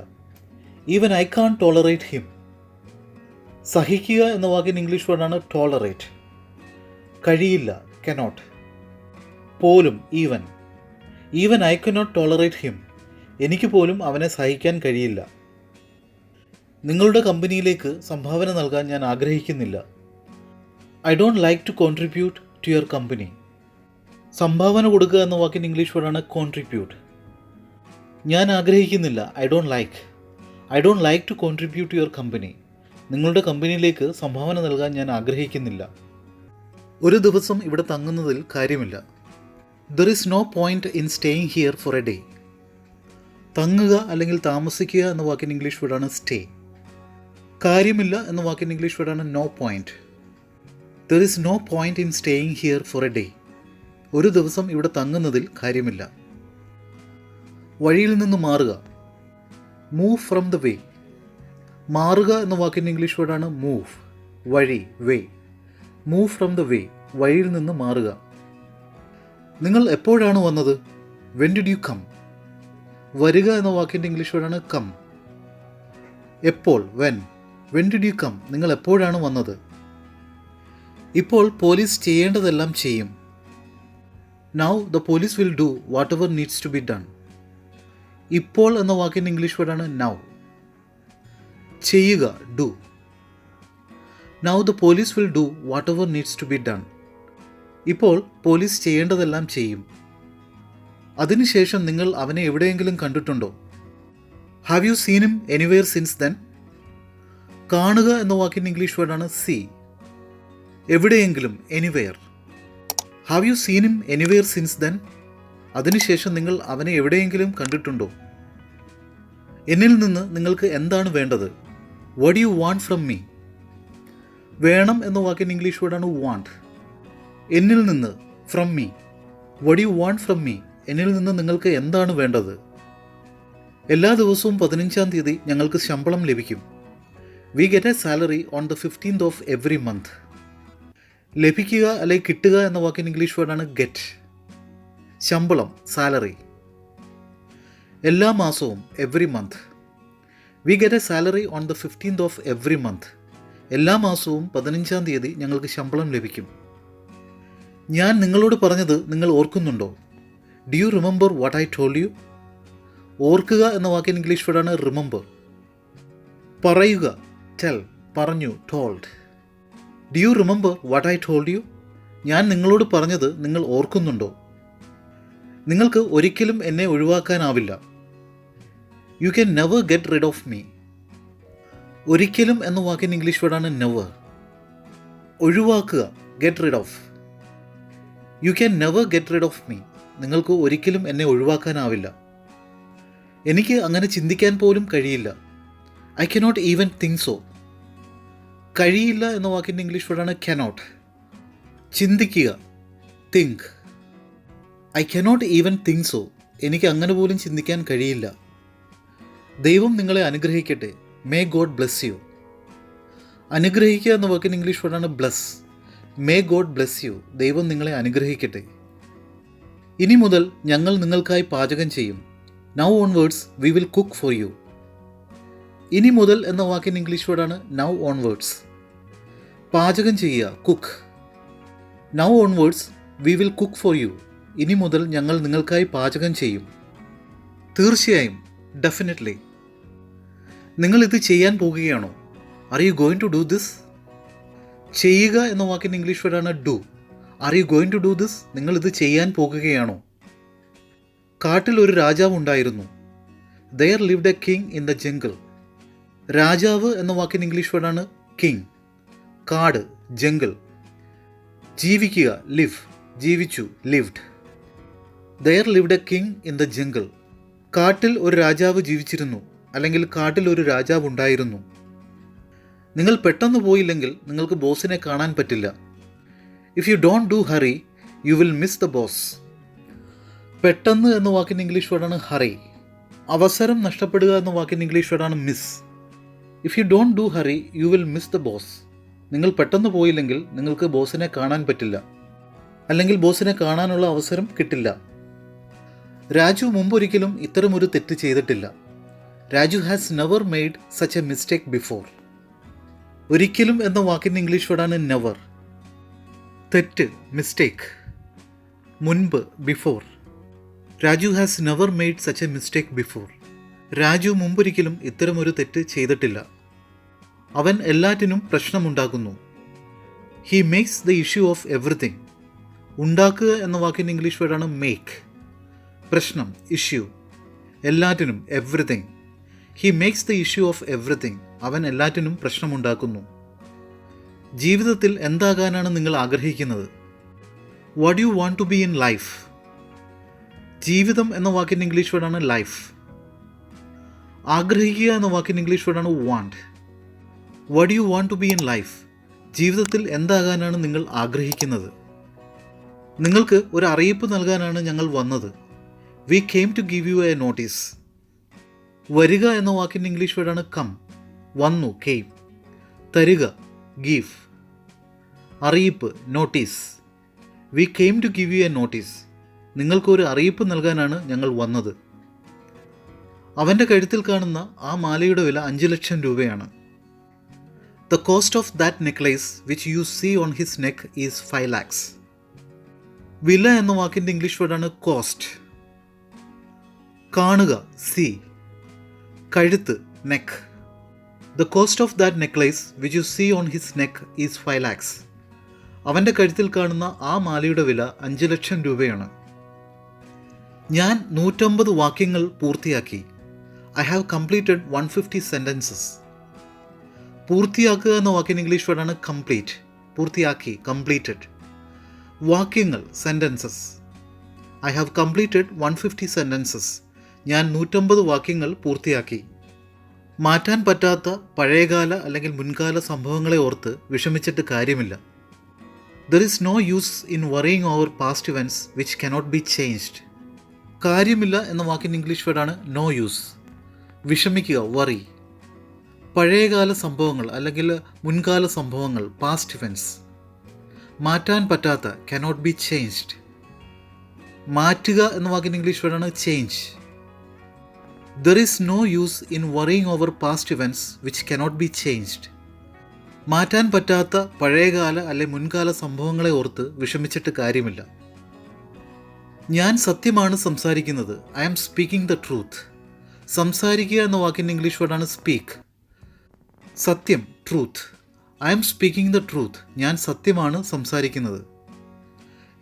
Even I can't tolerate him. സഹിക്കുക എന്ന വാക്കിൻ്റെ ഇംഗ്ലീഷ് വേർഡാണ് ടോളറേറ്റ്. കഴിയില്ല, കനോട്ട്. പോലും, even. Even I cannot tolerate him. എനിക്ക് പോലും അവനെ സഹിക്കാൻ കഴിയില്ല. നിങ്ങളുടെ കമ്പനിയിലേക്ക് സംഭാവന നൽകാൻ ഞാൻ ആഗ്രഹിക്കുന്നില്ല. I don't like to contribute to your company. സംഭാവന കൊടുക്കുക എന്ന വാക്കിൻ്റെ ഇംഗ്ലീഷ് വേർഡാണ് കോൺട്രിബ്യൂട്ട്. ഞാൻ ആഗ്രഹിക്കുന്നില്ല. I don't like to contribute to your company. നിങ്ങളുടെ കമ്പനിയിലേക്ക് സംഭാവന നൽകാൻ ഞാൻ ആഗ്രഹിക്കുന്നില്ല. ഒരു ദിവസം ഇവിടെ തങ്ങുന്നതിൽ കാര്യമില്ല. There is no point in staying here for a day. തങ്ങുക അല്ലെങ്കിൽ താമസിക്കുക എന്ന വാക്കിൻ്റെ ഇംഗ്ലീഷ് വേർഡാണ് സ്റ്റേ. കാര്യമില്ല എന്ന വാക്കിൻ്റെ ഇംഗ്ലീഷ് വേർഡാണ് no point. There is no point in staying here for a day. ഒരു ദിവസം ഇവിടെ തങ്ങുന്നതിൽ കാര്യമില്ല. വഴിയിൽ നിന്ന് മാറുക. Move from the way. മാറുക എന്ന വാക്കിൻ്റെ ഇംഗ്ലീഷ് വേർഡാണ് മൂവ്. വഴി, way. Move from the way. വഴിയിൽ നിന്ന് മാറുക. നിങ്ങൾ എപ്പോഴാണ് വന്നത്? When did you come? വരിക എന്ന വാക്കിൻ്റെ ഇംഗ്ലീഷ് വേർഡാണ് കം. എപ്പോൾ, when. When did you come? നിങ്ങൾ എപ്പോഴാണ് വന്നത്? ഇപ്പോൾ പോലീസ് ചെയ്യേണ്ടതെല്ലാം ചെയ്യും. Now the police will do whatever needs to be done. ഇപ്പോൾ എന്ന വാക്കിൻ്റെ ഇംഗ്ലീഷ് വേർഡാണ് നൗ. ചെയ്യുക, do. Now the police will do whatever needs to be done. ഇപ്പോൾ പോലീസ് ചെയ്യേണ്ടതെല്ലാം ചെയ്യും. അതിനുശേഷം നിങ്ങൾ അവനെ എവിടെയെങ്കിലും കണ്ടിട്ടുണ്ടോ? Have you seen him anywhere since then? കാണുക എന്ന വാക്കിൻ്റെ ഇംഗ്ലീഷ് വേർഡാണ് സീ. എവിടെയെങ്കിലും, anywhere. Have you seen him anywhere since then? അതിനുശേഷം നിങ്ങൾ അവനെ എവിടെയെങ്കിലും കണ്ടിട്ടുണ്ടോ? എന്നിൽ നിന്ന് നിങ്ങൾക്ക് എന്താണ് വേണ്ടത്? What you want from me? വേണം എന്ന വാക്കിൻ്റെ ഇംഗ്ലീഷ് വേർഡാണ് വാണ്ട്. എന്നിൽ നിന്ന്, from me. What you want from me? എന്നിൽ നിന്ന് നിങ്ങൾക്ക് എന്താണ് വേണ്ടത്? എല്ലാ ദിവസവും 15-ാം തീയതി ഞങ്ങൾക്ക് ശമ്പളം ലഭിക്കും. We get A salary on the 15th of every month. ലഭിക്കുക അല്ലെങ്കിൽ കിട്ടുക എന്ന വാക്കിൻ്റെ ഇംഗ്ലീഷ് വേർഡാണ് ഗെറ്റ്. ശമ്പളം, സാലറി. എല്ലാ മാസവും, every month. We get A salary on the 15th of every month. എല്ലാ മാസവും 15-ാം തീയതി ഞങ്ങൾക്ക് ശമ്പളം ലഭിക്കും. ഞാൻ നിങ്ങളോട് പറഞ്ഞത് നിങ്ങൾ ഓർക്കുന്നുണ്ടോ? Do you remember what I told you? ഓർക്കുക എന്ന വാക്കിൻ്റെ ഇംഗ്ലീഷ് വേർഡാണ് റിമെമ്പർ. പറയുക, ടെൽ, പറഞ്ഞു, told. Do you remember what I told you? ഞാൻ നിങ്ങളോട് പറഞ്ഞത് നിങ്ങൾ ഓർക്കുന്നുണ്ടോ? നിങ്ങൾക്ക് ഒരിക്കലും എന്നെ ഒഴിവാക്കാനാവില്ല. You can never get rid of me. ഒരിക്കലും എന്ന വാക്കിൻ്റെ ഇംഗ്ലീഷ് വേർഡാണ് നെവർ. ഒഴിവാക്കുക, get rid of. You can never get rid of me. നിങ്ങൾക്ക് ഒരിക്കലും എന്നെ ഒഴിവാക്കാനാവില്ല. എനിക്ക് അങ്ങനെ ചിന്തിക്കാൻ പോലും കഴിയില്ല. I cannot even think so. കഴിയില്ല എന്ന വാക്കിൻ്റെ ഇംഗ്ലീഷ് വേർഡാണ് കനോട്ട്. ചിന്തിക്കുക, think. I cannot even think so. എനിക്ക് അങ്ങനെ പോലും ചിന്തിക്കാൻ കഴിയില്ല. ദൈവം നിങ്ങളെ അനുഗ്രഹിക്കട്ടെ. May God bless you. അനുഗ്രഹിക്കുക എന്ന വാക്കിൻ്റെ ഇംഗ്ലീഷ് വേർഡാണ് bless. May God bless you. ദൈവം നിങ്ങളെ അനുഗ്രഹിക്കട്ടെ. ഇനി മുതൽ ഞങ്ങൾ നിങ്ങൾക്കായി പാചകം ചെയ്യും. Now onwards we will cook for you. ഇനി മുതൽ എന്ന വാക്കിൻ്റെ ഇംഗ്ലീഷ് വേർഡാണ് നൗ ഓൺവേർഡ്സ്. പാചകം ചെയ്യുക, cook. Now onwards we will cook for you. ഇനി മുതൽ ഞങ്ങൾ നിങ്ങൾക്കായി പാചകം ചെയ്യും. തീർച്ചയായും, ഡെഫിനറ്റ്ലി. നിങ്ങൾ ഇത് ചെയ്യാൻ പോകുകയാണോ? Are you going to do this? ചെയ്യുക എന്ന വാക്കിൻ്റെ ഇംഗ്ലീഷ് വേർഡാണ് do. Are you going to do this? നിങ്ങൾ ഇത് ചെയ്യാൻ പോകുകയാണോ? കാട്ടിൽ ഒരു രാജാവ് ഉണ്ടായിരുന്നു. There lived a king in the jungle. രാജാവ് എന്ന വാക്കിൻ്റെ ഇംഗ്ലീഷ് വേർഡാണ് കിങ്. കാട്, ജംഗിൾ. ജീവിക്കുക, ലിവ്. ജീവിച്ചു, lived. There lived a king in the jungle. കാട്ടിൽ ഒരു രാജാവ് ജീവിച്ചിരുന്നു, അല്ലെങ്കിൽ കാട്ടിൽ ഒരു രാജാവ് ഉണ്ടായിരുന്നു. നിങ്ങൾ പെട്ടെന്ന് പോയില്ലെങ്കിൽ നിങ്ങൾക്ക് ബോസിനെ കാണാൻ പറ്റില്ല. If you don't do hurry you will miss the boss. പെട്ടെന്ന് എന്ന വാക്കിൻ്റെ ഇംഗ്ലീഷ് വേർഡാണ് ഹറി. അവസരം നഷ്ടപ്പെടുക എന്ന വാക്കിൻ്റെ ഇംഗ്ലീഷ് വേർഡാണ് miss. If you don't do hurry you will miss the boss. നിങ്ങൾ പെട്ടെന്ന് പോയില്ലെങ്കിൽ നിങ്ങൾക്ക് ബോസിനെ കാണാൻ പറ്റില്ല, അല്ലെങ്കിൽ ബോസിനെ കാണാനുള്ള അവസരം കിട്ടില്ല. രാജു മുമ്പൊരിക്കലും ഇത്തരമൊരു തെറ്റ് ചെയ്തിട്ടില്ല. Raju has never made such a mistake before. ഒരിക്കലും എന്ന വാക്കിൻ്റെ ഇംഗ്ലീഷ് വേർഡാണ് നെവർ. തെറ്റ്, മിസ്റ്റേക്ക്. മുൻപ്, before. Raju has never made such a mistake before. Raju മുമ്പൊരിക്കലും ഇത്തരമൊരു തെറ്റ് ചെയ്തിട്ടില്ല. അവൻ എല്ലാറ്റിനും പ്രശ്നമുണ്ടാക്കുന്നു. He makes the issue of everything. ഉണ്ടാക്കുക എന്ന വാക്കിൻ്റെ ഇംഗ്ലീഷ് വേർഡാണ് മേക്ക്. പ്രശ്നം, ഇഷ്യൂ. എല്ലാറ്റിനും, everything. He makes the issue of everything. അവൻ എല്ലാറ്റിനും പ്രശ്നമുണ്ടാക്കുന്നു. ജീവിതത്തിൽ എന്താകാനാണ് നിങ്ങൾ ആഗ്രഹിക്കുന്നത്? What you want to be in life? ജീവിതം എന്ന വാക്കിൻ്റെ ഇംഗ്ലീഷ് വേർഡാണ് ലൈഫ്. ആഗ്രഹിക്കുക എന്ന വാക്കിൻ്റെ ഇംഗ്ലീഷ് വേർഡാണ് want. What you want to be in life? ജീവിതത്തിൽ എന്താകാനാണ് നിങ്ങൾ ആഗ്രഹിക്കുന്നത്? നിങ്ങൾക്ക് ഒരു അറിയിപ്പ് നൽകാനാണ് ഞങ്ങൾ വന്നത്. We came to give you a notice. വരിക എന്ന വാക്കിൻ്റെ ഇംഗ്ലീഷ് വേർഡാണ് കം. വന്നു, കെയിം. തരിക, ഗീവ്. അറിയിപ്പ്, notice. We came to give you a notice. നിങ്ങൾക്കൊരു അറിയിപ്പ് നൽകാനാണ് ഞങ്ങൾ വന്നത്. അവൻ്റെ കഴുത്തിൽ കാണുന്ന ആ മാലയുടെ വില 5 ലക്ഷം രൂപയാണ്. The cost of that necklace which you see on his neck is 5 lakhs. വില എന്ന വാക്കിൻ്റെ ഇംഗ്ലീഷ് വേർഡാണ് കോസ്റ്റ്. കാണുക സീ, കഴുത്ത് neck. The cost of that necklace which you see on his neck is 5 lakhs. അവൻ്റെ കഴുത്തിൽ കാണുന്ന ആ മാലയുടെ വില 5 ലക്ഷം രൂപയാണ്. ഞാൻ 150 വാക്യങ്ങൾ പൂർത്തിയാക്കി. I have completed 150 sentences. പൂർത്തിയാക്കുക എന്ന വാക്കിന് ഇംഗ്ലീഷ് വേർഡാണ് കംപ്ലീറ്റ്. പൂർത്തിയാക്കി കംപ്ലീറ്റഡ്. വാക്യങ്ങൾ sentences. I have completed 150 sentences. ഞാൻ 150 വാക്യങ്ങൾ പൂർത്തിയാക്കി. മാറ്റാൻ പറ്റാത്ത പഴയകാല അല്ലെങ്കിൽ മുൻകാല സംഭവങ്ങളെ ഓർത്ത് വിഷമിച്ചിട്ട് കാര്യമില്ല. There is no use in worrying over past events which cannot be changed. കാര്യമില്ല എന്ന വാക്കിൻ്റെ ഇംഗ്ലീഷ് വേർഡാണ് നോ യൂസ്. വിഷമിക്കുക വറി. പഴയകാല സംഭവങ്ങൾ അല്ലെങ്കിൽ മുൻകാല സംഭവങ്ങൾ പാസ്റ്റ് ഇവൻറ്റ്സ്. മാറ്റാൻ പറ്റാത്ത cannot be changed. മാറ്റുക എന്ന വാക്കിൻ്റെ ഇംഗ്ലീഷ് വേർഡാണ് change. There is no use in worrying over past events which cannot be changed. മാറ്റാൻ പറ്റാത്ത പഴയകാല അല്ലെ മുൻകാല സംഭവങ്ങളെ ഓർത്ത് വിഷമിച്ചിട്ട് കാര്യമില്ല. ഞാൻ സത്യമാണ് സംസാരിക്കുന്നത്. I am speaking the truth. സംസാരിക്കുക എന്ന വാക്കിൻ്റെ ഇംഗ്ലീഷ് വേർഡാണ് സ്പീക്ക്. സത്യം truth. I am speaking the truth. ഞാൻ സത്യമാണ് സംസാരിക്കുന്നത്.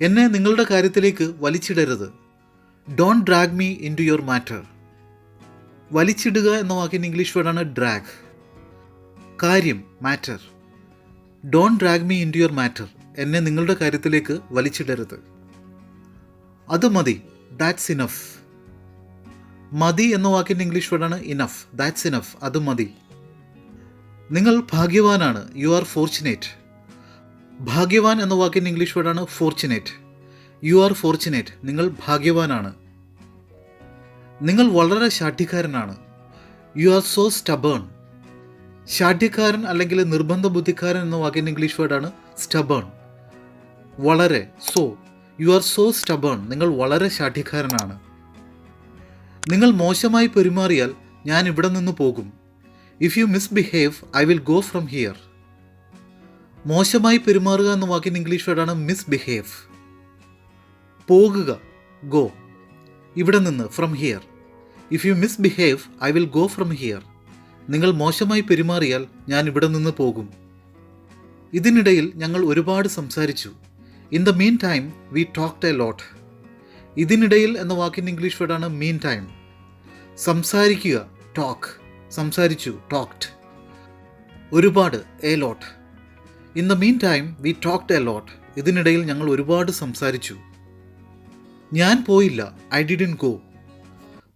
എന്നെ നിങ്ങളുടെ കാര്യത്തിലേക്ക് വലിച്ചിടരുത്. Don't drag me into your matter. വലിച്ചിടുക എന്ന വാക്കിൻ്റെ ഇംഗ്ലീഷ് വേർഡാണ് ഡ്രാഗ്. കാര്യം matter. Don't drag me in to your matter. എന്നെ നിങ്ങളുടെ കാര്യത്തിലേക്ക് വലിച്ചിടരുത്. അത് മതി. That's enough. മതി എന്ന വാക്കിൻ്റെ ഇംഗ്ലീഷ് വേർഡാണ് ഇനഫ്. That's enough. അത് മതി. നിങ്ങൾ ഭാഗ്യവാനാണ്. You are fortunate. ഭാഗ്യവാൻ എന്ന വാക്കിൻ്റെ ഇംഗ്ലീഷ് വേർഡാണ് ഫോർച്ചുനേറ്റ്. You are fortunate. നിങ്ങൾ ഭാഗ്യവാനാണ്. നിങ്ങൾ വളരെ ശാഠ്യക്കാരനാണ്. You are so stubborn. ശാഠ്യക്കാരൻ അല്ലെങ്കിൽ നിർബന്ധ ബുദ്ധിക്കാരൻ എന്ന വാക്കിൻ്റെ ഇംഗ്ലീഷ് വേർഡാണ് സ്റ്റബേൺ. വളരെ so. You are so stubborn. നിങ്ങൾ വളരെ ശാഠ്യക്കാരനാണ്. നിങ്ങൾ മോശമായി പെരുമാറിയാൽ ഞാൻ ഇവിടെ നിന്ന് പോകും. If you misbehave I will go from here. മോശമായി പെരുമാറുക എന്ന വാക്കിൻ്റെ ഇംഗ്ലീഷ് വേർഡാണ് മിസ്ബിഹേവ്. പോകുക ഗോ. ഇവിടെ നിന്ന് from here. If you misbehave I will go from here. നിങ്ങൾ മോശമായി പെരുമാറിയാൽ ഞാൻ ഇവിടെ നിന്ന് പോകും. ഇതിനിടയിൽ ഞങ്ങൾ ഒരുപാട് സംസാരിച്ചു. In the mean time we talked a lot. ഇതിനിടയിൽ എന്ന വാക്കിൻ്റെ ഇംഗ്ലീഷ് വേർഡാണ് മീൻ ടൈം. സംസാരിക്കുക ടോക്ക്. സംസാരിച്ചു ടോക്ക്ഡ്. ഒരുപാട് a lot. In the mean time we talked a lot. ഇതിനിടയിൽ ഞങ്ങൾ ഒരുപാട് സംസാരിച്ചു. ഞാൻ പോയില്ല. I didn't go.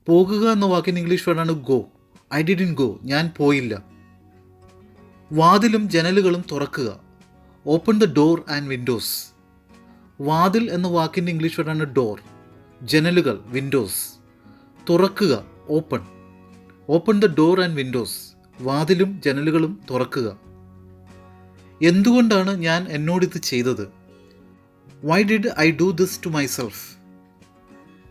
പോകുക എന്ന വാക്കിൻ്റെ ഇംഗ്ലീഷ് വേർഡാണ് ഗോ. I didn't go. ഞാൻ പോയില്ല. വാതിലും ജനലുകളും തുറക്കുക. Open the door and windows. വാതിൽ എന്ന വാക്കിൻ്റെ ഇംഗ്ലീഷ് വേർഡാണ് ഡോർ. ജനലുകൾ വിൻഡോസ്. തുറക്കുക open. Open the door and windows. വാതിലും ജനലുകളും തുറക്കുക. എന്തുകൊണ്ടാണ് ഞാൻ എന്നോടിത് ചെയ്തത്? Why did I do this to myself.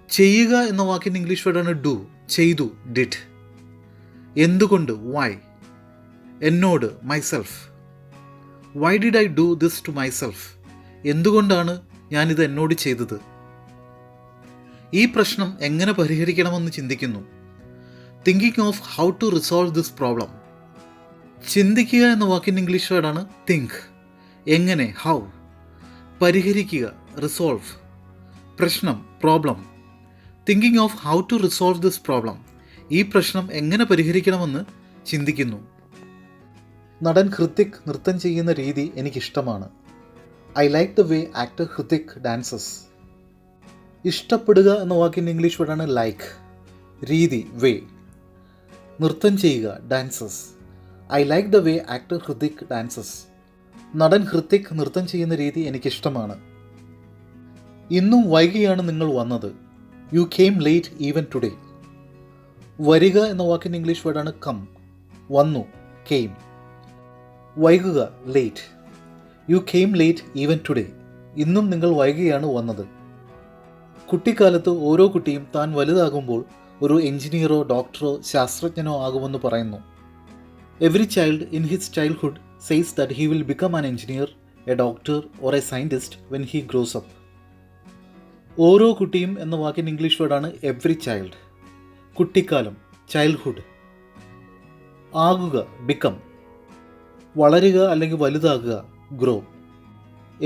ചെയ്യുക എന്ന വാക്കിൻ്റെ ഇംഗ്ലീഷ് വേർഡാണ് ഡു. ചെയ്തു ഡിഡ്. എന്തുകൊണ്ട് വൈ. എന്നോട് myself. Why did I do this to myself. എന്തുകൊണ്ടാണ് ഞാനിത് എന്നോട് ചെയ്തത്? ഈ പ്രശ്നം എങ്ങനെ പരിഹരിക്കണമെന്ന് ചിന്തിക്കുന്നു. Thinking of how to resolve this problem. ചിന്തിക്കുക എന്ന വാക്കിൻ്റെ ഇംഗ്ലീഷ് വേർഡാണ് തിങ്ക്. എങ്ങനെ ഹൗ. പരിഹരിക്കുക റിസോൾവ്. പ്രശ്നം problem. Thinking of how to resolve this problem. ഈ പ്രശ്നം എങ്ങനെ പരിഹരിക്കണമെന്ന് ചിന്തിക്കുന്നു. നടൻ ഹൃതിക് നൃത്തം ചെയ്യുന്ന രീതി എനിക്കിഷ്ടമാണ്. I like the way actor Hrithik dances. ഇഷ്ടപ്പെടുക എന്ന വാക്കിൻ്റെ ഇംഗ്ലീഷ് വേർഡാണ് ലൈക്ക്. രീതി വേ. നൃത്തം ചെയ്യുക dances. I like the way actor Hrithik dances. നടൻ ഹൃതിക് നൃത്തം ചെയ്യുന്ന രീതി എനിക്കിഷ്ടമാണ്. ഇന്നും വൈകിയാണ് നിങ്ങൾ വന്നത്. You came late even today. വരിക എന്ന വാക്കിൻ്റെ ഇംഗ്ലീഷ് വേർഡാണ് കം. വന്നു കെയിം. വൈകുക late. You came late even today. ഇന്നും നിങ്ങൾ വൈകിയാണ് വന്നത്. കുട്ടിക്കാലത്ത് ഓരോ കുട്ടിയും താൻ വലുതാകുമ്പോൾ ഒരു എഞ്ചിനീയറോ ഡോക്ടറോ ശാസ്ത്രജ്ഞനോ ആകുമെന്ന് പറയുന്നു. Every child in his childhood says that he will become an engineer, a doctor or a scientist when he grows up. ഓരോ കുട്ടിയും എന്ന വാക്കിൻ്റെ ഇംഗ്ലീഷ് വേർഡാണ് എവ്രി ചൈൽഡ്. കുട്ടിക്കാലം, ചൈൽഡ്ഹുഡ്. ആകുക, ബിക്കം. വളരുക അല്ലെങ്കിൽ വലുതാകുക, grow.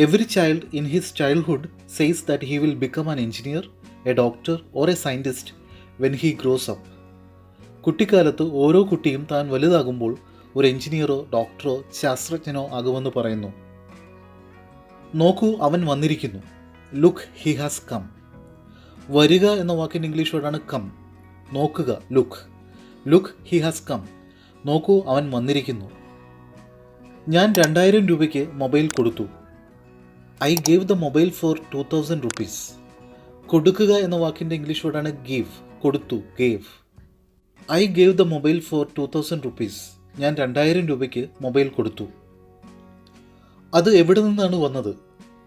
Every child in his childhood says that he will become an engineer, a doctor or a scientist when he grows up. കുട്ടിക്കാലത്ത് ഓരോ കുട്ടിയും താൻ വലുതാകുമ്പോൾ ഒരു എഞ്ചിനീയറോ ഡോക്ടറോ ശാസ്ത്രജ്ഞനോ ആകുമെന്ന് പറയുന്നു. നോക്കൂ, അവൻ വന്നിരിക്കുന്നു. Look, he has come. വരിക എന്ന വാക്കിൻ്റെ ഇംഗ്ലീഷ് വേർഡാണ് കം. നോക്കുക, look. Look, he has come. നോക്കൂ, അവൻ വന്നിരിക്കുന്നു. ഞാൻ 2000 രൂപയ്ക്ക് മൊബൈൽ കൊടുത്തു. I gave the mobile for 2000 rupees. കൊടുക്കുക എന്ന വാക്കിൻ്റെ ഇംഗ്ലീഷ് വേർഡാണ് ഗീവ്. കൊടുത്തു, gave. I gave the mobile for 2000 rupees. ഞാൻ 2000 രൂപയ്ക്ക് മൊബൈൽ കൊടുത്തു. അത് എവിടെ നിന്നാണ് വന്നത്?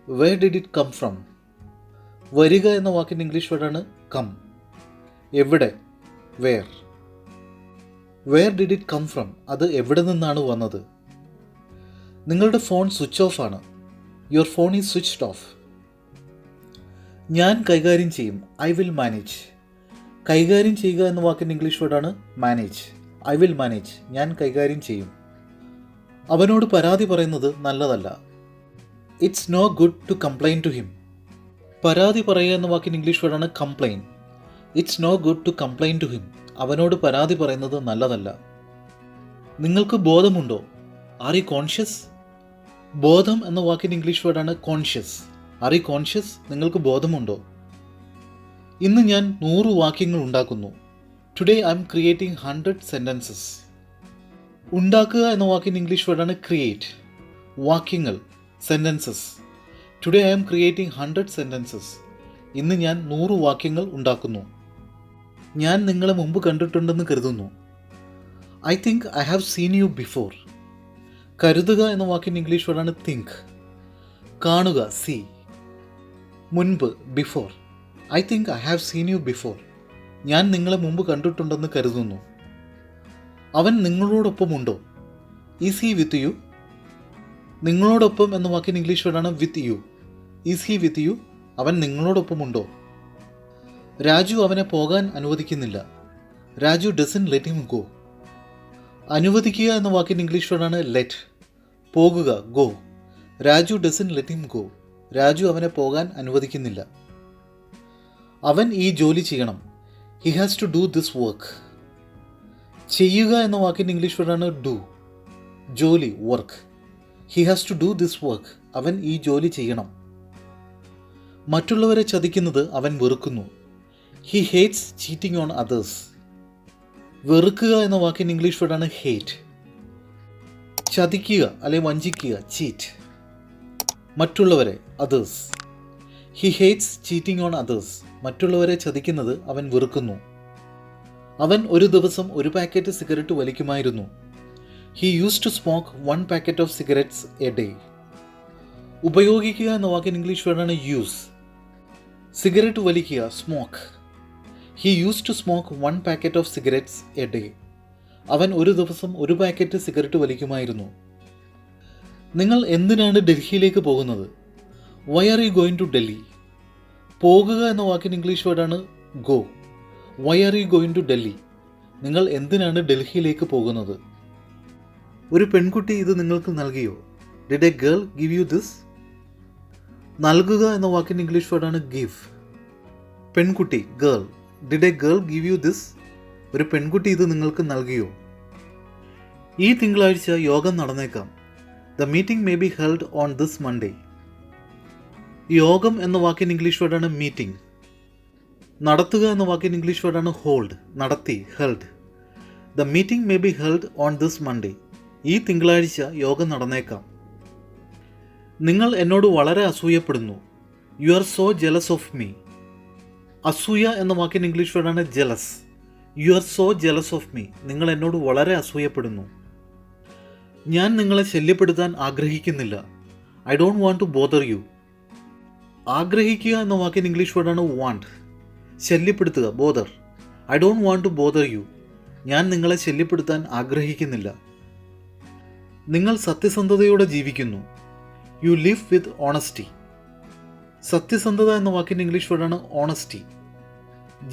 Where did it come from? വരിക എന്ന വാക്കിൻ്റെ ഇംഗ്ലീഷ് വേർഡാണ് കം. എവിടെ? Where. Where did it come from? അത് എവിടെ നിന്നാണ് വന്നത്? നിങ്ങളുടെ ഫോൺ സ്വിച്ച് ഓഫ് ആണ്. Your phone is switched off. ഞാൻ കൈകാര്യം ചെയ്യും. I will manage. കൈകാര്യം ചെയ്യുക എന്ന വാക്കിൻ്റെ ഇംഗ്ലീഷ് വേർഡാണ് മാനേജ്. I will manage. ഞാൻ കൈകാര്യം ചെയ്യും. അവനോട് പരാതി പറയുന്നത് നല്ലതല്ല. It's no good to complain to him. പരാതി പറയുക എന്ന വാക്കിൻ്റെ ഇംഗ്ലീഷ് വേർഡാണ് complain. It's no good to complain to him. അവനോട് പരാതി പറയുന്നത് നല്ലതല്ല. നിങ്ങൾക്ക് ബോധമുണ്ടോ? Are you conscious? ബോധം എന്ന വാക്കിൻ്റെ ഇംഗ്ലീഷ് വേർഡാണ് കോൺഷ്യസ്. Are you conscious? നിങ്ങൾക്ക് ബോധമുണ്ടോ? ഇന്ന് ഞാൻ 100 വാക്യങ്ങൾ ഉണ്ടാക്കുന്നു. Today I M creating 100 sentences. ഉണ്ടാക്കുക എന്ന വാക്കിൻ്റെ ഇംഗ്ലീഷ് വേർഡാണ് ക്രിയേറ്റ്. വാക്യങ്ങൾ, sentences. Today I M creating 100 sentences. ഇന്ന് ഞാൻ 100 വാക്യങ്ങൾ ഉണ്ടാക്കുന്നു. ഞാൻ നിങ്ങളെ മുമ്പ് കണ്ടിട്ടുണ്ടെന്ന് കരുതുന്നു. I think I have seen you before. കരുതുക എന്ന വാക്കിൻ്റെ ഇംഗ്ലീഷ് വേർഡാണ് തിങ്ക്. കാണുക, സീ. മുൻപ്, before. I think I have seen you before. ഞാൻ നിങ്ങളെ മുമ്പ് കണ്ടിട്ടുണ്ടെന്ന് കരുതുന്നു. അവൻ നിങ്ങളോടൊപ്പമുണ്ടോ? Is he with you? നിങ്ങളോടൊപ്പം എന്ന വാക്കിൻ്റെ ഇംഗ്ലീഷ് വേർഡാണ് with you. Is he with you? അവൻ നിങ്ങളോടൊപ്പമുണ്ടോ? രാജു അവനെ പോകാൻ അനുവദിക്കുന്നില്ല. Raju doesn't let him go. അനുവദിക്കുക എന്ന വാക്കിൻ്റെ ഇംഗ്ലീഷ് വേർഡാണ് ലെറ്റ്. പോകുക, go. Raju doesn't let him go. രാജു അവനെ പോകാൻ അനുവദിക്കുന്നില്ല. അവൻ ഈ ജോലി ചെയ്യണം. He has to do this work. ചെയ്യുക എന്ന വാക്കിൻ്റെ ഇംഗ്ലീഷ് വേർഡാണ് ഡു. ജോലി, work. He has to do this work. അവൻ ഈ ജോലി ചെയ്യണം. മറ്റുള്ളവരെ ചതിക്കുന്നത് അവൻ വെറുക്കുന്നു. He hates cheating on others. വെറുക്കുക എന്ന വാക്കിൻ്റെ ഇംഗ്ലീഷ് വേർഡാണ് ഹേറ്റ്. ചതിക്കുക അല്ലെങ്കിൽ വഞ്ചിക്കുക, ചീറ്റ്. മറ്റുള്ളവരെ, others. He hates cheating on others. മറ്റുള്ളവരെ ചതിക്കുന്നത് അവൻ വെറുക്കുന്നു. അവൻ ഒരു ദിവസം 1 പാക്കറ്റ് സിഗരറ്റ് വലിക്കുമായിരുന്നു. He use to smoke 1 packet of cigarettes a day. ഉപയോഗിക്കുക എന്ന വാക്കിന് ഇംഗ്ലീഷ് വേർഡാണ് യൂസ്. സിഗരറ്റ് വലിക്കുക, smoke. He use to smoke 1 packet of cigarettes a day. അവൻ ഒരു ദിവസം 1 പാക്കറ്റ് സിഗരറ്റ് വലിക്കുമായിരുന്നു. നിങ്ങൾ എന്തിനാണ് ഡൽഹിയിലേക്ക് പോകുന്നത്? Why are you going to Delhi? പോകുക എന്ന വാക്കിന് ഇംഗ്ലീഷ് വേർഡാണ് go. Why are you going to Delhi? നിങ്ങൾ എന്തിനാണ് ഡൽഹിയിലേക്ക് പോകുന്നത്? ഒരു പെൺകുട്ടി ഇത് നിങ്ങൾക്ക് നൽകിയോ? Did a girl give you this? നൽകുക എന്ന വാക്കിൻ്റെ ഇംഗ്ലീഷ് വേർഡാണ് ഗിവ്. പെൺകുട്ടി, girl. Did a girl give you this? ഒരു പെൺകുട്ടി ഇത് നിങ്ങൾക്ക് നൽകിയോ? ഈ തിങ്കളാഴ്ച യോഗം നടന്നേക്കാം. The meeting may be held on this Monday. യോഗം എന്ന വാക്കിൻ്റെ ഇംഗ്ലീഷ് വേർഡാണ് മീറ്റിംഗ്. നടത്തുക എന്ന വാക്കിൻ്റെ ഇംഗ്ലീഷ് വേർഡാണ് ഹോൾഡ്. നടത്തി, held. The meeting may be held on this Monday. ഈ തിങ്കളാഴ്ച യോഗം നടന്നേക്കാം. നിങ്ങൾ എന്നോട് വളരെ അസൂയപ്പെടുന്നു. You are so jealous of me. അസൂയ എന്ന വാക്കിൻ്റെ ഇംഗ്ലീഷ് വേർഡാണ് jealous. You are so jealous of me. നിങ്ങൾ എന്നോട് വളരെ അസൂയപ്പെടുന്നു. ഞാൻ നിങ്ങളെ ശല്യപ്പെടുത്താൻ ആഗ്രഹിക്കുന്നില്ല. I don't want to bother you. ആഗ്രഹിക്കുക എന്ന വാക്കിൻ്റെ ഇംഗ്ലീഷ് വേർഡാണ് വാണ്ട്. ശല്യപ്പെടുത്തുക, bother. I don't want to bother you. ഞാൻ നിങ്ങളെ ശല്യപ്പെടുത്താൻ ആഗ്രഹിക്കുന്നില്ല. നിങ്ങൾ സത്യസന്ധതയോടെ ജീവിക്കുന്നു. You live with honesty. സത്യസന്ധത എന്ന വാക്കിൻ്റെ ഇംഗ്ലീഷ് വേർഡാണ് ഓണസ്റ്റി.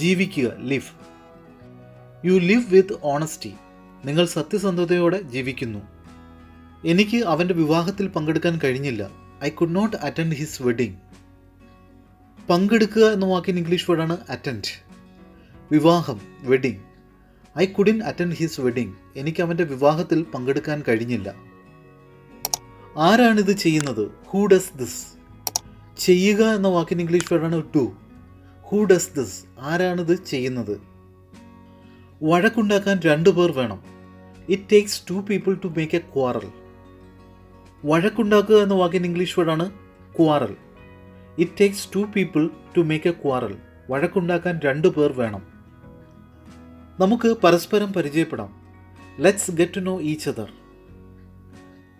ജീവിക്കുക, live. You live with honesty. നിങ്ങൾ സത്യസന്ധതയോടെ ജീവിക്കുന്നു. എനിക്ക് അവൻ്റെ വിവാഹത്തിൽ പങ്കെടുക്കാൻ കഴിഞ്ഞില്ല. I could not attend his wedding. പങ്കെടുക്കുക എന്ന വാക്കിൻ്റെ ഇംഗ്ലീഷ് വേർഡാണ് അറ്റൻഡ്. വിവാഹം, wedding. I couldn't attend his wedding. എനിക്ക് അവൻ്റെ വിവാഹത്തിൽ പങ്കെടുക്കാൻ കഴിഞ്ഞില്ല. ആരാണിത് ചെയ്യുന്നത്? Who does this. ചെയ്യുക എന്ന വാക്കിൻ്റെ ഇംഗ്ലീഷ് വേർഡാണ് ഡു. Who does this. ആരാണിത് ചെയ്യുന്നത്? വഴക്കുണ്ടാക്കാൻ 2 പേർ വേണം. It takes 2 people to make a quarrel. വഴക്കുണ്ടാക്കുക എന്ന വാക്കിൻ്റെ ഇംഗ്ലീഷ് വേർഡാണ് quarrel. It takes 2 people to make a quarrel. വഴക്കുണ്ടാക്കാൻ 2 പേർ വേണം. നമുക്ക് പരസ്പരം പരിചയപ്പെടാം. Let's get to know each other.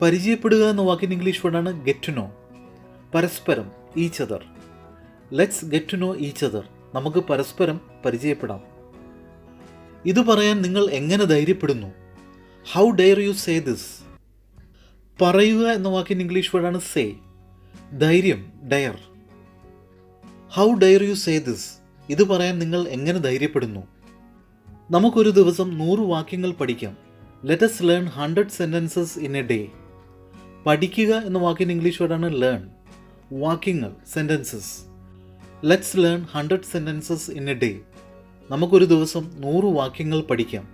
പരിചയപ്പെടുക എന്ന വാക്കിൻ്റെ ഇംഗ്ലീഷ് വേർഡാണ് ഗെറ്റ് ടു നോ. പരസ്പരം, each other. Let's get to know each other. നമുക്ക് പരസ്പരം പരിചയപ്പെടാം. ഇത് പറയാൻ നിങ്ങൾ എങ്ങനെ ധൈര്യപ്പെടുന്നു? How dare you say this. പറയുക എന്ന വാക്കിൻ്റെ ഇംഗ്ലീഷ് വേർഡാണ് സേ. ധൈര്യം, dare. How dare you say this. ഇത് പറയാൻ നിങ്ങൾ എങ്ങനെ ധൈര്യപ്പെടുന്നു? നമുക്കൊരു ദിവസം 100 വാക്യങ്ങൾ പഠിക്കാം. Let us learn 100 sentences in a day. പഠിക്കുക എന്ന വാക്കിൻ്റെ ഇംഗ്ലീഷ് വേർഡാണ് ലേൺ. വാക്യങ്ങൾ, sentences. Let's learn 100 sentences in a day. നമുക്കൊരു ദിവസം 100 വാക്യങ്ങൾ പഠിക്കാം.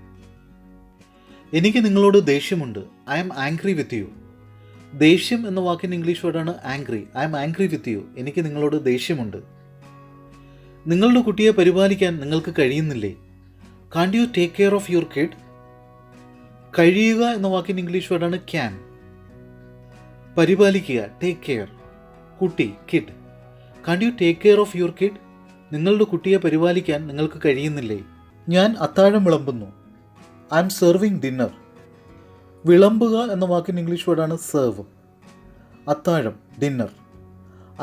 എനിക്ക് നിങ്ങളോട് ദേഷ്യമുണ്ട്. I am angry with you. ദേഷ്യം എന്ന വാക്കിൻ്റെ ഇംഗ്ലീഷ് വേർഡാണ് angry. I am angry with you. എനിക്ക് നിങ്ങളോട് ദേഷ്യമുണ്ട്. നിങ്ങളുടെ കുട്ടിയെ പരിപാലിക്കാൻ നിങ്ങൾക്ക് കഴിയുന്നില്ലേ? Can't you take care of your kid. കഴിയുക എന്ന വാക്കിൻ്റെ ഇംഗ്ലീഷ് വേർഡാണ് ക്യാൻ. പരിപാലിക്കുക, ടേക്ക് കെയർ. കുട്ടി, kid. Can't you take care of your kid. നിങ്ങളുടെ കുട്ടിയെ പരിപാലിക്കാൻ നിങ്ങൾക്ക് കഴിയുന്നില്ലേ? ഞാൻ അത്താഴം വിളമ്പുന്നു. I'm serving dinner. വിളമ്പുക എന്ന വാക്കിൻ്റെ ഇംഗ്ലീഷ് വേർഡാണ് സെർവ്. അത്താഴം, dinner.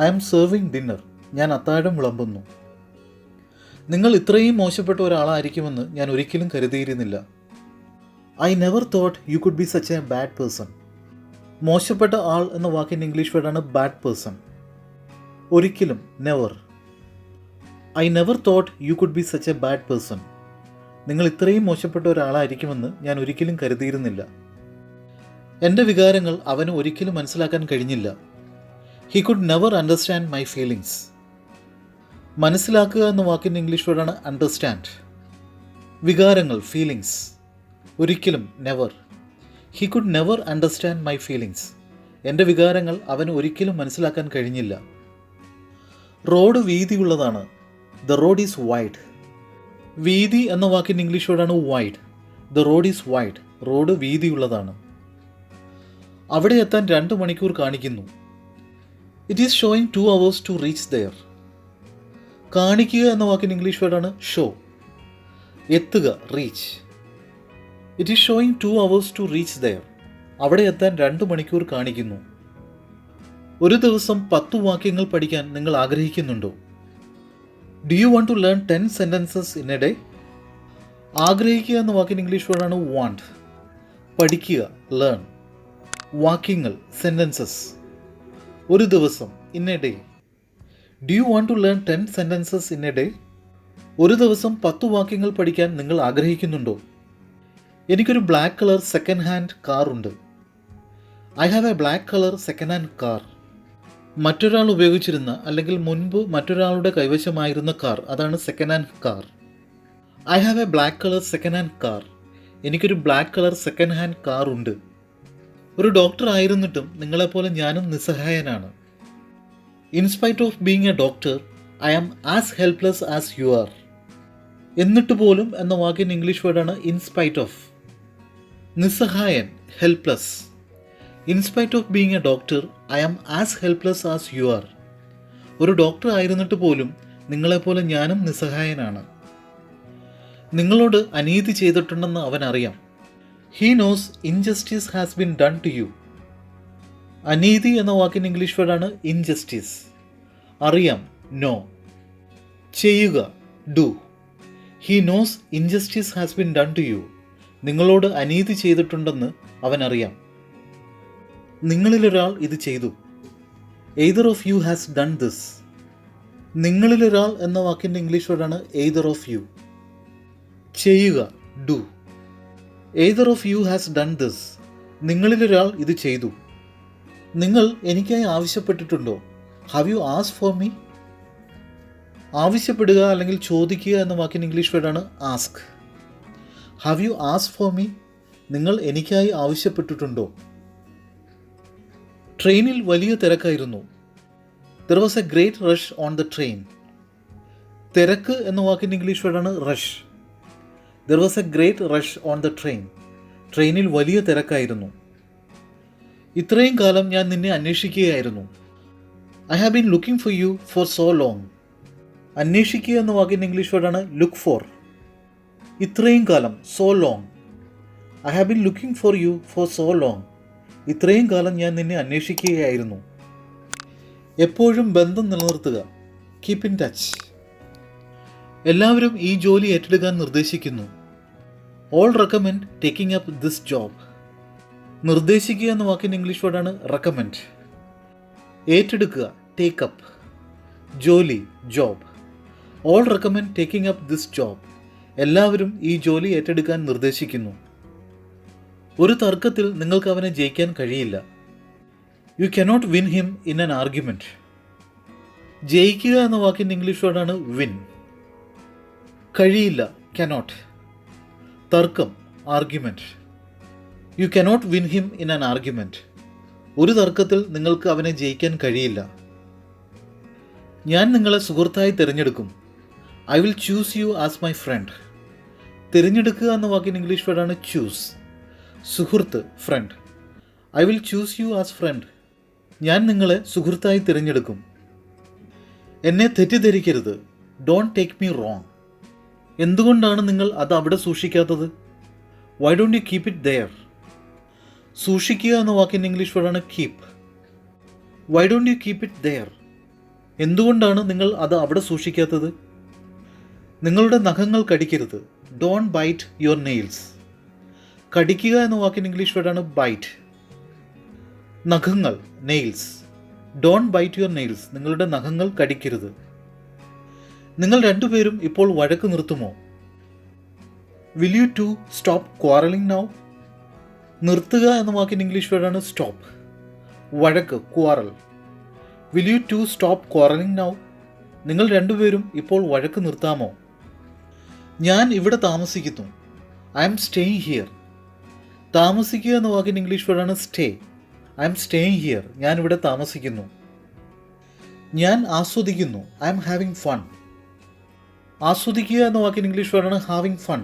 I M serving dinner. ഞാൻ അത്താഴം വിളമ്പുന്നു. നിങ്ങൾ ഇത്രയും മോശപ്പെട്ട ഒരാളായിരിക്കുമെന്ന് ഞാൻ ഒരിക്കലും കരുതിയിരുന്നില്ല. I never thought you could be such A bad person. മോശപ്പെട്ട ആൾ എന്ന വാക്കിൻ്റെ ഇംഗ്ലീഷ് വേർഡാണ് ബാഡ് പേഴ്സൺ. ഒരിക്കലും, never. I never thought you could be such A bad person. നിങ്ങൾ ഇത്രയും മോശപ്പെട്ട ഒരാളായിരിക്കുമെന്ന് ഞാൻ ഒരിക്കലും കരുതിയിരുന്നില്ല. എൻ്റെ വികാരങ്ങൾ അവന് ഒരിക്കലും മനസ്സിലാക്കാൻ കഴിഞ്ഞില്ല. He could never understand my feelings. മനസ്സിലാക്കുക എന്ന വാക്കിൻ്റെ ഇംഗ്ലീഷ് വേർഡാണ് അണ്ടർസ്റ്റാൻഡ്. വികാരങ്ങൾ, ഫീലിങ്സ്. ഒരിക്കലും, never. He could never understand my feelings. എൻ്റെ വികാരങ്ങൾ അവന് ഒരിക്കലും മനസ്സിലാക്കാൻ കഴിഞ്ഞില്ല. റോഡ് വീതിയുള്ളതാണ്. The road is wide. വീതി എന്ന വാക്കിൻ്റെ ഇംഗ്ലീഷ് വേർഡാണ് wide. The road is wide. Road വീതിയുള്ളതാണ്. അവിടെ എത്താൻ 2 മണിക്കൂർ കാണിക്കുന്നു. It is showing 2 hours to reach there. കാണിക്കുക എന്ന വാക്കിൻ്റെ ഇംഗ്ലീഷ് വേർഡാണ് ഷോ. എത്തുക, reach. It is showing 2 hours to reach there. അവിടെ എത്താൻ 2 മണിക്കൂർ കാണിക്കുന്നു. ഒരു ദിവസം 10 വാക്യങ്ങൾ പഠിക്കാൻ നിങ്ങൾ ആഗ്രഹിക്കുന്നുണ്ടോ? Do you want to learn 10 sentences in a day? ആഗ്രഹിക്കുക എന്ന വാക്കിൻ്റെ ഇംഗ്ലീഷ് വേർഡാണ് വാണ്ട്. പഠിക്കുക, ലേൺ. വാക്യങ്ങൾ, സെൻറ്റൻസസ്. ഒരു ദിവസം, in a day. Do you want to learn 10 sentences in a day? ഒരു ദിവസം 10 വാക്യങ്ങൾ പഠിക്കാൻ നിങ്ങൾ ആഗ്രഹിക്കുന്നുണ്ടോ? എനിക്കൊരു black colour second hand car ഉണ്ട്. I have a black colour second hand car. മറ്റൊരാൾ ഉപയോഗിച്ചിരുന്ന അല്ലെങ്കിൽ മുൻപ് മറ്റൊരാളുടെ കൈവശമായിരുന്ന കാർ, അതാണ് second hand car. I have a black colour second hand car. എനിക്കൊരു black colour second hand car ഉണ്ട്. ഒരു ഡോക്ടർ ആയിരുന്നിട്ടും നിങ്ങളെപ്പോലെ ഞാനും നിസ്സഹായനാണ്. In spite of being a doctor, I am as helpless as you are. എന്നിട്ട് പോലും എന്ന വാക്കിൻ്റെ ഇംഗ്ലീഷ് വേർഡാണ് in spite of. നിസ്സഹായൻ, helpless. In spite of being a doctor, I am as helpless as you are. ഒരു ഡോക്ടർ ആയിരുന്നിട്ട് പോലും നിങ്ങളെപ്പോലെ ഞാനും നിസ്സഹായനാണ്. നിങ്ങളോട് അനീതി ചെയ്തിട്ടുണ്ടെന്ന് അവനറിയാം. He knows injustice has been done to you. അനീതി എന്ന വാക്കിൻ്റെ ഇംഗ്ലീഷ് വേർഡാണ് ഇൻജസ്റ്റിസ്. അറിയാം, നോ. ചെയ്യുക, do. He knows injustice has been done to you. നിങ്ങളോട് അനീതി ചെയ്തിട്ടുണ്ടെന്ന് അവനറിയാം. നിങ്ങളിലൊരാൾ ഇത് ചെയ്തു. Either of you has done this. നിങ്ങളിലൊരാൾ എന്ന വാക്കിൻ്റെ ഇംഗ്ലീഷ് വേർഡാണ് എയ്തർ ഓഫ് യു. ചെയ്യുക, do. Either of you has done this. നിങ്ങളിലൊരാൾ ഇത് ചെയ്തു. നിങ്ങൾ എനിക്കായി ആവശ്യപ്പെട്ടിട്ടുണ്ടോ? Have you asked for me? ആവശ്യപ്പെടുക അല്ലെങ്കിൽ ചോദിക്കുക എന്ന വാക്കിൻ്റെ ഇംഗ്ലീഷ് വേർഡാണ് ask. Have you asked for me? നിങ്ങൾ എനിക്കായി ആവശ്യപ്പെട്ടിട്ടുണ്ടോ? ട്രെയിനിൽ വലിയ തിരക്കായിരുന്നു. There was a great rush on the train. തിരക്ക് എന്ന വാക്കിൻ്റെ ഇംഗ്ലീഷ് വേർഡാണ് rush. There was a great rush on the train. ട്രെയിനിൽ വലിയ തിരക്കായിരുന്നു. ഇത്രയും കാലം ഞാൻ നിന്നെ അന്വേഷിക്കുകയായിരുന്നു. I have been looking for you four so long. അന്വേഷിക്കുക എന്ന വാക്കിൻ്റെ ഇംഗ്ലീഷ് വേർഡാണ് ലുക്ക് ഫോർ. ഇത്രയും കാലം, so long. I have been looking for you four so long. ഇത്രയും കാലം ഞാൻ നിന്നെ അന്വേഷിക്കുകയായിരുന്നു. എപ്പോഴും ബന്ധം നിലനിർത്തുക, കീപ്പ് ഇൻ ടച്ച്. എല്ലാവരും ഈ ജോലി ഏറ്റെടുക്കാൻ നിർദ്ദേശിക്കുന്നു. All recommend taking up this job. നിർദ്ദേശിക്കുക എന്ന വാക്കിൻ്റെ ഇംഗ്ലീഷ് വേർഡാണ് റെക്കമെൻഡ്. ഏറ്റെടുക്കുക, ടേക്ക് അപ്പ്. ജോലി, job. All recommend taking up this job. എല്ലാവരും ഈ ജോലി ഏറ്റെടുക്കാൻ നിർദ്ദേശിക്കുന്നു. ഒരു തർക്കത്തിൽ നിങ്ങൾക്ക് അവനെ ജയിക്കാൻ കഴിയില്ല. You cannot win him in an argument. ജയിക്കുക എന്ന വാക്കിൻ്റെ ഇംഗ്ലീഷ് വേർഡാണ് വിൻ. കഴിയില്ല, കനോട്ട്. തർക്കം, argument. You cannot win him in an argument. ഒരു തർക്കത്തിൽ നിങ്ങൾക്ക് അവനെ ജയിക്കാൻ കഴിയില്ല. ഞാൻ നിങ്ങളെ സുഹൃത്തായി തിരഞ്ഞെടുക്കും. I will choose you as my friend. തിരഞ്ഞെടുക്കുക എന്ന വാക്കിൻ്റെ ഇംഗ്ലീഷ് വേർഡാണ് ചൂസ്. സുഹൃത്ത്, friend. I will choose you as friend. ഞാൻ നിങ്ങളെ സുഹൃത്തായി തിരഞ്ഞെടുക്കും. എന്നെ തെറ്റിദ്ധരിക്കരുത്. Don't take me wrong. എന്തുകൊണ്ടാണ് നിങ്ങൾ അത് അവിടെ സൂക്ഷിക്കാത്തത്? Why don't you keep it there? സൂക്ഷിക്കുക എന്ന വാക്കിൻ്റെ ഇംഗ്ലീഷ് വേർഡാണ് keep. Why don't you keep it there? എന്തുകൊണ്ടാണ് നിങ്ങൾ അത് അവിടെ സൂക്ഷിക്കാത്തത്? നിങ്ങളുടെ നഖങ്ങൾ കടിക്കരുത്. Don't bite your nails. കടിക്കുക എന്ന വാക്കിൻ്റെ ഇംഗ്ലീഷ് വേർഡാണ് ബൈറ്റ്. നഖങ്ങൾ, nails. Don't bite your nails. നിങ്ങളുടെ നഖങ്ങൾ കടിക്കരുത്. നിങ്ങൾ രണ്ടുപേരും ഇപ്പോൾ വഴക്ക് നിർത്തുമോ? Will you two stop quarrelling now? നിർത്തുക എന്ന വാക്കിൻ്റെ ഇംഗ്ലീഷ് വേർഡാണ് സ്റ്റോപ്പ്. വഴക്ക്, quarrel. Will you two stop quarrelling now? നിങ്ങൾ രണ്ടുപേരും ഇപ്പോൾ വഴക്ക് നിർത്താമോ? ഞാൻ ഇവിടെ താമസിക്കുന്നു. I'm staying here. താമസിക്കുക എന്ന വാക്കിൻ്റെ ഇംഗ്ലീഷ് വേർഡാണ് stay. I'm staying here. ഞാൻ ഇവിടെ താമസിക്കുന്നു. ഞാൻ ആസ്വദിക്കുന്നു. I'm having fun. ആസ്വദിക്കുക എന്ന വാക്കിൻ്റെ ഇംഗ്ലീഷ് വേർഡാണ് having fun.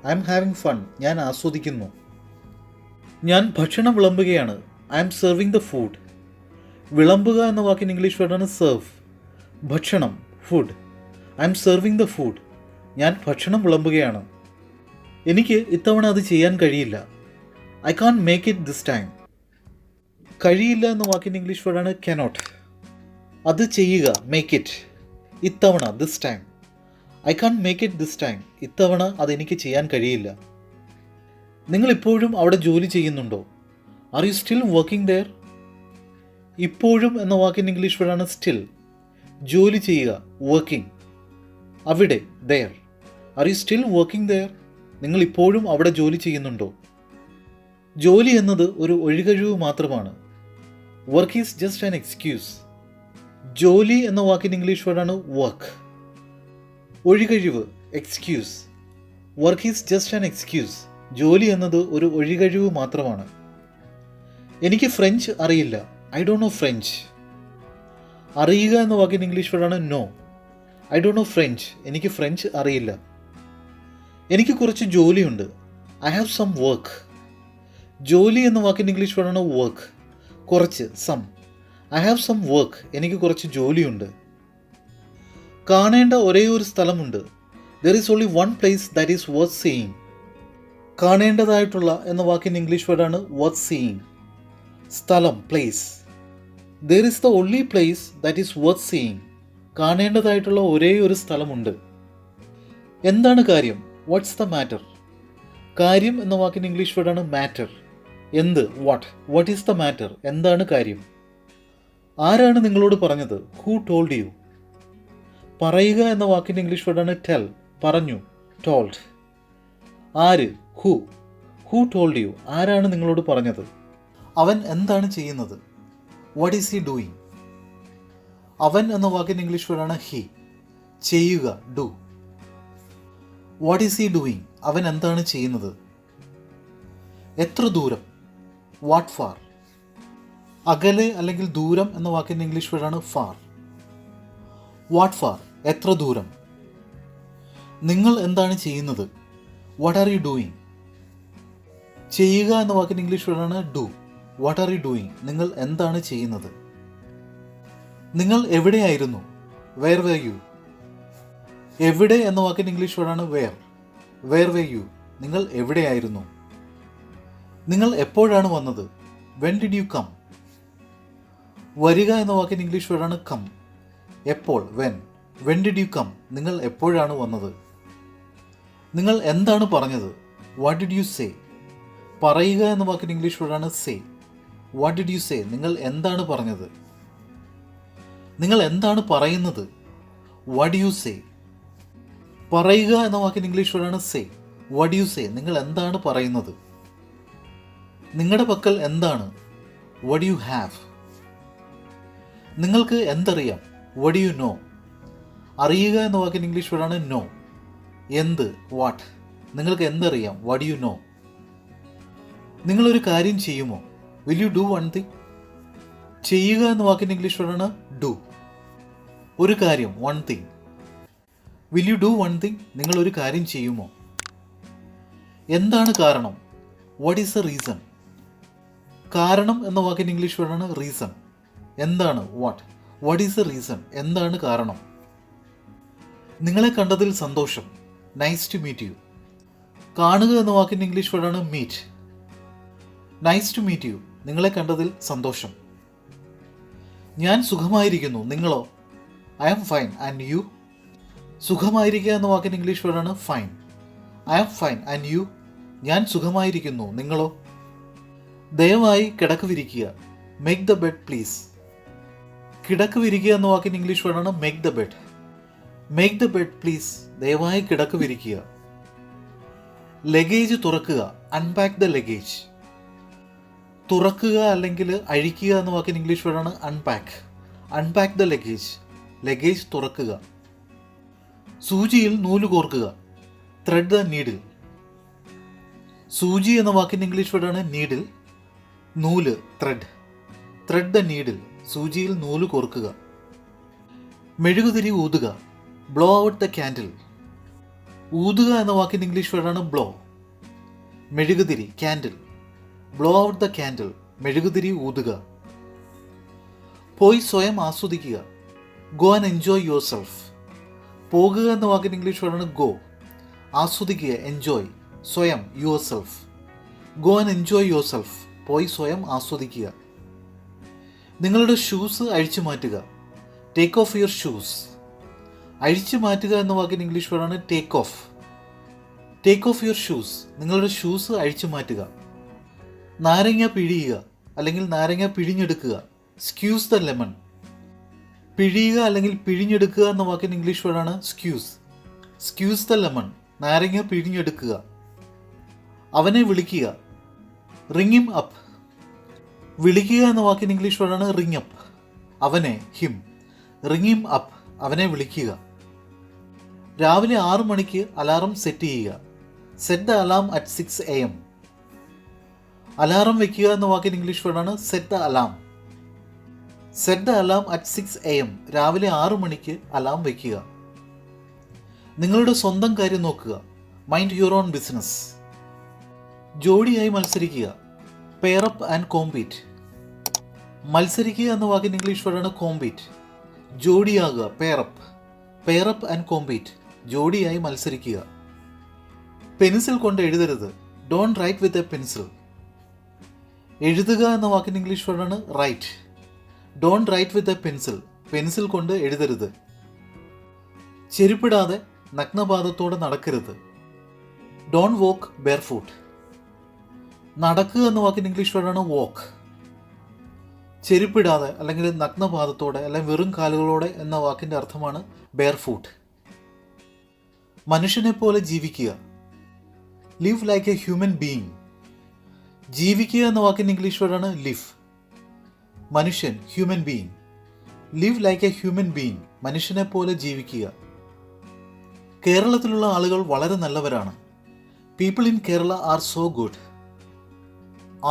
I'm having fun. ഞാൻ ആസ്വദിക്കുന്നു. ഞാൻ ഭക്ഷണം വിളമ്പുകയാണ്. I'm serving the food. വിളമ്പുക എന്ന വാക്കിൻ്റെ ഇംഗ്ലീഷ് വേർഡാണ് സെർവ്. ഭക്ഷണം, food. I'm serving the food. ഞാൻ ഭക്ഷണം വിളമ്പുകയാണ്. എനിക്ക് ഇത്തവണ അത് ചെയ്യാൻ കഴിയില്ല. I can't make it this time. കഴിയില്ല എന്ന വാക്കിൻ്റെ ഇംഗ്ലീഷ് വേർഡാണ് കനോട്ട്. അത് ചെയ്യുക, മേക്ക് ഇറ്റ്. ഇത്തവണ, this time. I can't make it this time. ഇത്തവണ അതെനിക്ക് ചെയ്യാൻ കഴിയില്ല. നിങ്ങൾ ഇപ്പോഴും അവിടെ ജോലി ചെയ്യുന്നുണ്ടോ? Are you still working there? ഇപ്പോഴും എന്ന വാക്കിൻ്റെ ഇംഗ്ലീഷ് വേർഡാണ് സ്റ്റിൽ. ജോലി ചെയ്യുക, വർക്കിംഗ്. അവിടെ, there. Are you still working there? നിങ്ങൾ ഇപ്പോഴും അവിടെ ജോലി ചെയ്യുന്നുണ്ടോ? ജോലി എന്നത് ഒരു ഒഴികഴിവ് മാത്രമാണ്. Work is just an excuse. ജോലി എന്ന വാക്കിൻ്റെ ഇംഗ്ലീഷ് വേർഡാണ് വർക്ക്. ഒഴികഴിവ്, excuse. Work is just an excuse. ജോലി എന്നത് ഒരു ഒഴികഴിവ് മാത്രമാണ്. എനിക്ക് ഫ്രഞ്ച് അറിയില്ല. I don't know French. അറിയുക എന്ന വാക്കിൻ്റെ ഇംഗ്ലീഷ് വേർഡാണ് know. I don't know French. എനിക്ക് ഫ്രഞ്ച് അറിയില്ല. എനിക്ക് കുറച്ച് ജോലിയുണ്ട്. I have some work. ജോലി എന്ന വാക്കിൻ്റെ ഇംഗ്ലീഷ് വേർഡാണ് വർക്ക്. കുറച്ച്, some. I have some work. എനിക്ക് കുറച്ച് ജോലിയുണ്ട്. കാണേണ്ട ഒരേ ഒരു സ്ഥലമുണ്ട്. There is only one place that is worth seeing. കാണേണ്ടതായിട്ടുള്ള എന്ന വാക്കിൻ്റെ ഇംഗ്ലീഷ് വേർഡാണ് വർത്ത് സീയിങ്. സ്ഥലം, place. There is the only place that is worth seeing. കാണേണ്ടതായിട്ടുള്ള ഒരേ ഒരു സ്ഥലമുണ്ട്. എന്താണ് കാര്യം? What's the matter? കാര്യം എന്ന വാക്കിൻ്റെ ഇംഗ്ലീഷ് വേർഡാണ് മാറ്റർ. എന്ത്, വാട്ട് ഈസ് ദ മാറ്റർ, എന്താണ് കാര്യം. ആരാണ് നിങ്ങളോട് പറഞ്ഞത്, ഹൂ ടോൾഡ് യു. പറയുക എന്ന വാക്കിൻ്റെ ഇംഗ്ലീഷ് വേർഡാണ് ടെൽ, പറഞ്ഞു, ടോൾഡ്. ആര്, ഹൂ ടോൾഡ് യു, ആരാണ് നിങ്ങളോട് പറഞ്ഞത്. അവൻ എന്താണ് ചെയ്യുന്നത്, വാട്ട് ഈസ് ഹി ഡൂയിങ്. അവൻ എന്ന വാക്കിൻ്റെ ഇംഗ്ലീഷ് വേർഡാണ് ഹി, ചെയ്യുക, do. What is he doing, അവൻ എന്താണ് ചെയ്യുന്നത്. എത്ര ദൂരം, വാട്ട് ഫാർ. അകലെ അല്ലെങ്കിൽ ദൂരം എന്ന വാക്കിൻ്റെ ഇംഗ്ലീഷ് വേർഡാണ് ഫാർ. വാട്ട് ഫാർ, എത്ര ദൂരം. നിങ്ങൾ എന്താണ് ചെയ്യുന്നത്, വാട്ട് ആർ യു ഡൂയിങ്. ചെയ്യുക എന്ന വാക്കിൻ്റെ ഇംഗ്ലീഷ് വേർഡാണ് do. What are you doing, നിങ്ങൾ എന്താണ് ചെയ്യുന്നത്. നിങ്ങൾ എവിടെയായിരുന്നു, വേർ വേർ യു. എവിടെ എന്ന വാക്കിൻ്റെ ഇംഗ്ലീഷ് വേർഡാണ് വേർ വേർ യു, നിങ്ങൾ എവിടെയായിരുന്നു. നിങ്ങൾ എപ്പോഴാണ് വന്നത്, വെൻ ഡിഡ് യു കം. വരിക എന്ന വാക്കിൻ്റെ ഇംഗ്ലീഷ് വേർഡാണ് കം, എപ്പോൾ, വെൻ ഡിഡ് യു കം, നിങ്ങൾ എപ്പോഴാണ് വന്നത്. നിങ്ങൾ എന്താണ് പറഞ്ഞത്, വാട്ട് ഡിഡ് യു സേ. പറയുക എന്ന വാക്കിൻ്റെ ഇംഗ്ലീഷ് വേർഡാണ് say. What did you say, നിങ്ങൾ എന്താണ് പറഞ്ഞത്. നിങ്ങൾ എന്താണ് പറയുന്നത്, വാട്ട് യു സേ. പറയുക എന്ന വാക്കിൻ്റെ ഇംഗ്ലീഷ് വേർഡാണ് സേ. വാട്ട് യു സേ, നിങ്ങൾ എന്താണ് പറയുന്നത്. നിങ്ങളുടെ പക്കൽ എന്താണ്, വാട്ട് യു ഹാവ്. നിങ്ങൾക്ക് എന്തറിയാം, വാട്ട് യു നോ. അറിയുക എന്ന വാക്കിൻ്റെ ഇംഗ്ലീഷ് വേർഡാണ് നോ. എന്ത്, വാട്ട്. നിങ്ങൾക്ക് എന്തറിയാം, വാട്ട് യു നോ. നിങ്ങളൊരു കാര്യം ചെയ്യുമോ, will you do one thing. ചെയ്യുക എന്ന വാക്കിൻ്റെ ഇംഗ്ലീഷ് വേർഡാണ് ഡു. ഒരു കാര്യം, one thing. Will you do one thing, നിങ്ങളൊരു കാര്യം ചെയ്യുമോ. എന്താണ് കാരണം, വാട്ട് ഈസ് ദ റീസൺ. കാരണം എന്ന വാക്കിൻ്റെ ഇംഗ്ലീഷ് വേർഡാണ് റീസൺ. എന്താണ്, വാട്ട് ഈസ് ദ റീസൺ, എന്താണ് കാരണം. നിങ്ങളെ കണ്ടതിൽ സന്തോഷം, നൈസ് ടു മീറ്റ് യു. കാണുക എന്ന വാക്കിൻ്റെ ഇംഗ്ലീഷ് വേർഡാണ് meet. Nice to meet you, നിങ്ങളെ കണ്ടതിൽ സന്തോഷം. ഞാൻ സുഖമായിരിക്കുന്നു, നിങ്ങളോ. I am fine, and you. സുഖമായിരിക്കുക എന്ന വാക്കിൻ്റെ ഇംഗ്ലീഷ് വേർഡാണ് fine. I am fine, and you. ഞാൻ സുഖമായിരിക്കുന്നു, നിങ്ങളോ. ദയവായി കിടക്ക് വിരിക്കുക, മേക്ക് ദ ബെഡ് പ്ലീസ്. കിടക്ക് വിരിക്കുക എന്ന വാക്കിൻ്റെ ഇംഗ്ലീഷ് വേർഡാണ് make the bed. Make the bed please, ദയവായി കിടക്ക് വിരിക്കുക. ലഗേജ് തുറക്കുക, അൺപാക്ക് ദ ലഗേജ്. തുറക്കുക അല്ലെങ്കിൽ അഴിക്കുക എന്ന വാക്കിൻ്റെ ഇംഗ്ലീഷ് വേർഡാണ് unpack. Unpack the luggage, luggage തുറക്കുക. സൂചിയിൽ നൂല് കോർക്കുക, ത്രെഡ് ദ നീഡിൽ. സൂചി എന്ന വാക്കിൻ്റെ ഇംഗ്ലീഷ് വേർഡാണ് നീഡിൽ. നൂല്, ത്രെഡ് ദ നീഡിൽ, സൂചിയിൽ നൂല് കോർക്കുക. മെഴുകുതിരി ഊതുക, ബ്ലോ ഔട്ട് ദ ക്യാൻഡിൽ. ഊതുക എന്ന വാക്കിൻ്റെ ഇംഗ്ലീഷ് വേർഡാണ് ബ്ലോ. മെഴുകുതിരി, candle. Blow out the candle, മെഴുകുതിരി ഊതുക. പോയി സ്വയം ആസ്വദിക്കുക, go and enjoy your self. പോകുക എന്ന വാക്കിൻ്റെ ഇംഗ്ലീഷ് വേർഡാണ് ഗോ. ആസ്വദിക്കുക, എൻജോയ്, സ്വയം, your self. Go and enjoy your self, പോയി സ്വയം ആസ്വദിക്കുക. നിങ്ങളുടെ ഷൂസ് അഴിച്ചു മാറ്റുക, ടേക്ക് ഓഫ് യുവർ ഷൂസ്. അഴിച്ചു മാറ്റുക എന്ന വാക്കിൻ്റെ ഇംഗ്ലീഷ് വേർഡാണ് take off. Take off your shoes, നിങ്ങളുടെ ഷൂസ് അഴിച്ചു മാറ്റുക. നാരങ്ങ പിഴിയുക അല്ലെങ്കിൽ നാരങ്ങ പിഴിഞ്ഞെടുക്കുക, സ്ക്യൂസ് ദ ലെമൺ. പിഴിയുക അല്ലെങ്കിൽ പിഴിഞ്ഞെടുക്കുക എന്ന വാക്കിൻ്റെ ഇംഗ്ലീഷ് വേർഡാണ് സ്ക്യൂസ്. സ്ക്യൂസ് ദ ലെമൺ, നാരങ്ങ പിഴിഞ്ഞെടുക്കുക. അവനെ വിളിക്കുക, റിംഗ് ഹിം അപ്പ്. വിളിക്കുക എന്ന വാക്കിൻ്റെ ഇംഗ്ലീഷ് വേർഡാണ് റിംഗ് അപ്പ്. അവനെ, ഹിം. റിംഗ് ഹിം അപ്പ്, അവനെ വിളിക്കുക. രാവിലെ 6 മണിക്ക് അലാറം സെറ്റ് ചെയ്യുക, set the alarm at 6 AM. അലാറം വെക്കുക എന്ന വാക്കിൻ്റെ ഇംഗ്ലീഷ് വേർഡാണ് set the alarm. Set the alarm at 6 AM, രാവിലെ 6 മണിക്ക് അലാം വയ്ക്കുക. നിങ്ങളുടെ സ്വന്തം കാര്യം നോക്കുക, മൈൻഡ് യുവർ ഓൺ ബിസിനസ്. ജോഡിയായി മത്സരിക്കുക, പെയർ അപ്പ് ആൻഡ് കോമ്പീറ്റ്. മത്സരിക്കുക എന്ന വാക്കിൻ്റെ ഇംഗ്ലീഷ് വേർഡാണ് കോമ്പീറ്റ്. ജോഡിയാകുക, പെയർ അപ്പ് ആൻഡ് കോമ്പീറ്റ്, ജോഡിയായി മത്സരിക്കുക. പെൻസിൽ കൊണ്ട് എഴുതരുത്, don't write with a pencil. എഴുതുക എന്ന വാക്കിൻ്റെ ഇംഗ്ലീഷ് വേർഡാണ് write. Don't write with a pencil, pencil കൊണ്ട് എഴുതരുത്. ചെരുപ്പിടാതെ നഗ്നപാദത്തോടെ നടക്കരുത്, ഡോണ്ട് വോക്ക് ബെയർഫൂട്ട്. നടക്കുക എന്ന വാക്കിൻ്റെ ഇംഗ്ലീഷ് വേർഡാണ് വാക്ക്. ചെരുപ്പിടാതെ അല്ലെങ്കിൽ നഗ്നപാദത്തോടെ അല്ലെങ്കിൽ വെറും കാലുകളോടെ എന്ന വാക്കിൻ്റെ അർത്ഥമാണ് ബെയർ ഫൂട്ട്. മനുഷ്യനെ പോലെ ജീവിക്കുക, live like a human being. ജീവിക്കുക എന്ന വാക്കിൻ്റെ ഇംഗ്ലീഷ് വേർഡാണ് ലിവ്. മനുഷ്യൻ, human being. Live like a human being, മനുഷ്യനെ പോലെ ജീവിക്കുക. കേരളത്തിലുള്ള ആളുകൾ വളരെ നല്ലവരാണ്. People in Kerala are so good.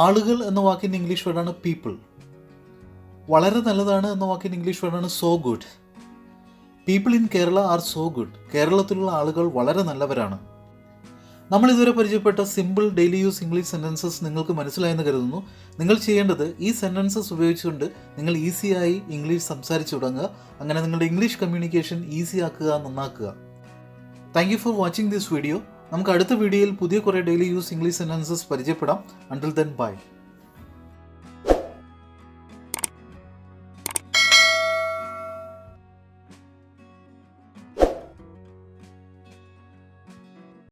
ആളുകൾ എന്ന വാക്കിൻ്റെ ഇംഗ്ലീഷ് വേർഡാണ് പീപ്പിൾ. വളരെ നല്ലതാണ് എന്ന വാക്കിൻ്റെ ഇംഗ്ലീഷ് വേർഡാണ് so good. People in Kerala are so good. കേരളത്തിലുള്ള ആളുകൾ വളരെ നല്ലവരാണ്. നമ്മൾ ഇതുവരെ പരിചയപ്പെട്ട simple daily use English sentences നിങ്ങൾക്ക് മനസ്സിലായെന്ന് കരുതുന്നു. നിങ്ങൾ ചെയ്യേണ്ടത് ഈ സെൻറ്റൻസസ് ഉപയോഗിച്ചുകൊണ്ട് നിങ്ങൾ ഈസിയായി ഇംഗ്ലീഷ് സംസാരിച്ചു തുടങ്ങുക. അങ്ങനെ നിങ്ങളുടെ ഇംഗ്ലീഷ് കമ്മ്യൂണിക്കേഷൻ ഈസി ആക്കുക, നന്നാക്കുക. Thank you for watching this video. നമുക്ക് അടുത്ത വീഡിയോയിൽ പുതിയ കുറേ ഡെയിലി യൂസ് ഇംഗ്ലീഷ് സെൻറ്റൻസസ് പരിചയപ്പെടാം. Until then by.